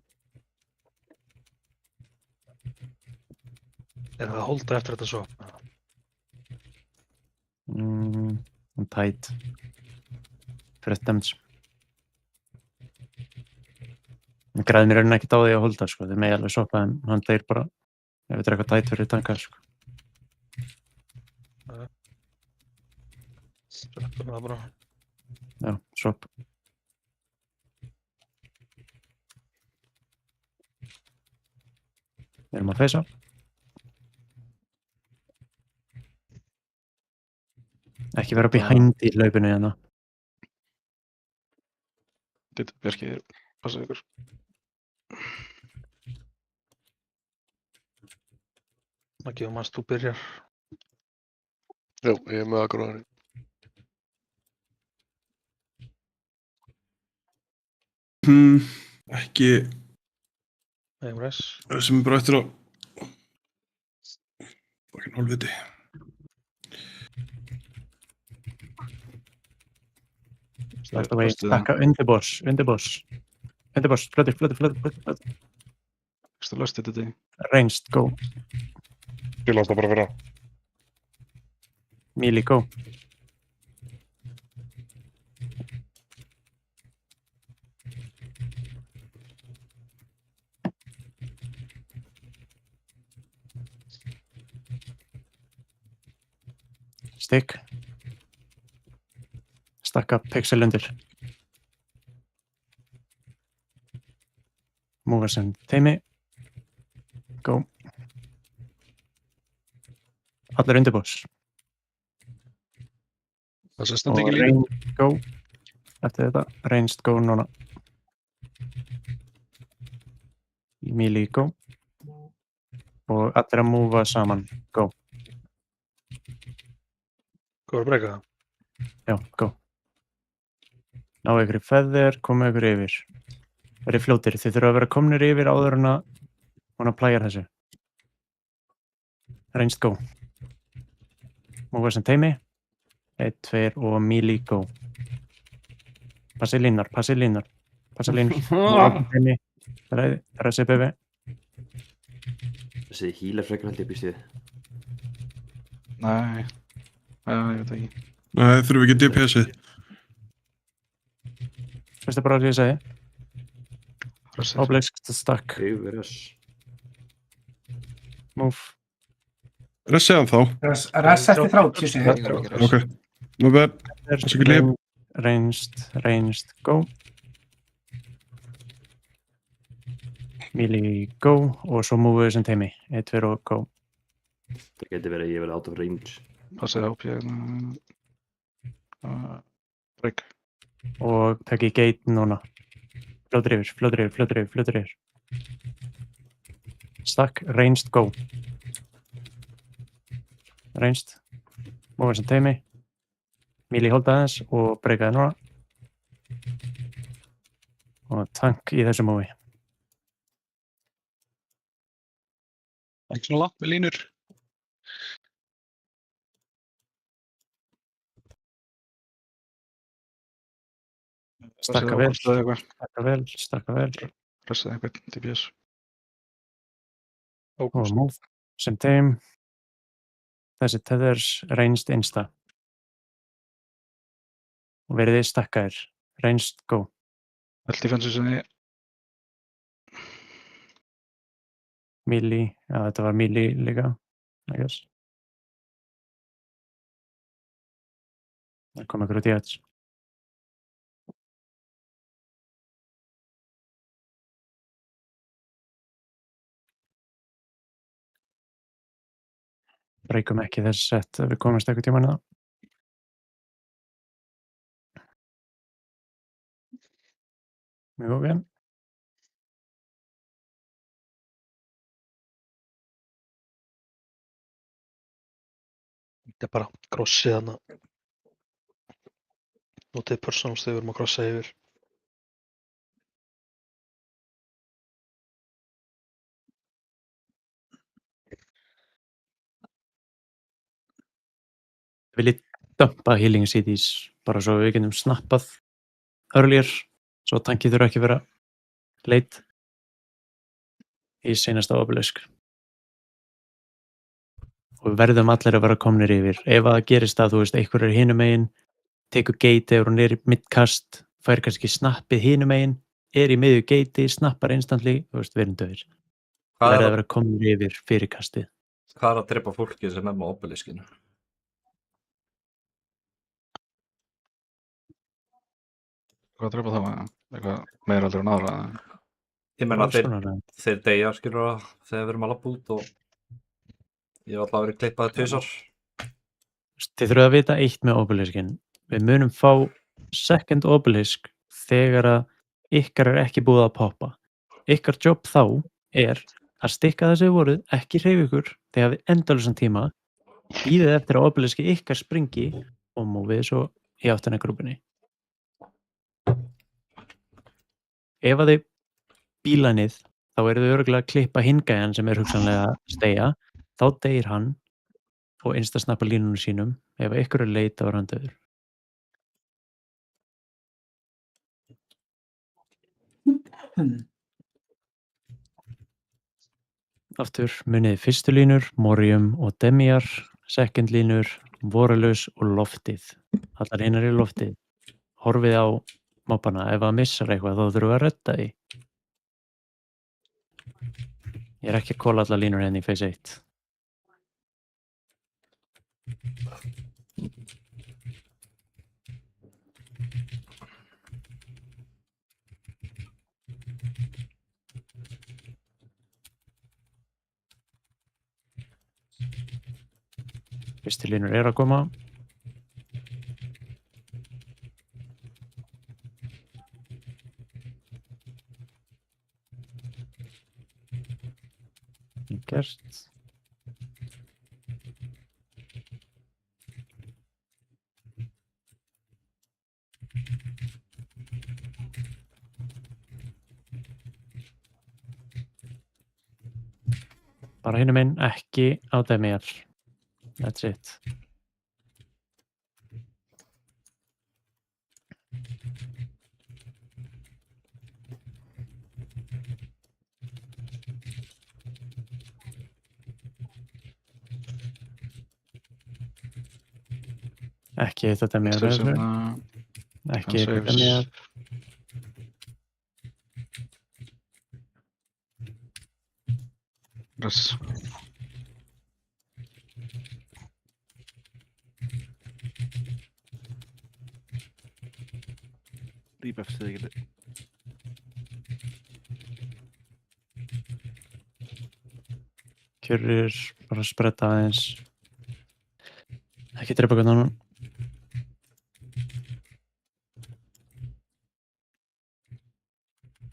Er það að holda eftir þetta svo? Tæt. Fyrir damage. Við græðum í rauninni ekkert á því að holda, sko. Þið megi alveg soppa en hann deyr bara ef þetta er eitthvað tæt fyrir tankar, sko. Sveppum það bara. Já, svopp. Við erum að feysa. Ekki vera behind í hlaupinu hérna. Bjarki, passa ykkur. Maggi og manns, þú byrjar. Já, ég er með aðgróðanum. Ekki sem er bara eftir að bakinn hálfviti. Stakka undirboss. Flötur. Þú löst þetta. Ranged, go. Ég láta bara vera. Melee, go. Stick. Stakka pixel undir. Múfa sem teimi. Go. Allir undirboss. Það sé standi ekki Og líka. ranged, go. Eftir þetta, ranged, go núna. Melee, go. Og allir að múfa saman, go. Góður að breyka það? Já, go. Náðu ykkur í feather, komu ykkur yfir. Verið fljótir, þið þurfa að vera komnir yfir áður en að hún að plæjar þessu. Ranged, go. Múfa sem teimi. 1, 2 og melee, go. Passi línar. Teimi. Ræsi BB. Þessi healer frekar held ég býst við. Nei, ég veit ekki. Nei, þurfum við ekki DPS-ið. Fyrsta bara að ég segi. Obelisk, stack. Yfir Move. Ressið hann þá. Ress eftir 30 sig. Ok. Nú verð. Þessi ekki líf. Ranged, go. Melee, go. Og svo múfuðu sem teimi. 1, 2 og go. Það geti verið að ég verið out of range. Passið á break. Og takk í gate núna. Fljótur yfir. Stack, ranged, go. Ranged. Múfuðu sem teimi. Melee holda aðeins og breykaði núna. Og tank í þessu múfi. Ekki svona langt með línur. Stakka vel. Pressaði einhvern DPS. Og move sem teim. Þessi tethers ranged insta. Og verið þið stakkaðir. Ranged, go. Allt defensive sinni. Milli, já þetta var Milli líka, I guess. Það kom einhver út í þetta. Breykum ekki þessi sett ef við komumst eitthvað tímann það. Mjög ok. Þetta er bara krossið hana. Notið personals þegar við erum að krossa yfir. Viljið dumpa healing cities bara svo við getum snappað earlier svo tankið þurfa ekki að vera late í seinasta obelisk. Og við verðum allir að vera komnir yfir. Ef það gerist að þú veist einhver er hinum megin, tekur gate ef hún er í midcast, fær kannski snappið hinum megin, er í miðju gate, snappar instantly, þú veist, við erum döðir. Hvað Það er að vera komnir yfir fyrir kastið. Hvað er að drepa fólkið sem er með obeliskinu? Hvað drepa þá? Eitthvað meira heldur en aðra? Ég meina Svona. þeir deyja skilur það þegar við erum að lappa út og ég hef alltaf verið klippað tvisvar. Þið þurfum að vita eitt með obeliskin. Við munum fá second obelisk þegar að ykkar er ekki búið að poppa. Ykkar jobb þá er að stikka þessu voruð, ekki hreyfa ykkur, þið hafið endalausan tíma, bíðið eftir að obeliski ykkar springi og múfið svo í áttina grúpunni. Ef að þið bílanið, þá eru þau örugglega að klippa hingæjan sem er hugsanlega að steigja, þá deyr hann og instasnappa línunum sínum. Ef ykkur er leit að vera hann döður. Aftur munið fyrstu línur, Morium og Demiar, second línur, Voralus og loftið. Allar hinnar í loftið. Horfið á mobbana, ef það missar eitthvað þá þurfum við að redda því. Ég er ekki að kóla allar línur henni í phase 1. Fyrstu línur er að koma. Gert. Bara hinum einn, ekki á Demiar. That's it. Ekki hitta Demiar. Ekki hitta Demiar. Yes. Rebuff still. Kjörur, bara spretta aðeins. Ekki drepa hvernig hann.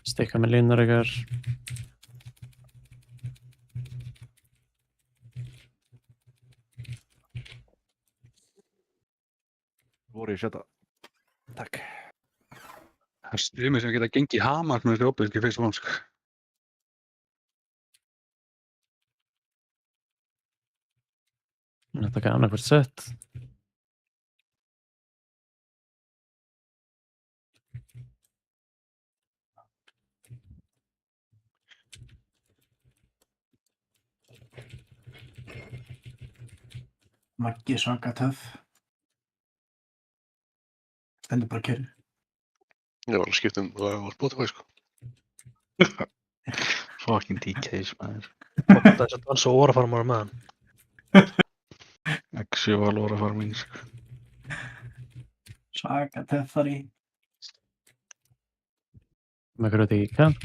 Stikka með línar ykkar. Voru í sjötta. Takk. Það er styrmið sem geta gengið hamar með þessi obelisk í phase 1, sko. Þetta er annarkvært sett. Maggi svaka töff. Stendur bara kjörn. Ég var að skipta það var Spotify, sko. Fucking DKs, maður. Fokk þess að dansa og orafarmar með hann. Exi var orafarming, sko. Svaka töffari. Með hverju þetta í kant.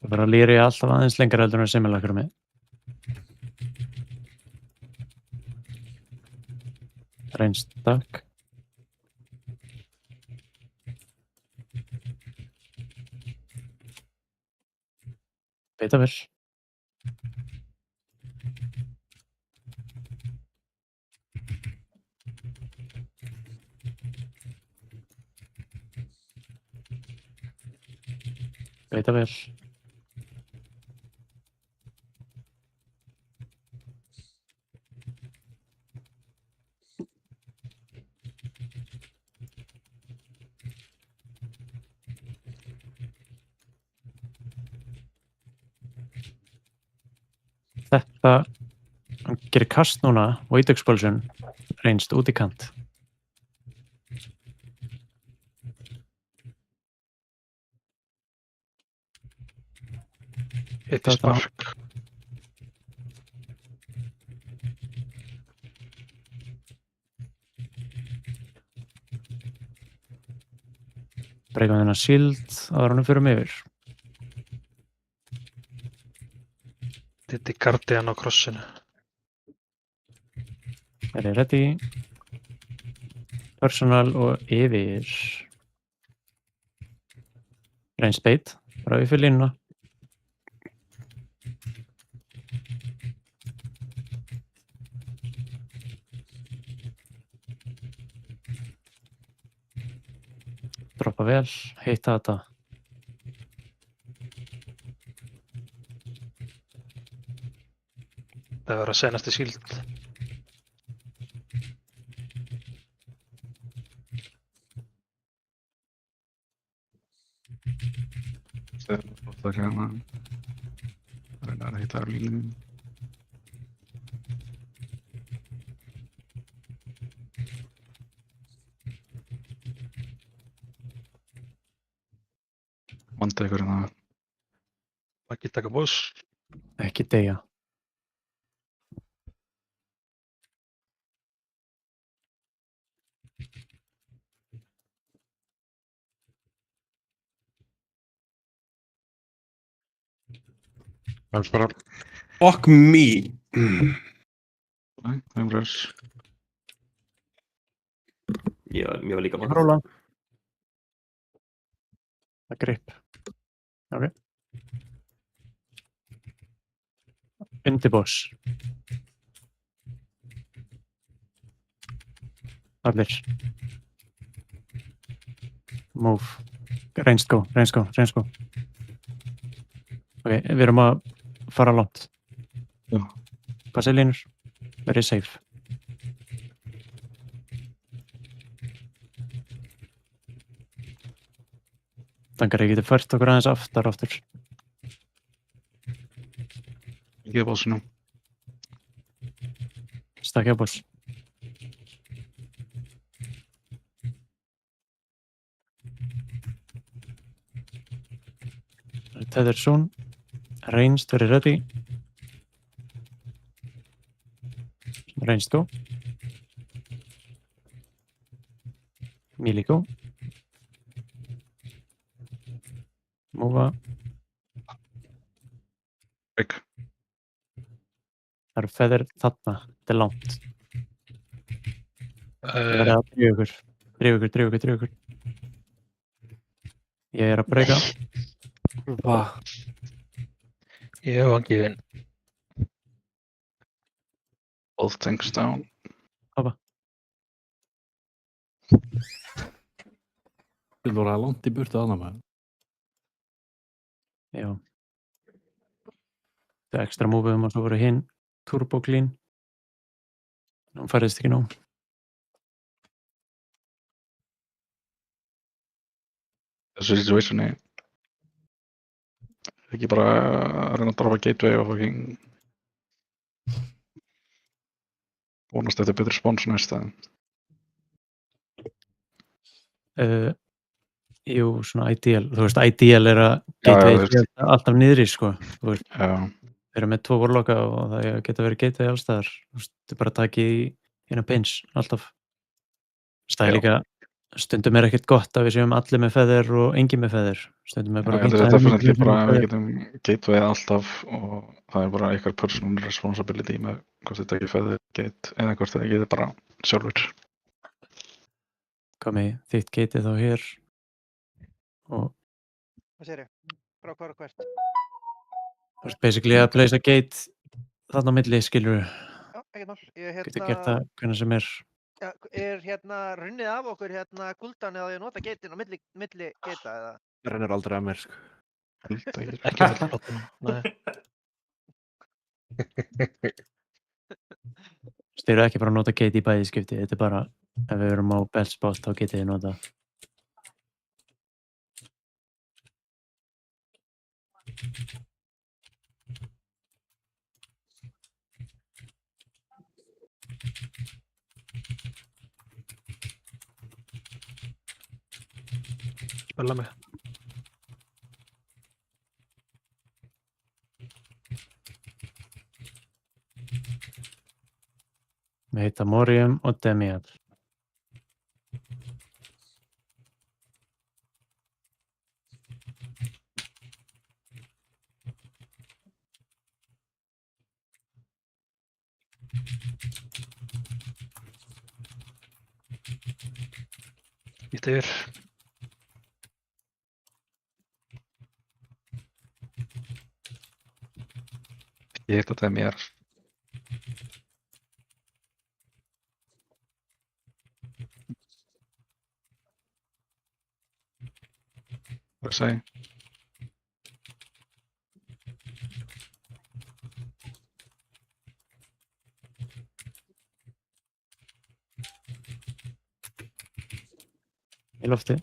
Það verður að lýri alltaf aðeins lengra heldur en semmilagur með. Reynst takk. Beita vel. Beita vel. Þetta hann gerir kast núna og Void Expulsion reynst út í kant. Hitti spark. Breytum þennan shield áður en við förum yfir. Hitti Guardian á krossinu. Er þið ready? Personal og yfir. Reynst beit. Bara við fyrir línuna. Droppa vel, hitta þetta. Það verður að senast í síld. Það er flott að hérna. Reyna að hitta á línunum. Vanda ykkur hérna. Ekki taka boss. Ekki deyja. Það er bara... Fuck me! Nei, það er ræðs. Ég var líka Ég róla. Það grip. Ok. Undir boss. Allir. Move. Reynst go, reynst go, reynst go. Ok, við erum að fara langt. Já. Passið línur. Verið safe. Þannig að ég geti fært okkur aðeins aftur. Ekki bossinu. Stakja boss. Tether soon. Reynst verið ready. Reynst go. Melee go. Mova. Break. Það eru feather þarna. Þetta er langt. Ég verði að drífa ykkur. Ég er að breyka. Ég hef vangið inn. Both things down. Hoppa. Þú voru að langt í burtu annað maður. Já. Það ekstra múfum og svo voru hinn Turbo Clean. Nú færðist ekki nóg. Þessu situationi ekki bara að reyna að drafa gateway og fucking vonast eftir betri spons næst staðinn. Jú, svona ideal. Þú veist, ideal er að gateway sé alltaf niðri, sko. Þú veist, við erum með 2 warlocka og það geta verið gateway allstaðar. Þú veist, þetta er bara að taka í eina pins, alltaf. Það er líka, stundum er ekkert gott að við séum allir með feather og engin með feather. Stundum er bara Þetta er definitely bara að við getum gateway alltaf og það er bara eitthvað personal responsibility með hvort þetta ekki feather gate eða hvort þetta ekki bara sjálfur. Komi þitt gatið þá hér og Hvað segirðu? Frá hvar og hvert? þú veist basically að place a gate þarna á milli, skilurðu. Já, ekkert mál. Ég Getur gert það hvenær sem er. Já, runnið af okkur guldan eða ég nota geitin á milli geita eða? Það rennur aldrei að mér, sko. Ekki að plata, nei. Þeir eru ekki bara að nota gate í bæði skipti, þetta er bara ef við erum á belt spot þá getið þið nota. Spella mig. Við heita Morium og Demial. Ítt yfir. Ég heit að það er mér. Hvað segi? Í lofti.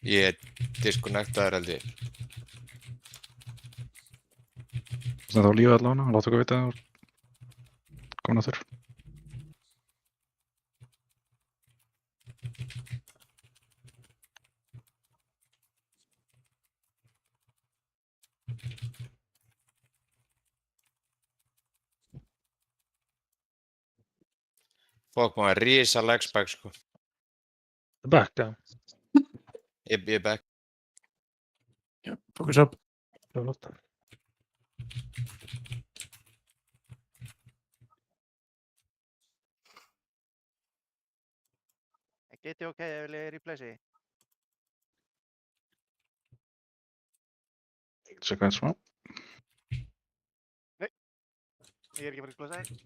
Ég er disconnectaður held ég. Það á lífið allavega, láta okkur vita að komin aftur. Fokk maður, risa legspike sko. Back, já. Ég er back. Já, focus up. Það var flott. Geiti ok, ég vil replace. Tjekka eins smá. Nei, ég er ekki bara að replace.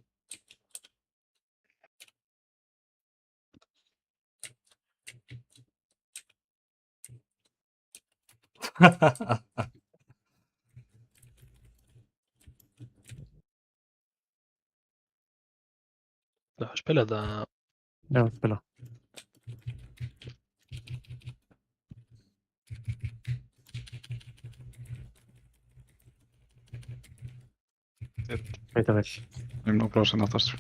Já, spila þetta. Já, spila. Veit það vel. Við erum nú blásið náttast.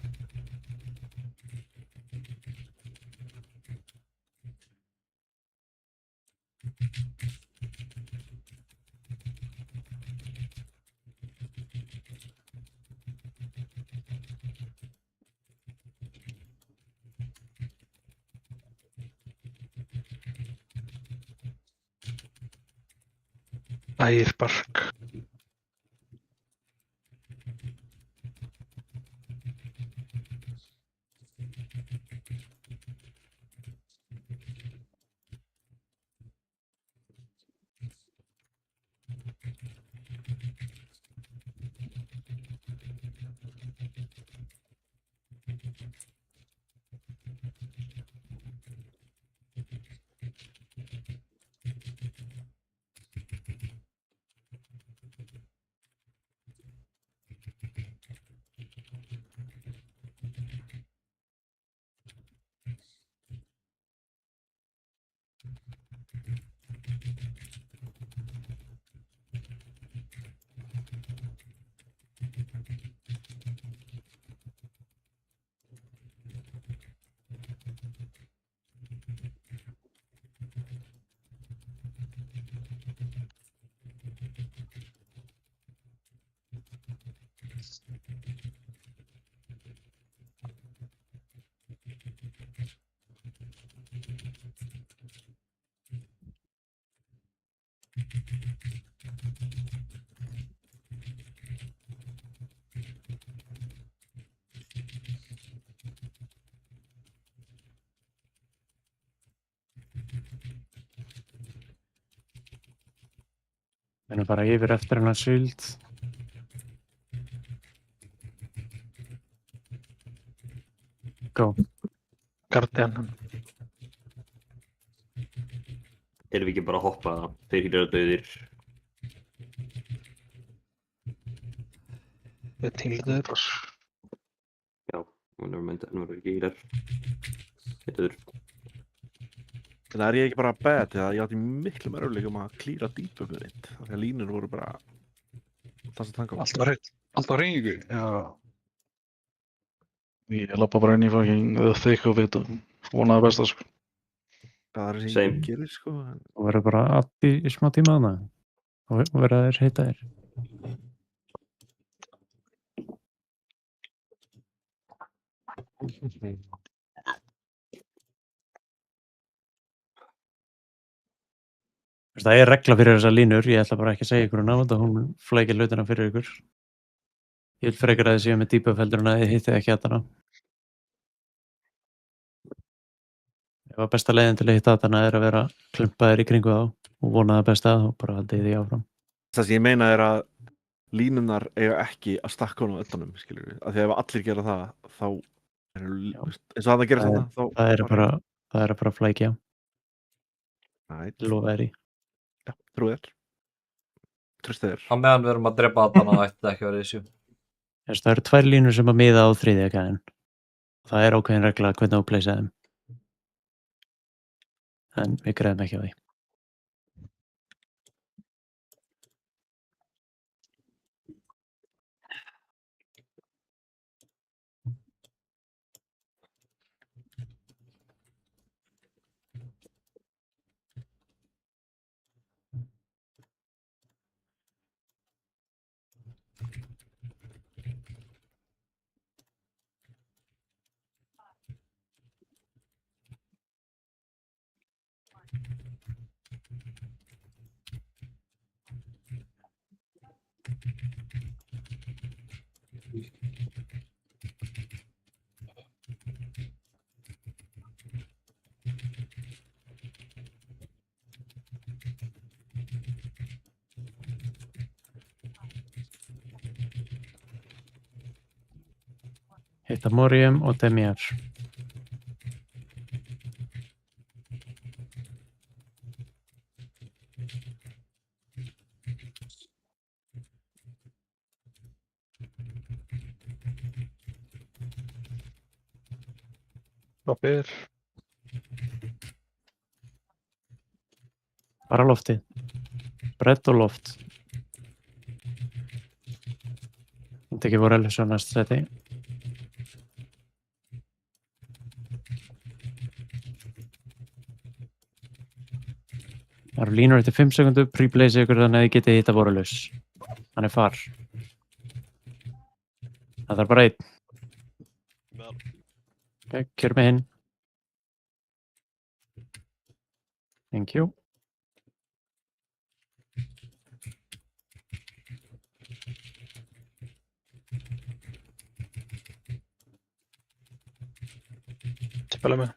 Ærbark. Við erum bara yfir eftir hennar svild. Go. Guardian. Erum við ekki bara að hoppa þeir eru dauðir? Við tíldur. Já, hún verður ekki hýlar. Þeir dauður. En er ég ekki bara bad eða ég átti miklu meira örleikum að klíra dýpöfnið þitt. Af því að línur voru bara það sem tanga. Allt var hreitt. Allt var hreiningu. Já. Ég lappa bara inn í fucking þykk og vita. Vonaði besta, sko. Það er sem ég gerir, sko. Og verður bara app í smá tíma þarna. Og verða þeir heita þér. Það er regla fyrir þessar línur, ég ætla bara ekki að segja ykkur um þetta, hún flækir hlutina fyrir ykkur. Ég vil frekar að þið séu með debuff heldur en að þið hittið ekki Atana. Ef að besta leiðin til að hitta Atana er að vera klumpaðir í kringu þá og vona það besta og bara haldið því áfram. Það sem ég meina er að línunar eiga ekki að stakka honum öllunum, skilur við. Af því að ef allir gera það, þá eins og það gerir þetta, þá... Það er bara flækja. Lofa þér í. Já, trúið þér. Tröstu þér. Á meðan við erum að drepa Atana ætti það ekki að vera issue. Það eru 2 línur sem að miða á 3. gæðin. Það er ákveðin regla hvernig þú pleysa þeim. En við greiðum ekki á því. Hitta Morium og Demiar. Loppir. Bara loftið. Brett og loft. Þetta ekki voru alveg svo næst seti. Það eru línur eftir 5 sekundur, pre-blaze ykkur þannig að þið getið hitta vorulaus. Hann er far. Það er bara 1. Ok, kjör mig hinn. Thank you. Spela mig.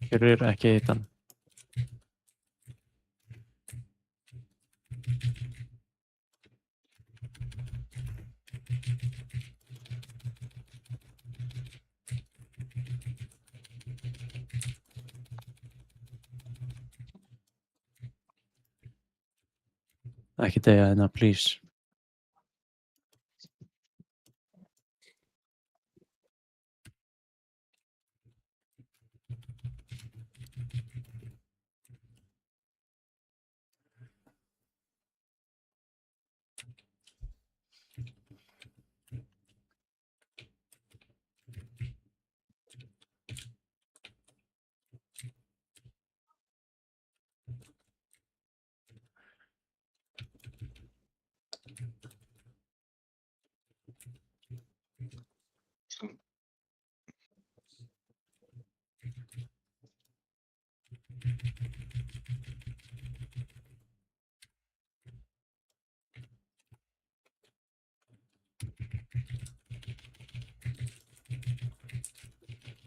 Kjörir ekki hitt hann. Ekki deyja hérna, please.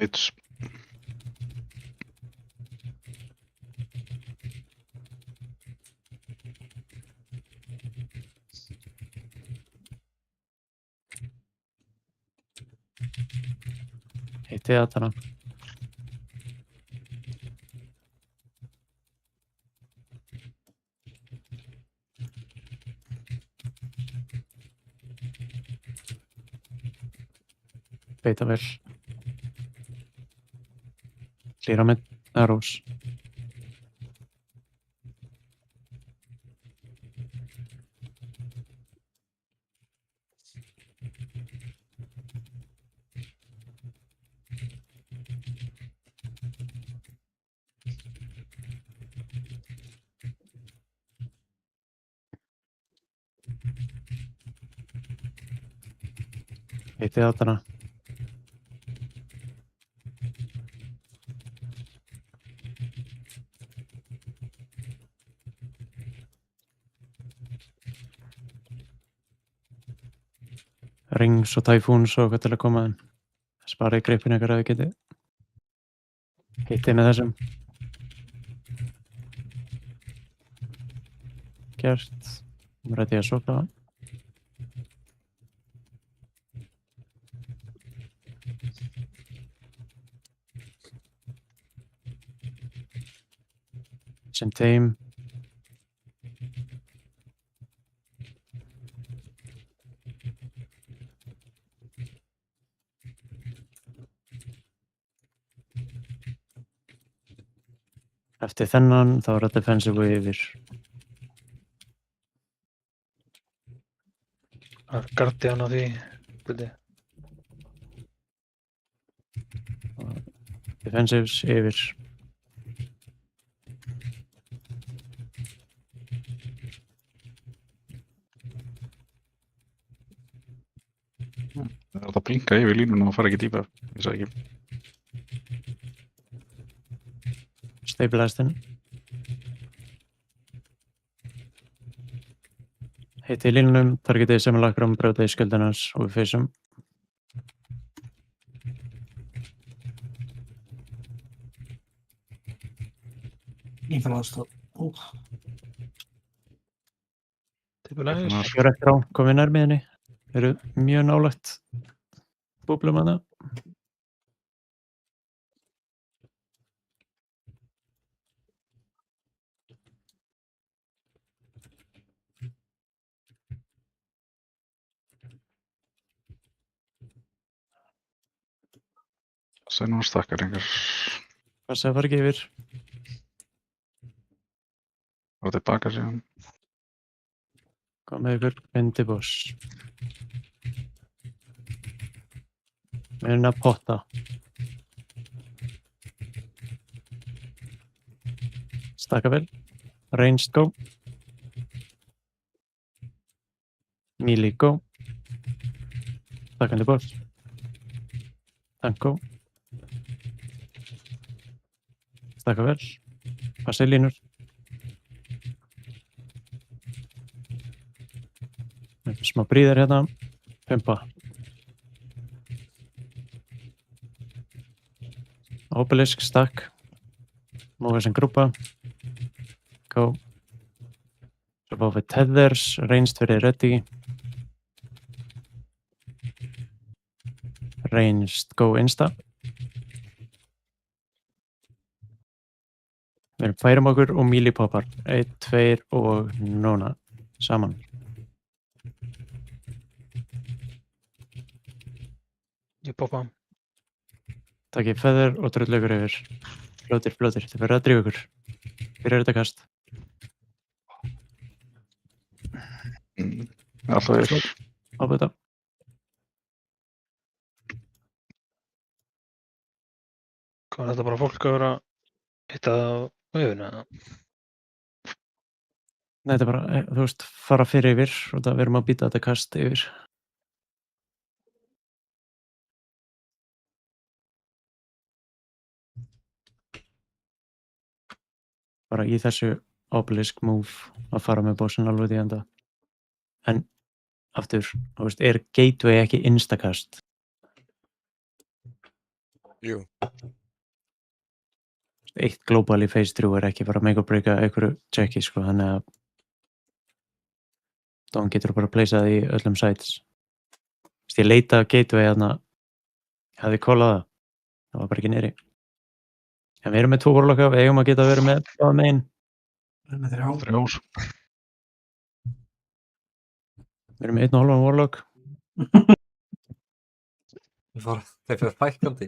Mids. Hitti atana. Beita vel. Hlýra með arrows. Hitti atana. Rings og Typhoons og eitthvað til að koma en sparið greipin ykkur að þið geti hitti með þessum gert rætti að soka sem teim eftir þennan þá er það defensive yfir Guardian á því byrði. defensives yfir Það er að blinka yfir línuna og fara ekki dýpa. Ég sagði ekki. stabilized-in hitti í línunum, targetið sem er lakram brjóta í skjöldunars og við feysum Ég fann aðstoð. Stabilized. Gjör eftir á, komið nær miðinni eru mjög nálægt búblum að það Það er nú stakkar einhver. Passa að fara ekki yfir Og tilbaka síðan. komið ykkur bindi boss við erum að potta stakka vel ranged go melee go stakkandi boss tank go stakka vel passa í línur smá bríðar hérna pumpa obelisk stakk móga sem grúpa go svo fáum við tethers ranged fyrir ready ranged go insta við færum okkur og melee poppar 1, 2 og núna saman Ég poppa. Takk feather og drullu ykkur yfir. Fljótir. Þið verður að drífa ykkur. Byrjar þetta kast. Alltaf vel. Ábúið þetta. Hvað er þetta bara fólk að vera hitta á auðuna? Nei, þetta er bara, þú veist, fara fyrir yfir og það verðum að býta þetta kast yfir. bara í þessu obelisk move að fara með bossinn alveg til enda. En aftur, þú veist, er gateway ekki instakast? Jú. Eitt global í phase 3 er ekki bara make or breaka einhverju checki, sko, þannig að Dawn getur bara að pleysa það í öllum sites. Þú veist, ég leita að gateway þarna, hafði kólað það var bara ekki niðri. En við erum með 2 warlocka, við eigum að geta verið með báða megin. Við erum með 3. 3. Við erum með 1,5 warlock. Þeir fyrir fækkandi.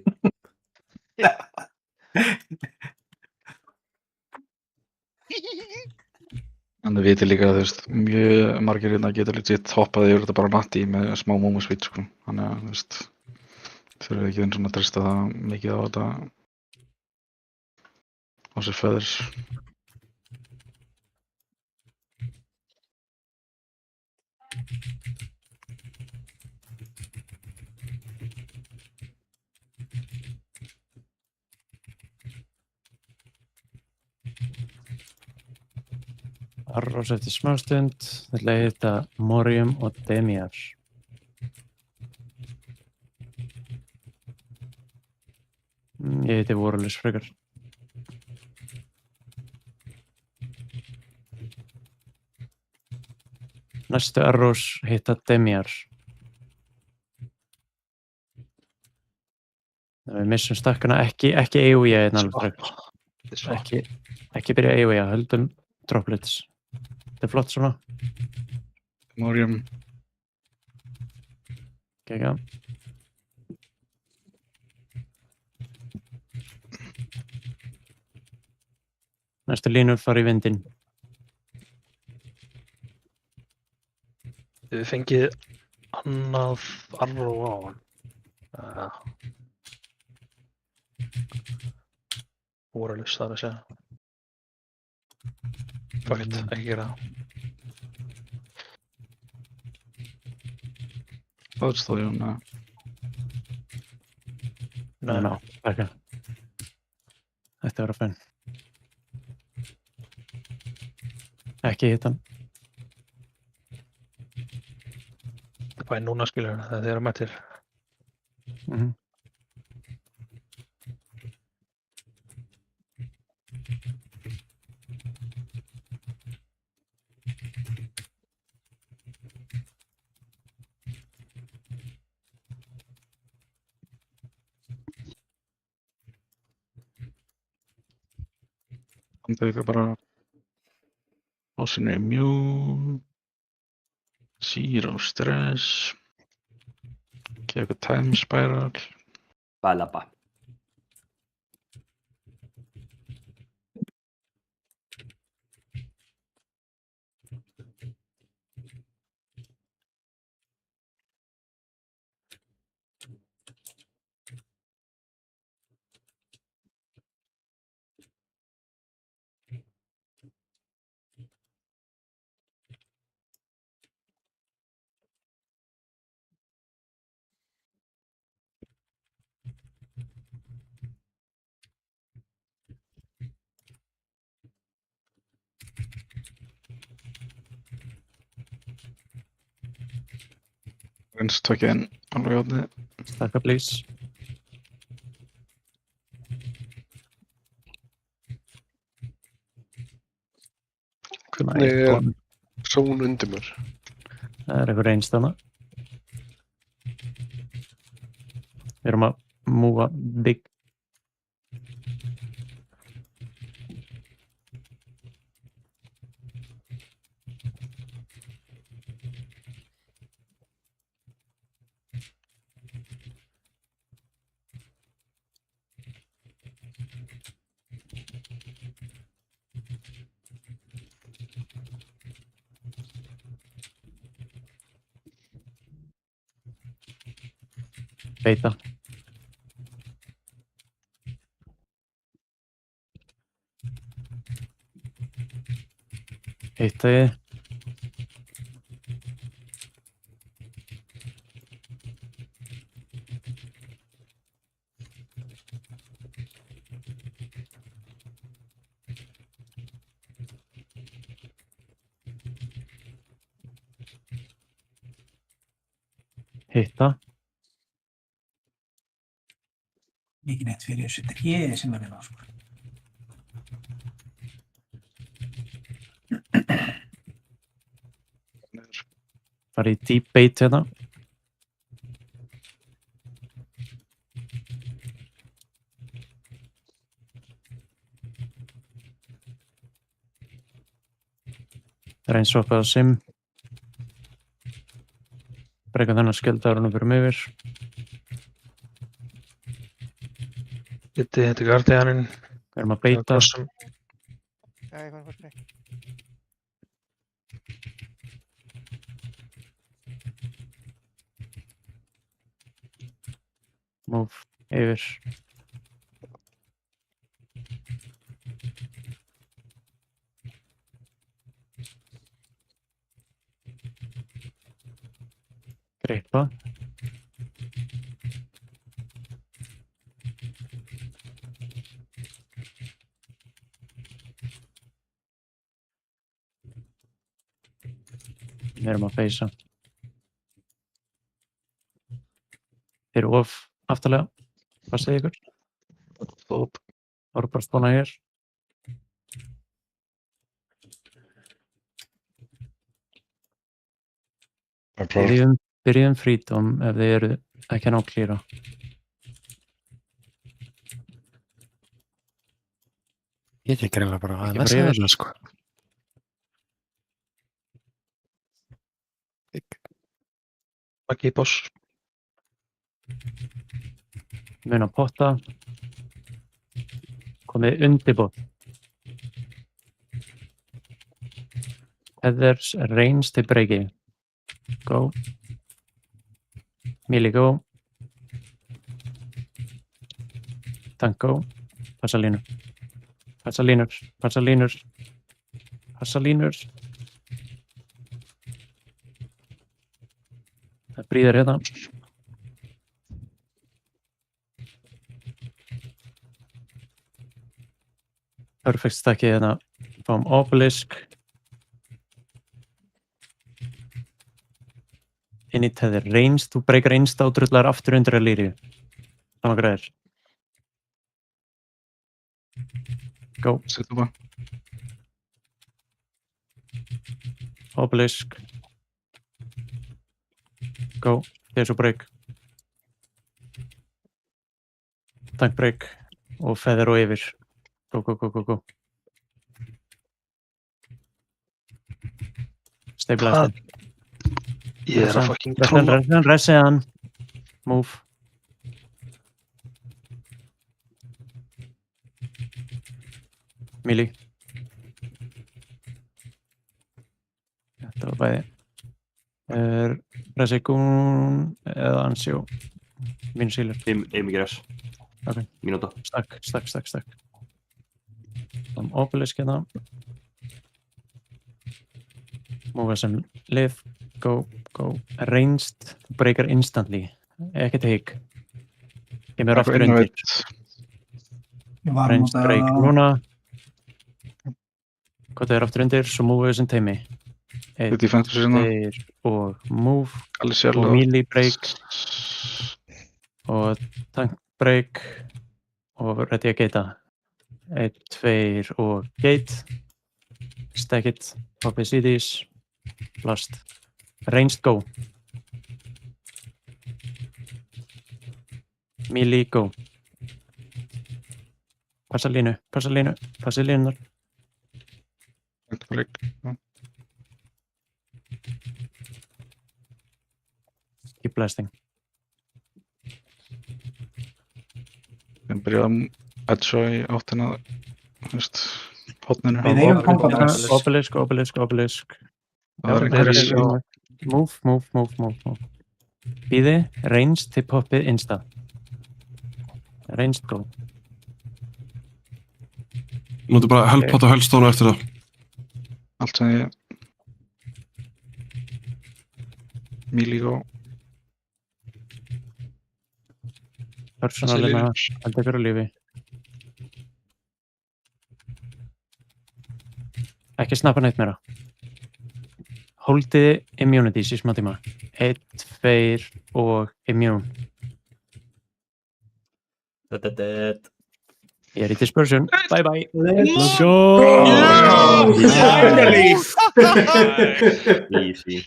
En þið vitið líka að þú veist, mjög margir hérna geta legit hoppað yfir þetta bara natti með smá moment switch, sko. Þannig að, þú veist, þurfum ekki eins og að treysta það mikið á þetta á sér feathers. Arrows eftir smástund, þetta heita Morium og Demiar. Ég heiti Warless frekar. Næstu Arrows heita Demiar. Við missum stakkana, ekki AOE hérna alveg frekar. Ekki byrja AOE, höldum droplets. Þetta flott svona. Morium. Gekka. Næstu línur fara í vindinn. Þið fengið annað arrow á hann. Warless þar að segja. Fuck it, ekki gera það. Það stóð ég hún að... Ná, ekki. Þetta var að fenn. Ekki hitt hann. Það er bara núna skilur það þeir eru mættir. Hann tekur bara bossinn er immune, zero stress, gefa time spiral. Balaba. Eins tökja inn alveg átni. Stakka please. Hvernig er són undir mér? Það er eitthvað reynst þarna. Við erum að múa big. Beita. Eitt að ég. Hitta. Ekki neitt fyrir þessu tréi sem er hérna, sko. Fara í deep bait hérna. Reynsoppa á sim. Breyka þennan skjöldarunum fyrir mig yfir. Þetta er Guardianinn. Við erum að beita. Já, ég fann fórst mig. Move yfir. Greipa. Við erum að feysa. Þeir eru of aftarlega. Hvað segir ykkur? Það voru bara spána hér. Byrjum freedom ef þið eru ekki að ná klíra. Ég er greinlega bara að lesa þetta, sko. Bakki í boss. Mun að potta. Komið undir bótt. Heathers range til breaki. Go. Melee go. Tank go. Passa línur. Passa línur. Passa línur. Passa línur. Það bríðir hérna. Perfect stackið hérna. Fáum obelisk. Inn í teðir reynst, þú breykar einsta og drullar aftur undir að lýri. Saman græðir. Go. Settu bara. Obelisk. Go. Þegar svo breyk. Tank breyk. Og feather og yfir. Go, go, go, go, go. Stay blasted. Ég er að fucking trolla. Resiðan. Move. Melee. Þetta var bæði. Resikún eða ansjó. Vinsílur. Emigræs. Ok. Mínúta. Stakk. Obelisk hérna. Move sem lið. Go. Ranged. Breakar instantly. Ekkert higg. Kemur aftur undir. Ranged break núna. Hvað það aftur undir, svo move þessum teimi. 2 og move. Og melee break. Og tank break. Og ready að geita. 1, 2 og gate. Stack it. Poppy CDs. Blast. Ranged go. Melee go. Passa línu. Passi línunar. Keep blasting. Við byrjaðum Edso í áttina, hotninu. Við eigum kombatans. Obelisk. Það er Move. Bíði, ranged til poppið insta. Ranged go. Nóttu bara helpot og helstónu eftir það. Allt sem ég... Melee go. Personalina, held ykkur á lífi. Ekki snappa neitt meira. Holdið immunities í smá tíma. 1, 2 og immune. Ég í dispersion. Bye bye. Let's go! Finally! Easy.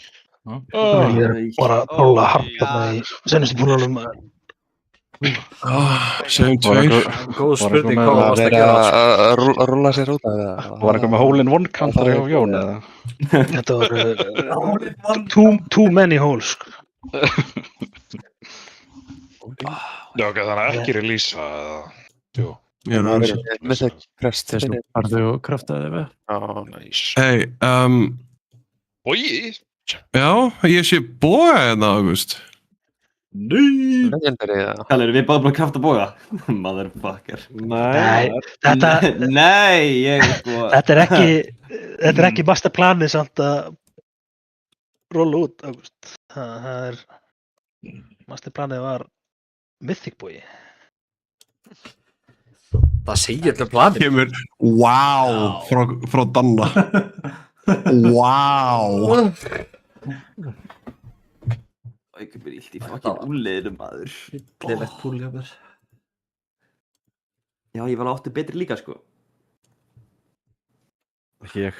Ég er bara prófa harpa í senustu púlunum. Segjum 2. Góð spurning hvað varst að gera. Að rúlla sér út af það. Var eitthvað með hole-in-one kantar hjá Jón eða? Þetta var too many holes. Já, ok, þannig að ekki releasa eða... Jú. Ég er aðeins. Með það krest. Þess að farðu og kraftaði við. Nice. Hey, Bogi? já, ég sé boga hérna, August. Legendary, Kalli, erum við bara búin að krafta boga? Motherfucker. Nei, þetta... Nei, ég sko... Þetta er ekki masterplanið samt að rolla út, August. Það er... Masterplanið var Mythic Bogi. Það segir alltaf planið. Kemur, wow, frá Danna. Wow. Ég kemur illt í fucking úrleiðinu, maður. Lillegt púl hjá mér. Já, ég var átti betri líka, sko. Ekki ég.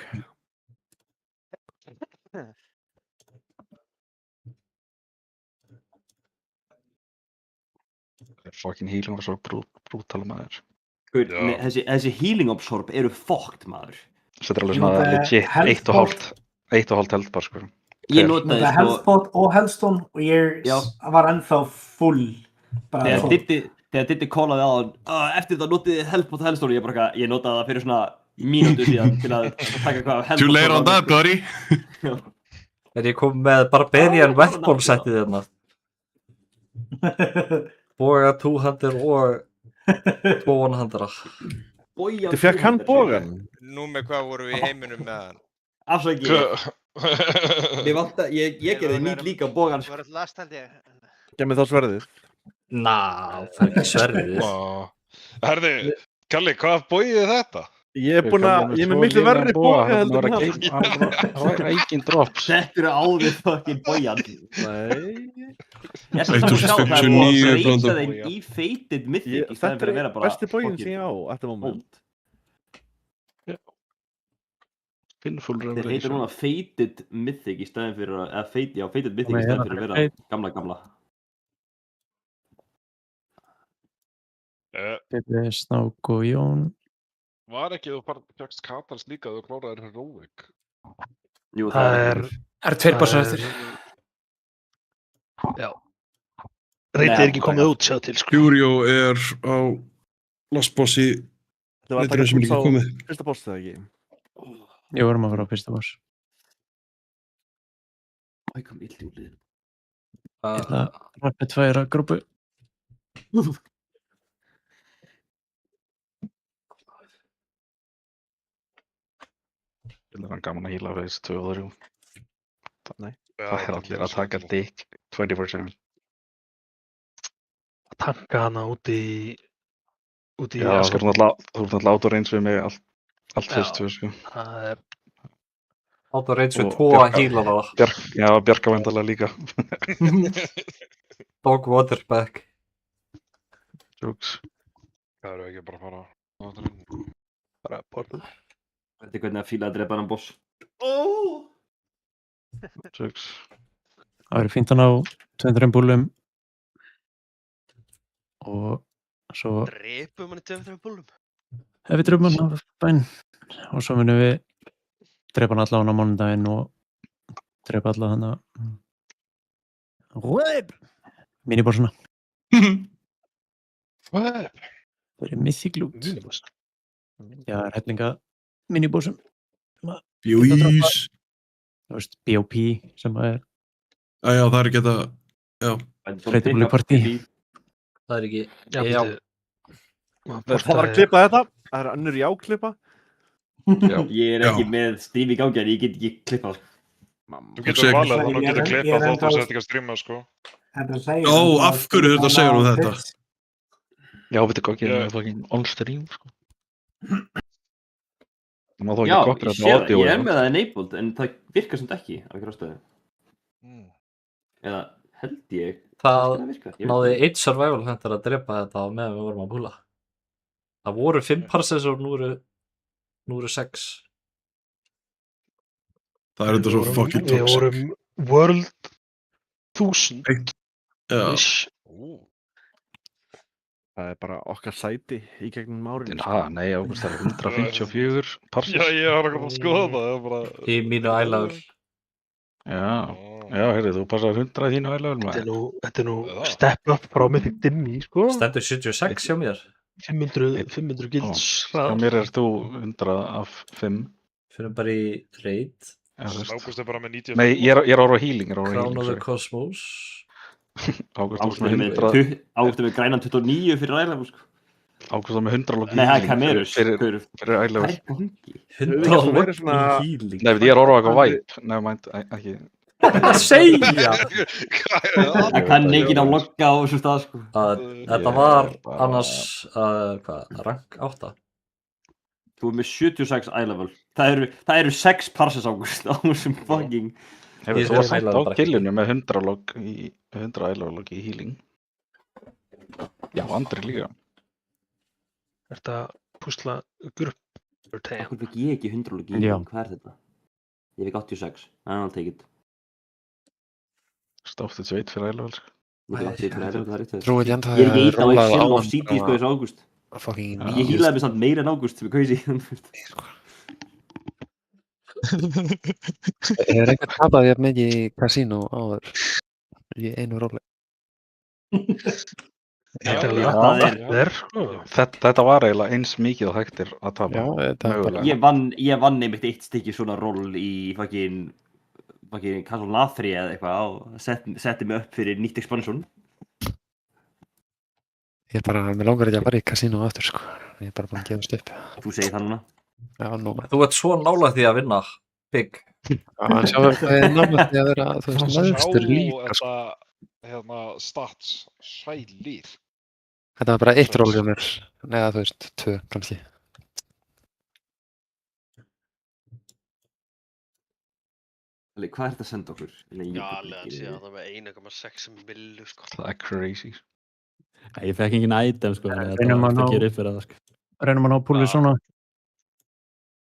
Fucking healing var svo brútal maður. Þessi healing absorb eru fucked, maður. Þetta er alveg svona legit 1,5 health bar, sko. Ég notaði sko... Healthpot og Hellstone og ég var ennþá full. Þegar Diddi kólaði á hann, eftir það notiði Healthpot og Hellstone, ég notaði það fyrir svona mínútu síðan til að taka hvað Healthpot... Too late on that, buddy. Þegar ég kom með Barbarian Weapon settið þarna. Boga 2-hander og 2-1-handera. Þið fekk hann bogan? Nú með hvað voru við í heiminum með hann? Afsakið. Ég gerði nýtt líka bogan. Það var last held ég. Gef mér þá sverðið. Það er ekki sverðið. Herði, Kalli, hvað bogið er þetta? Ég er með miklu verri boga heldur en hann. Það var engin drops. Þetta eru áður fucking bogan. Nei. Ég ætla að sjá það að reyta þeim í feited mythic í stæðan fyrir að vera bara... Besti bogin sem ég á, eftir moment. Þeir heitir núna feited mythic í stæðan fyrir að... Eða feited mythic í stæðan fyrir að vera gamla. Þetta er Snák og Jón. Var ekki þú bara fjöxt Katars líka að þú kláraðir Heroic? Jú, það er 2 bossar eftir. Já. Reytið er ekki komið út, sjá til, sko. Furio er á last bossi. Það var sem er ekki komið. Fyrsta boss eða ekki? Ég vorum að fara á fyrsta boss. Ég kom illt í úrliðinu. Ég ætla að rappa 2 grúpu. Það er gaman að heala fyrir þessi 2 og 3. Nei. Það er allir að taka dick 24/7. Að tanka hana út í... Já, þú ert náttúrulega auto-range við mig allt fyrst, sko. Það er... Auto-range við 2 að heala það. Já, Bjarka vendalega líka. Dog waterback. Jokes. Það eru ekki bara að fara á Bara borðu. Þetta er hvernig að fíla að drepa hann boss. Jokes. Það verður fínt að ná 2-3 búlum. Og svo... Drepum hann í 2-3 búlum? Ef við drepum hann á bæn. Og svo munum við drepa hann allavega á mánudaginn og drepa allavega hann að... Minibossuna. Það er mythic loot. Já, það er hellinga minibossum. Bjúís. Þú veist, BOP sem er... Já, það er ekki þetta... Já. Breytabúli partí. Það er ekki... Já. Það var að klippa þetta. Það er önnur já-klippa. Ég er ekki með Steve í gangi en ég get ekki klippað. Þú getur valið þannig að þú getur klippað þótt þú sett ekki að streama, sko. Ó, af hverju er þetta að segja um þetta? Já, veitu hvað ekki með fucking on-stream, sko. Það má þó Já, ekki copyright á audio. ég er með það enabled en það virkar samt ekki af einhverju ástæðu. Eða, Held ég. Það Kannski virkar, ég veit náði ekki. 1 survival hunter að drepa þetta á meðan við vorum að púla. Það voru 5 parsons og nú eru 6. Það er þetta svo fucking Við toxic. vorum World 1000. Já. Það er bara okkar sæti í gegnum árin. Nei, Ágúst, það er 154 parsons. Já, ég var að skoða það, það er bara... Í mínu ælagur. Já, heyrðu, þú passar 100 í þínu ælagur. Þetta er nú step up frá Mythic Dimmy, sko. Stendur 76 hjá mér. 500 gilds. Já, mér er þú 100 af 5. Fyrir bara í raid. Ágúst er bara með 90. Nei, ég er ára á healing. Crown of the Cosmos. Ágúst er með 100. Ágúst er með grænan 29 fyrir ælagur, sko. Ágúst er með 100 log í Nei, það er healing Camerus. fyrir ælagur. 100 log í healing. Nei, ég er ára á eitthvað vibe. Nei, mænt, ekki. Hvað segja? Það kann enginn að logga á þessu stað, sko. Þetta var annars, rank 8. Þú er með 76 eye-level. Það eru 6 parsons, Ágúst, á þessum fucking... Þú var samt á killinu með 100 log í healing. Já, Andri líka. Ertu að púsla gruppur tegja? Akkur fikk ég ekki 100 log í healing, hvað er þetta? Ég fikk 86, það er allt tekið. Stáftið sveit fyrir ælavel, sko. Ég fikk 88 fyrir ælavel, það er eitt. Trúið ég Ég er ekki einn á Excel og CT, sko, þessu Ágúst. Ég hýlaði mig samt meira en Ágúst sem er crazy. Ég er ekki að tapa því að mikið í kasínó áður í einu róli. Þetta var eiginlega eins mikið og hægt er að tapa. Ég vann einmitt eitt stykki svona ról í fucking Castle Nathri eða eitthvað og setti mig upp fyrir nýtt expansion. Ég er bara, mér langar ekki að fara í kasínó aftur, sko. Ég er bara búin að gefast upp. Þú segir það núna? Já, nú. Þú ert svo nálægt því að vinna, Big. Já, en sjá það er nálægt því að vera, þú veist, neðstur líka, sko. Þetta, stats, sælir. Þetta var bara 1 ról hjá mér. Nei, þú veist, 2 kannski. Hvað er þetta að senda okkur? Galið síðan það með 1,6 millu, sko. Það er crazy. Ég fekk engin item, sko, þannig að Reynum þetta að var ná- ekki upp fyrir það, sko. Reynum að ná púlið svona.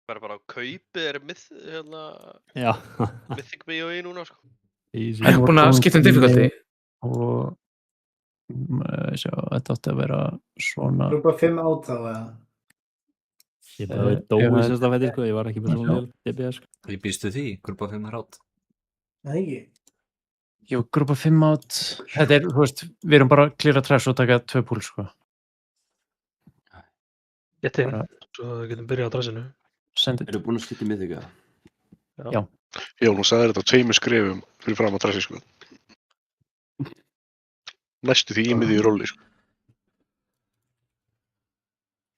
Bara á kaupið er Já. Mythic BOE núna, sko. Easy. Er búin að skipta um difficulty? Og sjá, þetta átti að vera svona. Grúpa 5 át þá, eða? Ég bara veit dói semst af þetta, sko, ég var ekki með svona vel DPS, sko. Ég býstu því, grúpa 5 er átt. Nei, ekki. Jú, grúpa 5 át. Þetta er, þú veist, við erum bara að klíra trash og taka 2 púl, sko. Gett inn, svo við getum byrjað á dressinu. Eru búin að skipta í Mythic, eða? Já. Já, hún sagði þetta á 2 skrefum fyrir fram að dressi, sko. Næstu því í miðju róli, sko.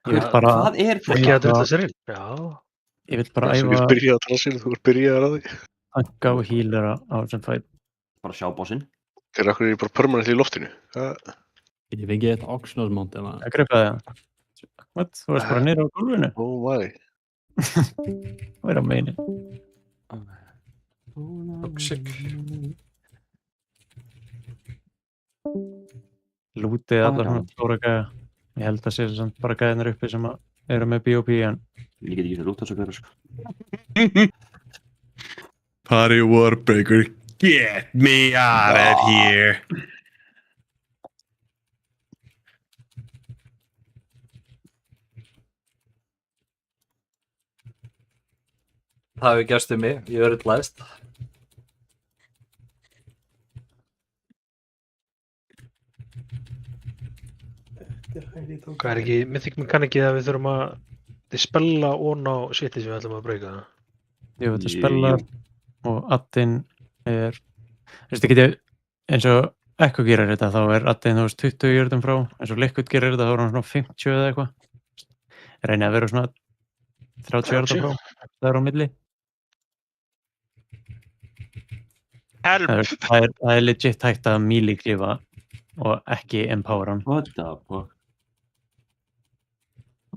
Ég vil bara... Hvað er Ekki að drifta sér inn? Já. Ég vil bara Þú æfa ert byrjað að dressinu, þú ert byrjað að því. tanka og healera á þessum fæt. Bara sjá bossinn. Þeir akkur er bara permanent í loftinu. Ég fengi eitt Oxnard mount, eða... Ég gripaði það. What? Þú varst bara niður á gólfinu? Oh my. Hvað er að meina? Toxic. Lútið allar svona stóra gæja. Ég held að sé samt bara gæðinir uppi sem eru með BOP en... Ég get ekki svona lúta þessu gæra, sko. Party Warbreaker, get me out of here. Það hefur gerst um mig, ég verið læst. Hvað er ekki Mythic Mechanic að við þurfum að dispella ón á shiti sem við ætlum að breyka það? Jú, þetta er spellar og addin er... Þú veist, ég geti eins og Echo gerir þetta, þá er addin þú veist 20 jörðum frá, eins og Liquid gerir þetta, þá er hann svona 50 eða eitthvað. Reyni að vera svona 30 jörðum frá, það er á milli. Help! Það er legit hægt að melee klifa og ekki empower hann. What the fuck?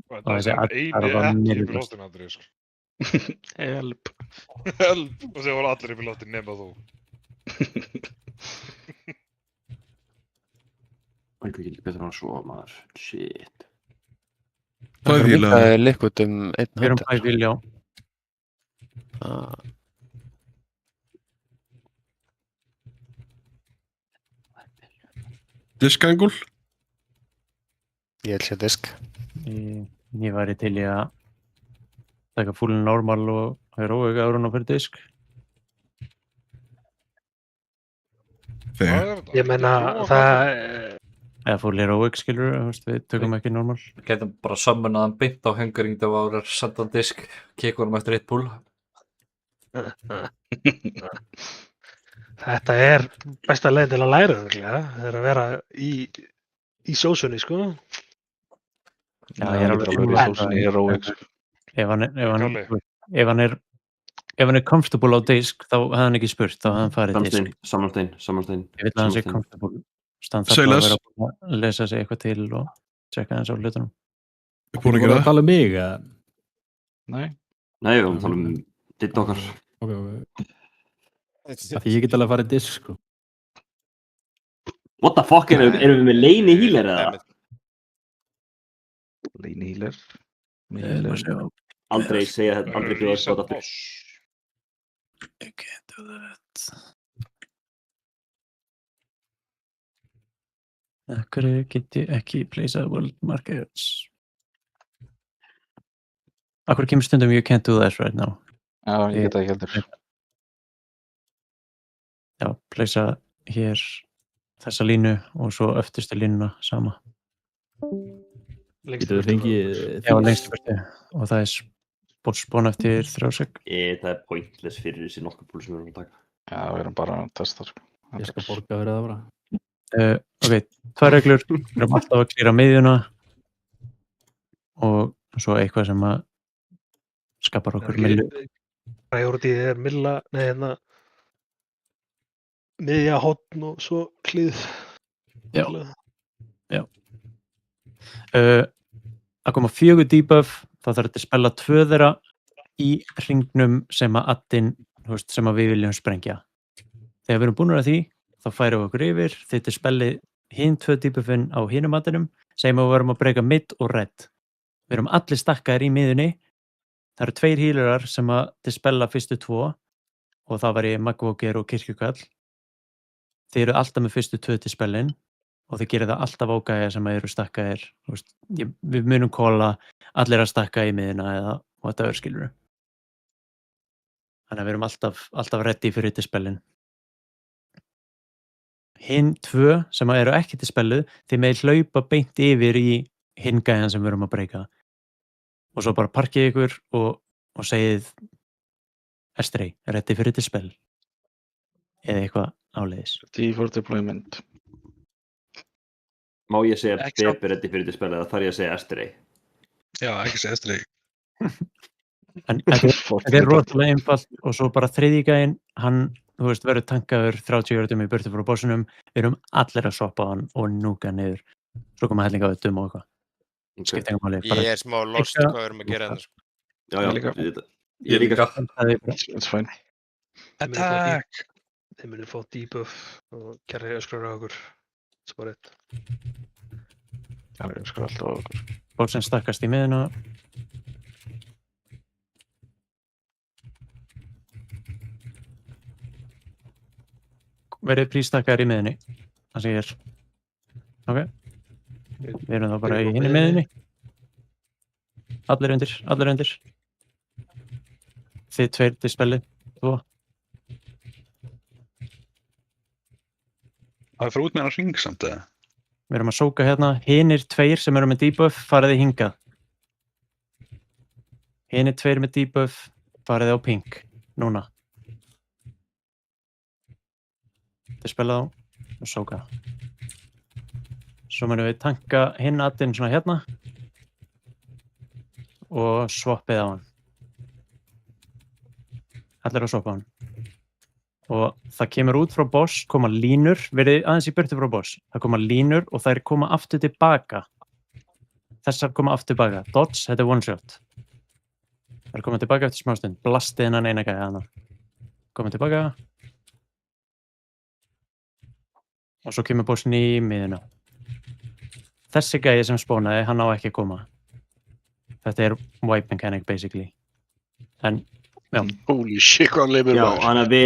Það er sem eini ekki upp í loftinu, Andri, sko. Help. Help! Og sem voru allir upp í loftinu nema þú. Einhver gildi betur en svo, maður. Shit. Hvað er Það er liquid 1 Við erum hunter. 5 vil, já. Diskangul? Ég vil sé disk. Ég væri til í að taka full normal og heroic árun á fyrir disk. Ég meina, það... Eða full heroic, skilur við tökum ekki normal. Við getum bara summonaðan beint á Hungering Devourer, sendan disk, kikkunum eftir 1 pull. Þetta er besta leið til að læra örugglega. Það er að vera í sósunni, sko. Já, ég er alveg sósunni í heroic. Ef hann er comfortable á disk, þá hefði hann ekki spurt, þá hefði hann farið disk. Samanstein. Ég vil að hann sé comfortable. Þannig þarf að vera að lesa sig eitthvað til og checka þess á hlutunum. Búin að gera það? Tala um mig, eða? Nei, við vorum að tala um ditt okkar. Ok. Því ég get alveg að fara í disk, sko. What the fuck, erum við með lane healer eða? Lane healer? Aldrei segja þetta, aldrei bjóða þetta aftur. You can't do that. Hverju get ég ekki placeað world markers? Akkur kemur stundum you can't do that right now? Já, ég get það ekki heldur. Já, placea hér þessa línu og svo öftustu línuna sama. Getur þið fengið... Já, lengst burti. Og það er spón eftir 3 sek. Það er pointless fyrir þessi nokkur púl sem við erum að taka. Já, við erum bara að testa, sko. Ég skal borga fyrir það bara. Ok, 2 reglur. Við erum alltaf að klíra miðjuna og svo eitthvað sem að skapar okkur millu. Priorityð er milla, miðja, hotn og svo klíð. Já. Að koma 4 debuff, þá þarf þetta að spella 2 þeirra í hringnum sem að addinn, sem að við viljum sprengja. Þegar við erum búin að því, þá færum við okkur yfir, þetta spellið hinn 2 debuffin á hinum addinum, segjum að við varum að breyka mid og red. Við erum allir stakkaðir í miðunni, það eru 2 healerar sem að dispella fyrstu 2 og það var ég Magvóker og Kirkjukall. Þið eru alltaf með fyrstu 2 dispellin og þið gerir það alltaf ágæja sem að eru stakkaðir. Við munum kóla allir að stakka í miðuna eða whatever, skilur. Þannig að við erum alltaf ready fyrir dispellin. Hinn 2 sem eru ekki dispelluð, þið með hlaupa beint yfir í hinn gæjan sem við erum að breyka. Og svo bara parkið ykkur og segið Estray, ready fyrir dispell. Eða eitthvað áleiðis. Ready for deployment. Má ég segja Bebi ready fyrir dispell eða þarf ég að segja Estray? Já, ekki segja Estray. En þetta er rosalega einfalt og svo bara þriðji gæinn, hann verður tankaður 30 jördum í burtu frá bossunum, við erum allir að soppa hann og núka niður. Svo koma hellinga öttum og eitthvað. Skiptir engu máli. Ég er smá lost hvað við erum að gera þetta. Já, ég líka. It's fine. Attack! Þeir munir fá debuff og Kjarri öskrar á okkur. Það er bara rétt. Kjarri öskrar alltaf á okkur. Bossin stakkast í miðuna. Verið prístakkaðir í miðunni. Það sem ég er. Ok. Við erum þá bara í hinni miðunni. Allir undir. Þið 2 dispellið. 2. Það er fyrir út með hann hring samt eða? Við erum að sóka hérna. Hinir 2 sem eru með debuff fariði hingað. Hinir 2 með debuff fariði á pink. Núna. Dispella þá og sóka. Svo munum við tanka hinn addinn svona hérna og swappið á hann. Allir að swappa hann. Og það kemur út frá boss, koma línur, verið aðeins í burtu frá boss. Það koma línur og þær koma aftur tilbaka. Þessar koma aftur tilbaka. Dodge, þetta er one shot. Þær koma tilbaka eftir smástund. Blastið hennan eina gæja hana. Koma tilbaka. Og svo kemur bossin í miðuna. þessi gæi sem spónaði, hann á ekki að koma. Þetta er wipe mechanic basically. En, já. Holy shit, hvað hann leifir Já, þannig að við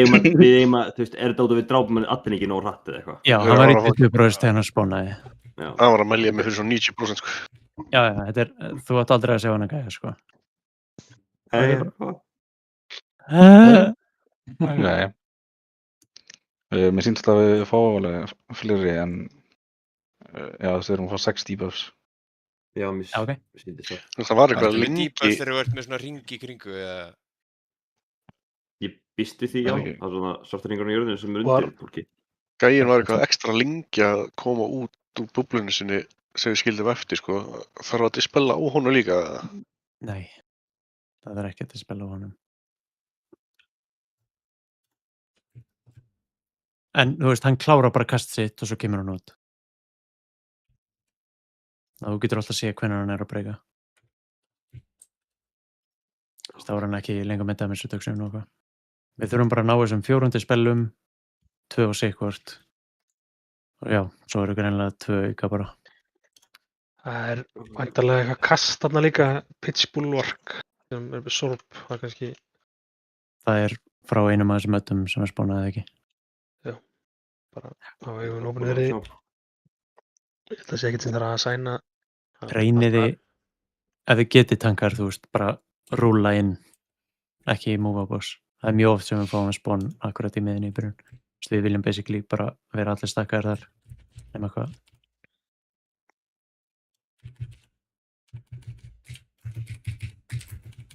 eigum að, þú veist, er þetta út að við drápum hann allir ekki nóg hratt eða eitthvað? Já, hann var í 20% þegar hann spónaði. Hann var að melja mig fyrir svo 90% sko. Já, þetta er, þú átt aldrei að segja hann að gæja, sko. Ok. Mér sýnst að við fáum alveg fleiri en já, þess erum að fá 6 debuffs. Já, mér sýndist það. Það var eitthvað lengi. Debuff þegar þú ert með svona ring í kringu eða? Ég býst við því, já. Það er svona svarta ringur á jörðinu sem er undir fólki. Gæin var eitthvað ekstra lengi að koma út úr búblunni sinni sem við skildum eftir, sko. Þarf að dispella á honum líka? Nei, það er ekki að dispella á honum. En, þú veist, hann klára bara kast sitt og svo kemur hann út. Þú getur alltaf að sé hvenær hann er að breyka. Þá er hann ekki lengur með damage reduction og eitthvað. Við þurfum bara að ná þessum 4 dispellum, 2 á sikkvort. Og já, svo eru greinlega 2 auka bara. Það er væntanlega eitthvað kast þarna líka, pitch bulwark, sem er með sorp, það er kannski... Það er frá einum af þessum öllum sem er spánaðið ekki. Já, bara á eigum opnið þeirri. Ég held að sé ekkert sem það er að sæna. Reyniði, ef þið getið tankar, þú veist, bara rúla inn, ekki move á boss. Það er mjög oft sem við fáum að spón akkurat í miðinni í byrjun. Svo við viljum basically bara vera allir stakkaðir þar, nema hvað.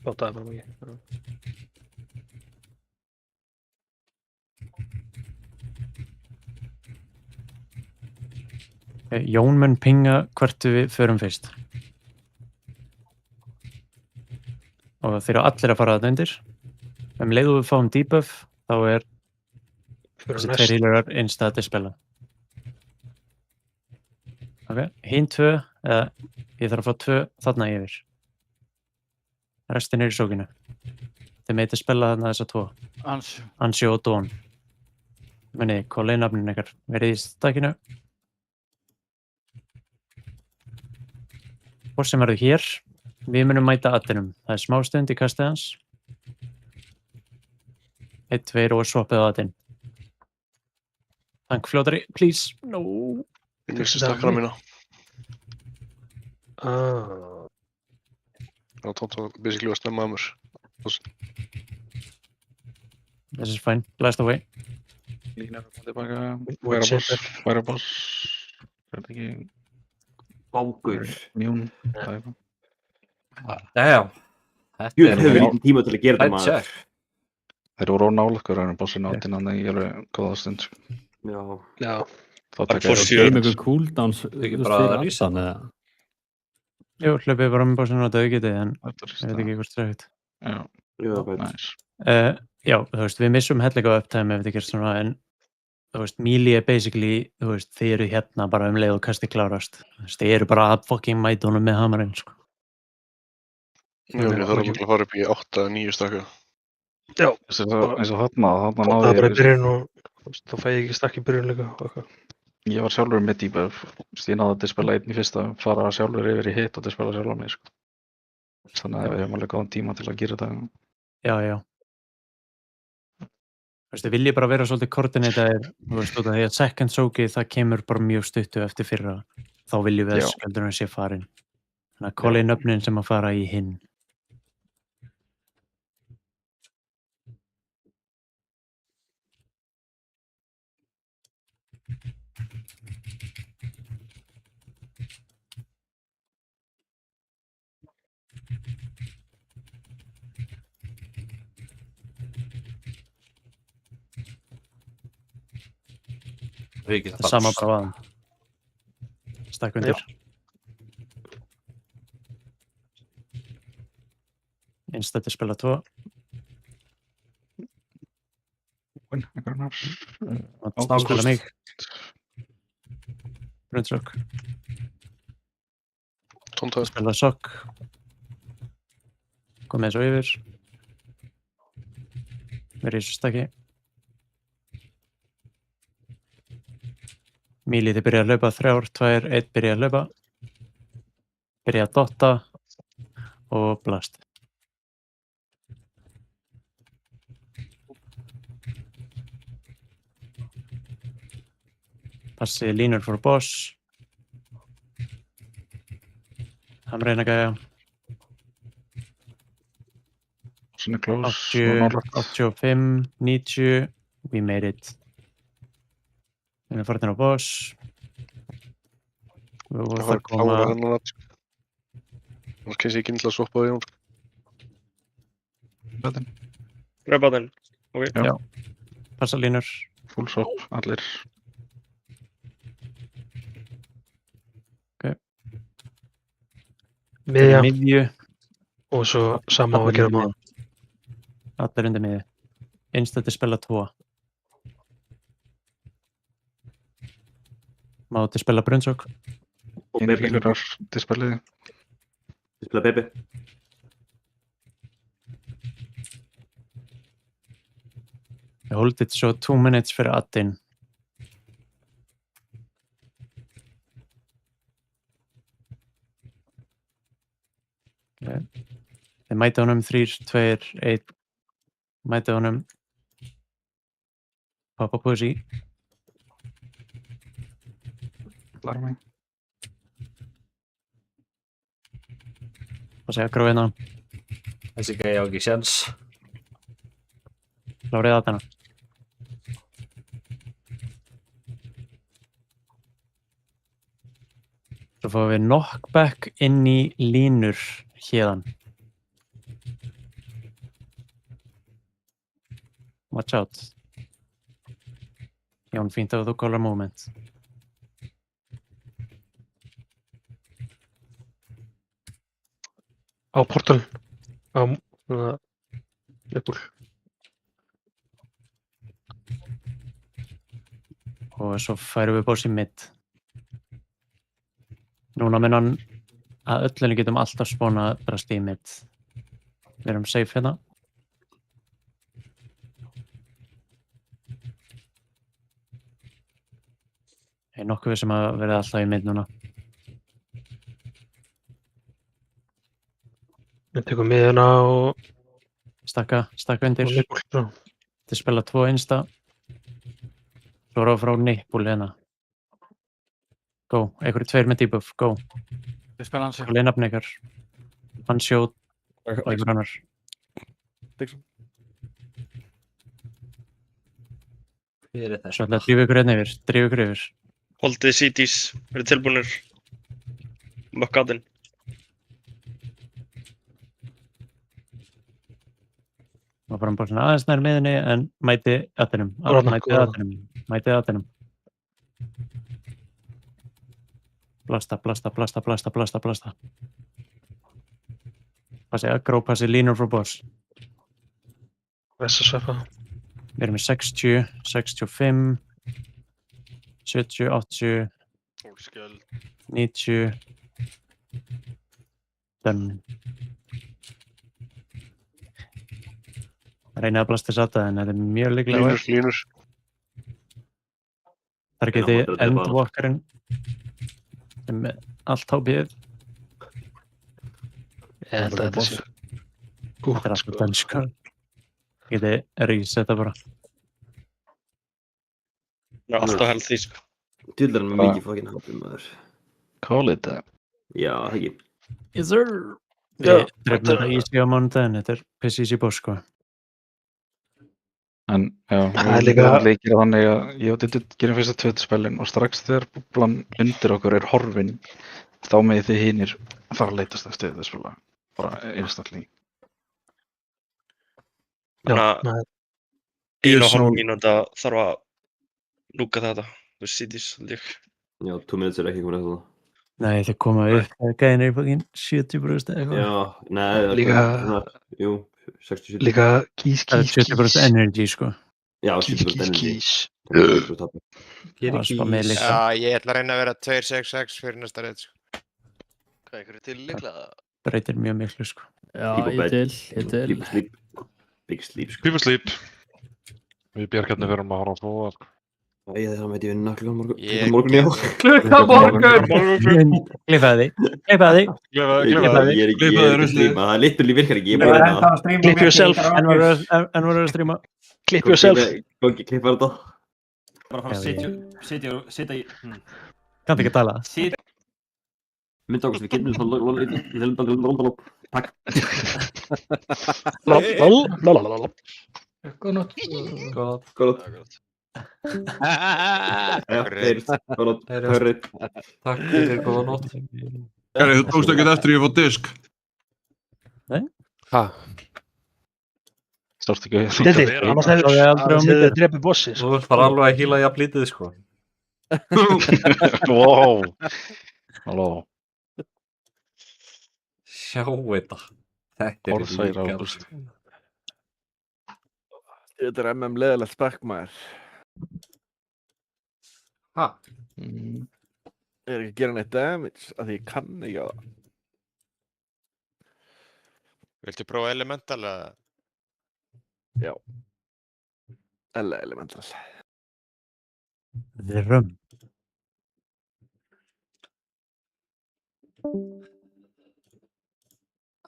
Bátaði bara mikið. Jón mun pinga hvert við förum fyrst. Og þeir eru allir að fara þarna undir. Leið og við fáum debuff, þá er þessi 2 healerar insta að dispella. Ok, hinn 2, eða ég þarf að fá 2 þarna yfir. Restin er í sókinu. Þið megið dispella þarna þessa 2. Ansjó og Dawn. Meni, hvað er nafnin ykkar? Verið í stakinu. Hvort sem verður hér, við munum mæta addinum. Það er smá stund í kastið hans. 1, 2 og swappið á addin. Tankfljótari, please. No. Ég missi stakkana mína. Það tótt að basically að stemma að mér. This is fine. Blast away. Lína tilbaka. Fireballs. Er þetta ekki... Bákur. Mjún. Já. Jú, það hefur lítið tíma til að gera þetta maður. Þeir voru ónálagur að bossinu áttinn að það er góða stund. Já. Já. Það er mjög cooldowns ekki bara að rísa með það. Jú, hlaupið bara með bossinu á döðgetið, en ég veit ekki hvort stræðið. Já. Já, næs. Já, þú veist, við missum hellega á uptime ef þetta gerst svona, en þú veist, melee er basically, þú veist, þið eru hérna bara leið og kastið klárast. Þú veist, þið eru bara að fucking mæta honum með hamarinn, sko. Já, það er ekki að fara upp í 8-9 stakka. Já. Eins og þarna náði ég... Það bara í byrjun og þá fæ ég ekki stakk í byrjun líka og eitthvað. Ég var sjálfur með debuff. Ég náði að dispella 1 í fyrsta, fara sjálfur yfir í hit og dispella sjálfur mig, sko. Þannig að við hefum alveg góðan tíma til að gera þetta. Já. Þú veist, þið viljið bara vera svolítið koordinataðir, þú veist, út af því að second soakið, það kemur bara mjög stuttu eftir fyrra. Þá viljum við að skjöldurinn sé farin. Þannig að kolli nöfnin sem að fara í hinn. Þetta er sama bara vaðan. Stakk undir. Einstætti spila 2. Spila mig. Brunnsokk. Spila sokk. Kom með svo yfir. Verið í þessu stakki. Míli þið byrja að hlaupa 3, 2, 1 byrja að hlaupa. byrja að dotta og blast. Passi línur for boss. Hann reyna að gæja. Svona close. 85, 90. We made it. Við erum farin á boss. Við vorum Það að koma... klára hennan að, sko. Annars kannski ekki til að soppa við hún. Batinn. Rauðbatinn, ok. Já. Passa línur. Full swap, allir. Miðja. Miðju. Og svo sama á að gera maður. Allir undir miðju. Einstætti spila 2. Má til spila brunnsók. Og Bebe. Til spiliði. Til spila Bebe. Ég holdið svo 2 minutes fyrir addinn. Okay. Þið mæti honum 3, 2, 1. Mæti honum. Papa Pussy. Klára mig. Hvað segja gróð hérna? Þessi gæi á ekki séns. Klárið að þennan. Svo fáum við knockback inn í línur hérðan. Watch out. Jón, fínt að þú callar moment. Á portal. Á Leopold. Og svo færum við boss í mid. Núna mun hann að öllunni getum alltaf spónað brast í mid. Við erum safe hérna. Ég er nokkuð vissum að verða alltaf í mid núna. Við tekum miðjuna og... Stakka undir. Og Leopold, já. Til spila 2 insta. Svo er á frá Nippul hérna. Go, einhverju 2 með debuff, go. Við spila hans. Lein nafn ykkar. Hann sjóð og einhver annar. Svo ætla að drífa ykkur hérna yfir, Holdið CDs, verið tilbúinir. Mökkaðinn. Má bara bara svona aðeins nær miðinni en mæti aðeinum. Mæti aðeinum. Blasta. Passi aggro, passi línur frá boss. Vessasvefa. Við erum með 60, 65, 70, 80, 90. Done. Reynið að blasta þess en þetta er mjög líklega. Línur. Þar geti endwalkerinn með allt hábíð. Ég held að þetta sé Þetta er alltaf danska. Geti resetta bara. Já, alltaf held því, sko. Dullar hann með mikið fucking hábíð, maður. Call it that. Já, það ekki. Yes sir. Við drefnum þetta easy á mánudaginn, þetta er piss easy boss, sko. En já, Það er líka- leikir þannig að ég og Diddi gerum fyrst að 2 spilin og strax þegar búblan undir okkur er horfin þá með þið hinir fara að leitast eftir þetta spila. Bara instantly. Þannig að 1,5 mínúta þarf að lúka þetta. Þú veist, CDs, held ég. Já, 2 minutes er ekki komin eftir það. Nei, það koma upp. Gæðin er fucking 70% eða eitthvað. Já, nei, Líka- jú, 60-70. Líka kís. Það er 70% energy, sko. Já, 70% energy. Það er spá með líka. Já, ég ætla að reyna að vera 2-6-6 fyrir næsta reyð, sko. Hvað, ykkur er til líklega? Breytir mjög miklu, sko. Já, ég til. Big sleep, sko. People sleep. Við bjargarnir verum að horfa á það, sko. Það veit ég vinna klukkan morgun. Ég Klukkan morgun, já. Klukkan morgun! Klippaði þig. Ég er ekki að stríma, það literally virkar ekki, ég er bara að reyna. Clip yourself. En voru að stríma. Clip yourself. Klippar þetta. Bara fara að sitja í... Kanntu ekki að tala. Mynda okkur sem við getum Takk. Góð nótt. Góð nótt. Já, heyrist. Góð nótt. Hörrið. Takk fyrir, góða nótt. Þú tókst ekkert eftir ég að fá disk. Nei? Hæ? Stórst ekki Diddi, annars hefur drepið bossi. Þú vilt bara alveg að hýla jafn lítið, sko. Wow. Halló. Sjá þetta. Þetta er Orðsæra Ágúst. Þetta er MM leðilegt spekkmaður. Hæ? Ég er ekki að gera neitt damage af því ég kann ekki á það. Viltu prófa Elemental eða? Já. Elemental. The Rum.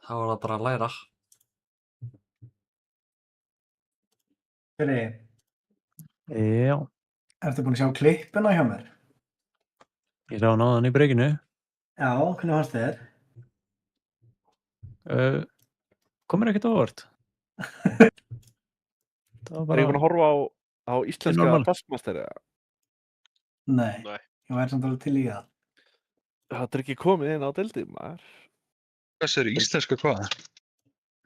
Það var það bara að læra. Fyrir, Já. ertu búin að sjá klippuna hjá mér? Ég sá náðan í breykinu. Já, hvernig fannst þér? Komur ekkert á óvart. Er ég búin að horfa á íslenska Bassmaster eða? Nei, ég væri samt alveg til í það. Það er ekki komið inn á deildið, maður. Þessi eru íslenska hvað?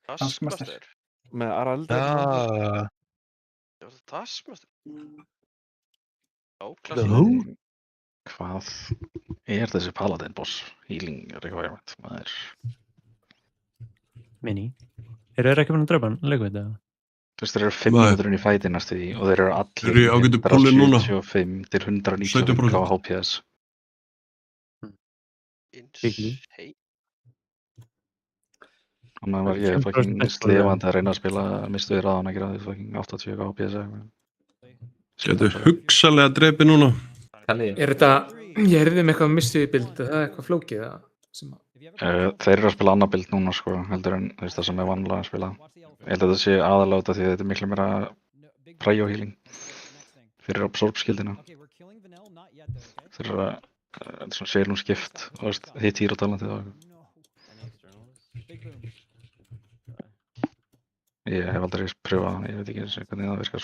Bassmaster. Með Araldi. Það var Taskmaster. Hvað er þessi Paladin boss? Healing requirement, maður. Mini. Eru þeir ekki búin að dröpa hann? Leikveit eða? Þú veist, þeir eru 500 í fæti næstu því og þeir eru Þeir eru í ágætu púli núna. 175 til 195 á HPS. Þannig var ég fucking slefandi að reyna að spila mistu í raðan að gera því fucking 80 á HPS eða eitthvað. Getur hugsanlega dreipið núna. Er þetta, ég heyrði með eitthvað mistuði bild, er það eitthvað flókið eða? Þeir eru að spila annað bild núna sko, heldur en það sem er vanlega að spila. Ég held að þetta sé aðalega út af því að þetta er miklu meira prio healing fyrir absorb-skildina. Þeir eru að, þetta er svona sérnum skipt, hitt hýr og talandi og eitthvað. Ég hef aldrei pröfað hann, ég veit ekki eins og hvernig það virkar.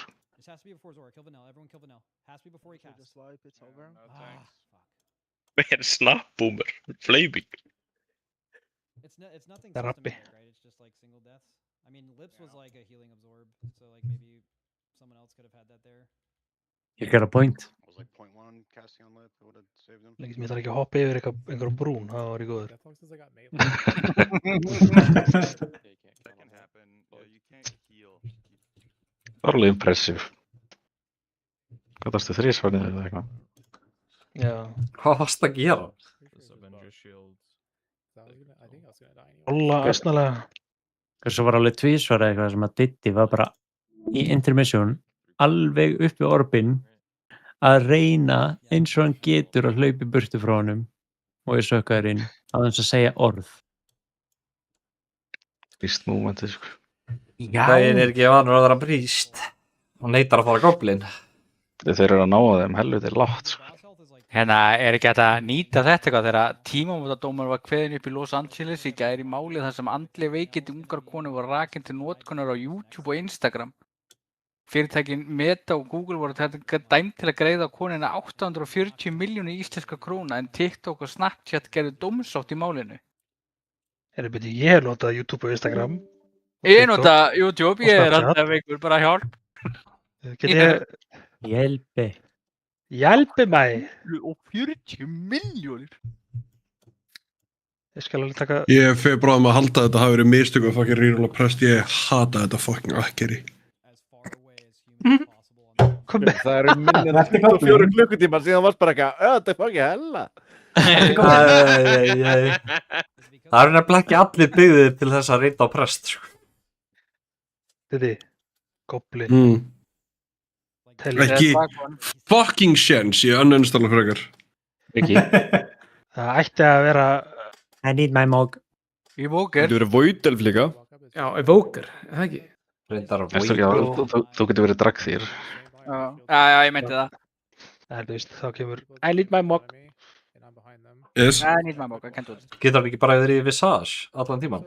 Man, snap boomer, flaming. Rappi. You got a point. Mér þarf ekki að hoppa yfir einhverjum brún, það var í góður. Það var alveg impressive. Hvað varstu þrísvarnið eða eitthvað? Já. Hvað varst að gera? Olla ösnalega. Svo var alveg tvísvar eitthvað sem að Diddi var bara í intermission alveg uppi orbin að reyna eins og hann getur að hlaupa í burtu frá honum og ég sökkaði inn að hans að segja orð. Beast movementið sko. Já. Það er ekki vanur að vera príst. Hann neitar að fara goblin. Þeir eru að ná að þeim helviti lágt sko. Hérna, er ekki hægt að nýta þetta eitthvað þegar tímamótadómur var kveðinn upp í Los Angeles í gær í máli þar sem andleg veikindi ungar konur var rakin til notkunar á YouTube og Instagram. Fyrirtækin Meta og Google voru dæmd til að greiða konuna 840 milljónir íslenska króna en TikTok og Snapchat gerðu dómsótt í málinu. Ég hef notað YouTube og Instagram. Ég nota YouTube, ég er alltaf veikur, bara hjálp. Hjálpi. Hjálpi mig. Og 40 milljónir. Ég skal alveg taka... Ég fer bráðum að halda þetta hafi verið mistök og fucking reroll að prest. Ég hata þetta fucking akkeri. Það eru minni en 24 klukkutíma síðan varst bara eitthvað, þetta er fucking hella. Það eru nefnilega ekki allir byggðir til þess að reynda á prest. Diddi, goblin. Ekki fucking shens, ég uninstalla frekar. Ekki. Það ætti að vera I need my mug. Evoker. Þú verður Voidolf líka. Já, Evoker, er það ekki? Reyndar Þú getur verið Dragþýr. Já, ég meinti það. Það er veist, þá kemur I need my mug. Yes. I need my mug, I can't do it. Getur hann ekki bara verið í Visage allan tíman?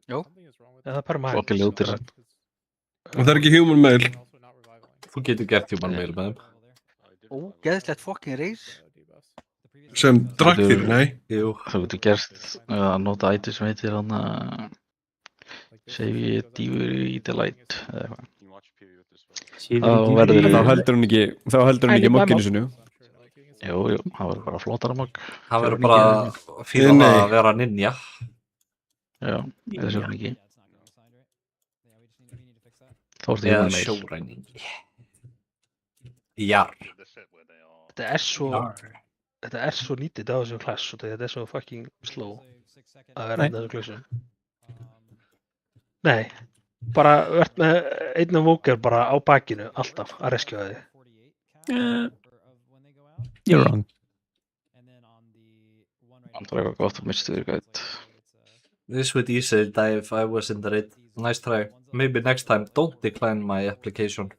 Jú. Það er bara maður. Fokki ljótir. Og það er ekki human mail. Þú getur gert human mail með þeim. Geðslegt fucking reis. Sem Dragþýr, nei. Jú. Þú getur gert að nota item sem heitir hann að save dýfur í delight eða eitthvað. Þá heldur hún ekki mogginu sinu. Jú, það verður bara flottara mogg. Það verður bara fyrir að vera ninja. Já, eða sjálf ekki. Þá ertu Eða human mail. sjóræningi. Jarr. Þetta er svo nýttið á þessum klass og þetta er svo fucking slow að vera þetta þessu klassu. Nei, bara verð með einn Evoker bara á bakinu alltaf að reskja þig. You're wrong. Það er eitthvað gott að mistu þér gæt. This would easily die if I was in the raid. Nice try. Maybe next time don't decline my application.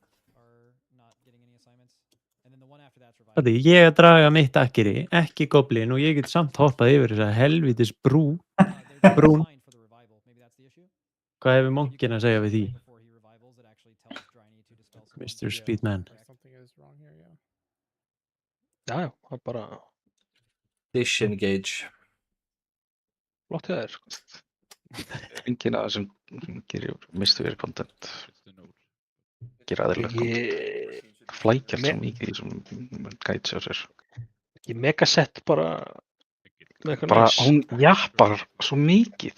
Því ég að draga mitt akkeri, ekki goblin og ég get samt hoppað yfir þessa helvitis brún. Hvað hefur monkin að segja við því? Mr. Speedman. Já, það er bara Disengage. flott hjá þér. Enginn af þessum gerir mistu þér content. Gera aðrilegt content. Flækjast svo mikið í þessum gæts á sér. Ekki megasett bara með eitthvað Bara næs. hún jappar svo mikið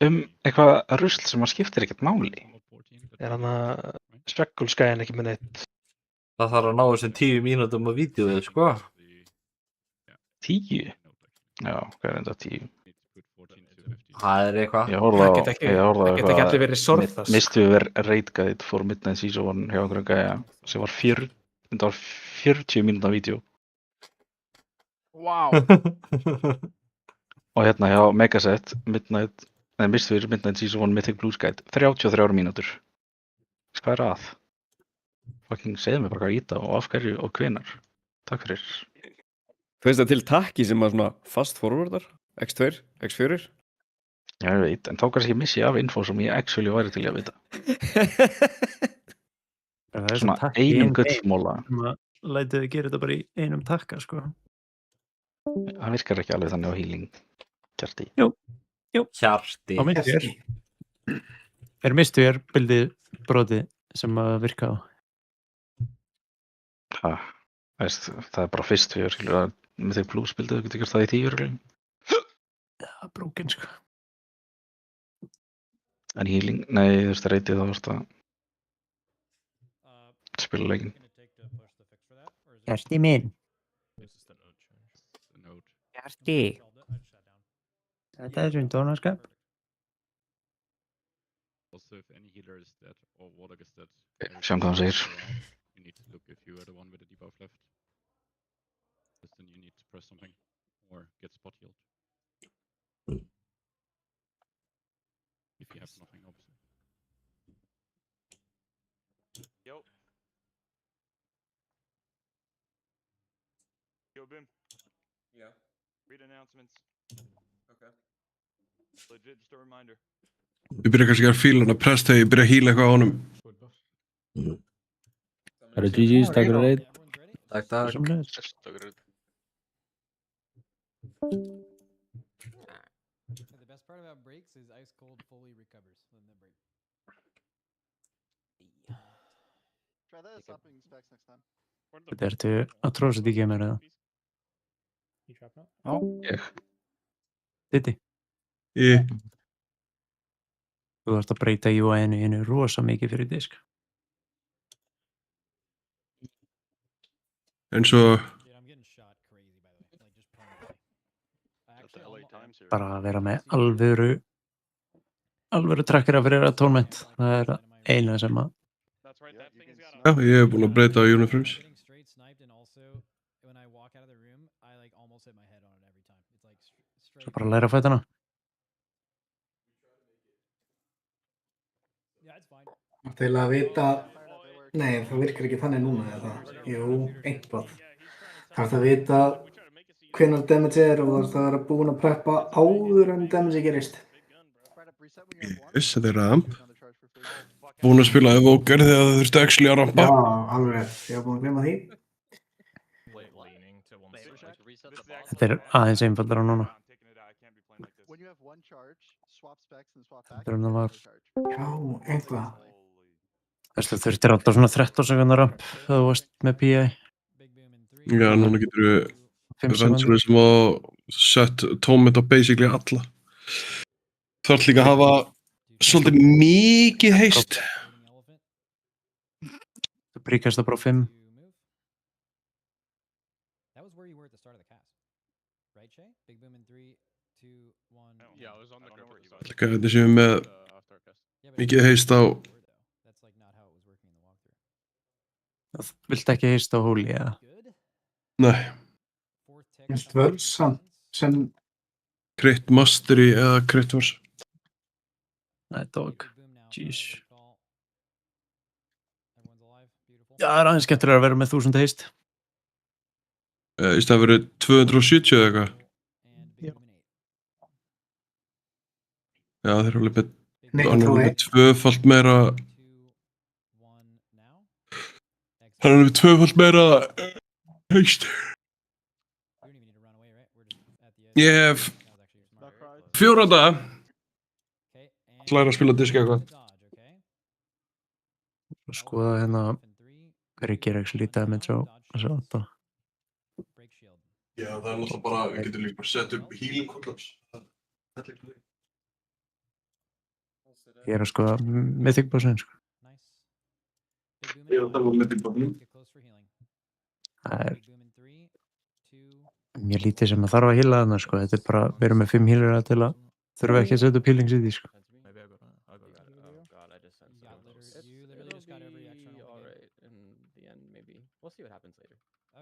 eitthvað rusl sem að skiptir ekkert máli. Er hann að spekulskæðin ekki með neitt? Það þarf að ná þessum 10 mínútum á vídeoið, sko. 10? Já, hvað er þetta 10? Það er eitthvað. Ég horfði á Það geta ekki allir verið sorðast. Mistu við Raid Guide for Midnight Season hjá einhverjum gæja sem var 40 mínúta vídeo. Wow. Og hérna hjá Megaset mistu við Midnight Season Mythic Blues Guide 33 mínútur. Hvað er að? Fucking segðu mig bara hvað íta og af hverju og hvenar. Takk fyrir. Þú veist það til takki sem að svona fast forwardar? X2, X4? Já, ég veit, en þá kannski missi ég af info sem ég actually væri til að vita. Svona einum gullmóla. Lætið þið gera þetta bara í einum takka, sko. Það virkar ekki alveg þannig á healing. Kjarti. Jú. Kjarti. Á minnst þér. Mistu þér bildið brotið sem að virka á? Það er bara fyrst við skilur að með þeir plus bildið, þú getur gert það í 10 örglum. Það er brókin, sko. En healing, nei, þú veist að reytið þá varst að spila leikinn. Kjarti minn. Kjarti. Þetta er svona dónaskap. Sjáum hvað hann segir. Yo, Bim. Yeah. Read announcements. Okay. Legit, just a reminder. Ég byrja kannski að fíla hann að presta þegar ég byrja að hýla eitthvað á honum. Það eru GG's, takk fyrir reynd. Takk. The best part about breaks is ice cold fully recovers when the break. Try that stopping specs next time. Þetta ertu atrocity gamer eða? Já. Ég. Diddi? Ég. Þú þarfst að breyta UI-inu rosa mikið fyrir disk. Eins og Bara að vera með alvöru trackera fyrir atonement. Það er eina sem að Já, ég hef búin að breyta á Uniframes. Svo bara læra að fæta hana. Það er að vita, nei það virkar ekki þannig núna eða, jú, eitthvað. Það er að vita hvenær damage er og það er að búin að preppa áður en damage gerist. Yes, þetta er ramp. Búin að spila Evoker þegar það þurfti actually að rampa. Já, alveg rétt, ég var búin að glemma því. Þetta er aðeins einfaldara núna. Þetta er það var. Já, eitthvað. Þú þurftir alltaf svona 13 sekundar ramp þegar þú varst með PI. Já, núna getur við eventually sem að sett tómið á basically alla. Þarf líka að hafa svolítið mikið heist. Þú bríkast það bara 5. Líka þetta séum með mikið heist á. Viltu ekki heist á hóli, eða? Nei. Vilt vörsa sem... Crit Mastery eða Crit Versa. Nei, dog. Jeez. Já, það er aðeins skemmtilega að vera með 1000 heist. Í stað verið 270 eða eitthvað. Já, þeir eru alveg með tvöfalt meira. Það er alveg tvöfalt meira heist. Ég hef 4 daga. Læra að spila diska eitthvað. Skoða hérna hverju gera ekki lítið damage á þessu 8. Já, það er náttúrulega bara, við getum líka bara sett upp healing collapse. Ég er að skoða Mythic Bossinn, sko. Ég er að tala um Mythic Bossinn. Það er mjög lítið sem að þarf að heala þarna, sko. Þetta er bara, við erum með 5 healera til að þurfa ekki að setja upp healings í því, sko.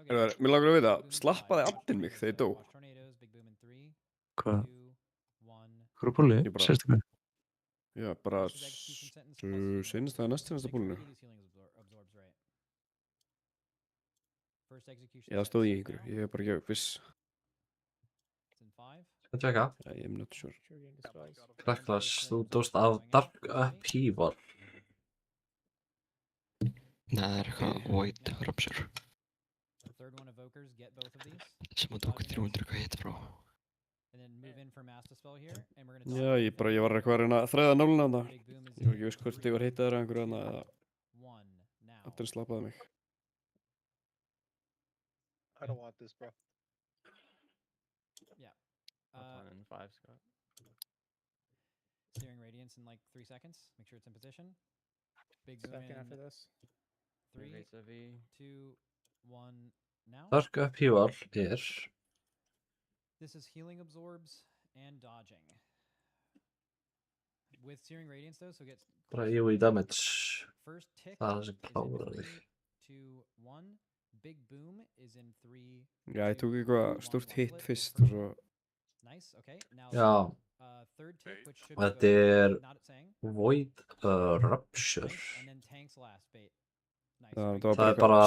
Mér langar að vita, slappaði andinn mig þegar ég dó? Hvað? Hvað er búlið? Sérstaklega? Já, bara seinast eða næst búlinu. Já, það stóð í einhverju, ég er bara ekki viss. Skal tjekka. I am not sure. Kraklas, þú dóst af Dark Upheaval. Nei, það er eitthvað Void Rupture. Sem að tók 300 hvað hitt frá. Já, ég var eitthvað að reyna að þræða náluna þarna. Ég var ekki viss hvort ég var hittaður af einhverju þarna eða allir slappaði mig. I don't want this, bro. Yeah. Steering radiance in like 3 seconds. Make sure it's in position. Big boom in after this. 3, 2, 1, now. Dark Upheaval er... This is healing absorbs and dodging. With searing radiance though, so get bara AoE damage. Það er sem klárar þig. 2, 1. Big boom is in 3. Já, ég tók eitthvað stórt hit fyrst og svo... Já. Þetta er Void Rupture. Það er bara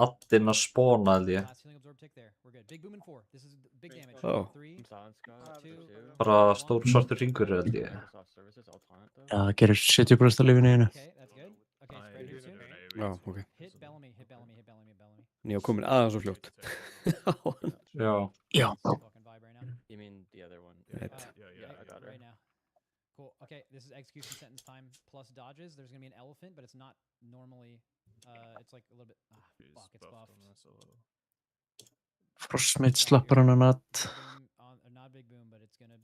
addinn að spóna, held ég. Bara stór svartur hringur, held ég. Já, það gerir 70% af lífinu í einu. Já, ok. Ég var komin aðeins og fljótt. Já. Já. You mean the other one? Right. Yeah, I got it right now. Cool. Okay, this is execution sentence time plus dodges. There's gonna be an elephant, but it's not normally. It's like a little bit. Fuck, it's buffed. Frostmate slappar hann að natt.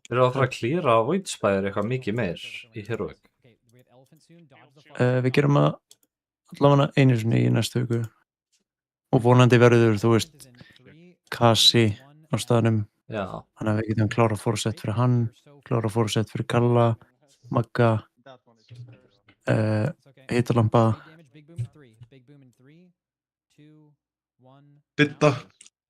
Þeir eru að fara að klíra Void Spire eitthvað mikið meir í Heroic. Við gerum að allavega einu sinni í næstu viku. Og vonandi verður, þú veist, Kasi á staðnum. Já. Þannig að við getum klárað fórsett fyrir hann, klárað fórsett fyrir Kalla, Magga, Hittalampa, 2, 1. Didda.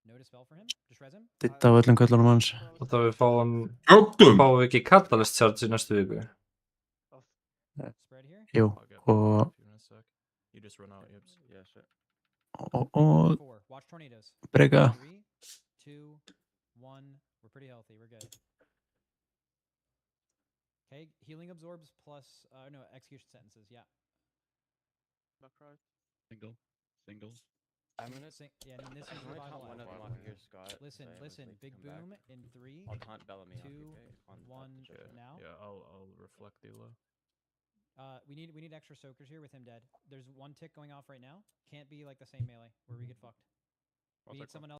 No dispel for him. Just res him. Didda á öllum köllunum hans. Og það við fáum Öllum? Fáum við ekki Catalyst Charge í næstu viku? Spread here. Jú, og You just run out, yips. Yeah, shit. og 4. Watch tornadoes. breyka. 3, 2, 1. We're pretty healthy. We're good. Okay, healing absorbs plus no execution sentences. Yeah. Single. Single. I'm gonna sing. Yeah, and this is revival. One of them off here, Scott. Listen, say, listen. like, Big come boom back. in 3, I'll taunt Bellamy off 2, you, okay? On 1 now. Yeah, I'll reflect Elo. We need extra soakers here with him dead. There's one tick going off right now. Can't be like the same melee where we get fucked. We need someone else.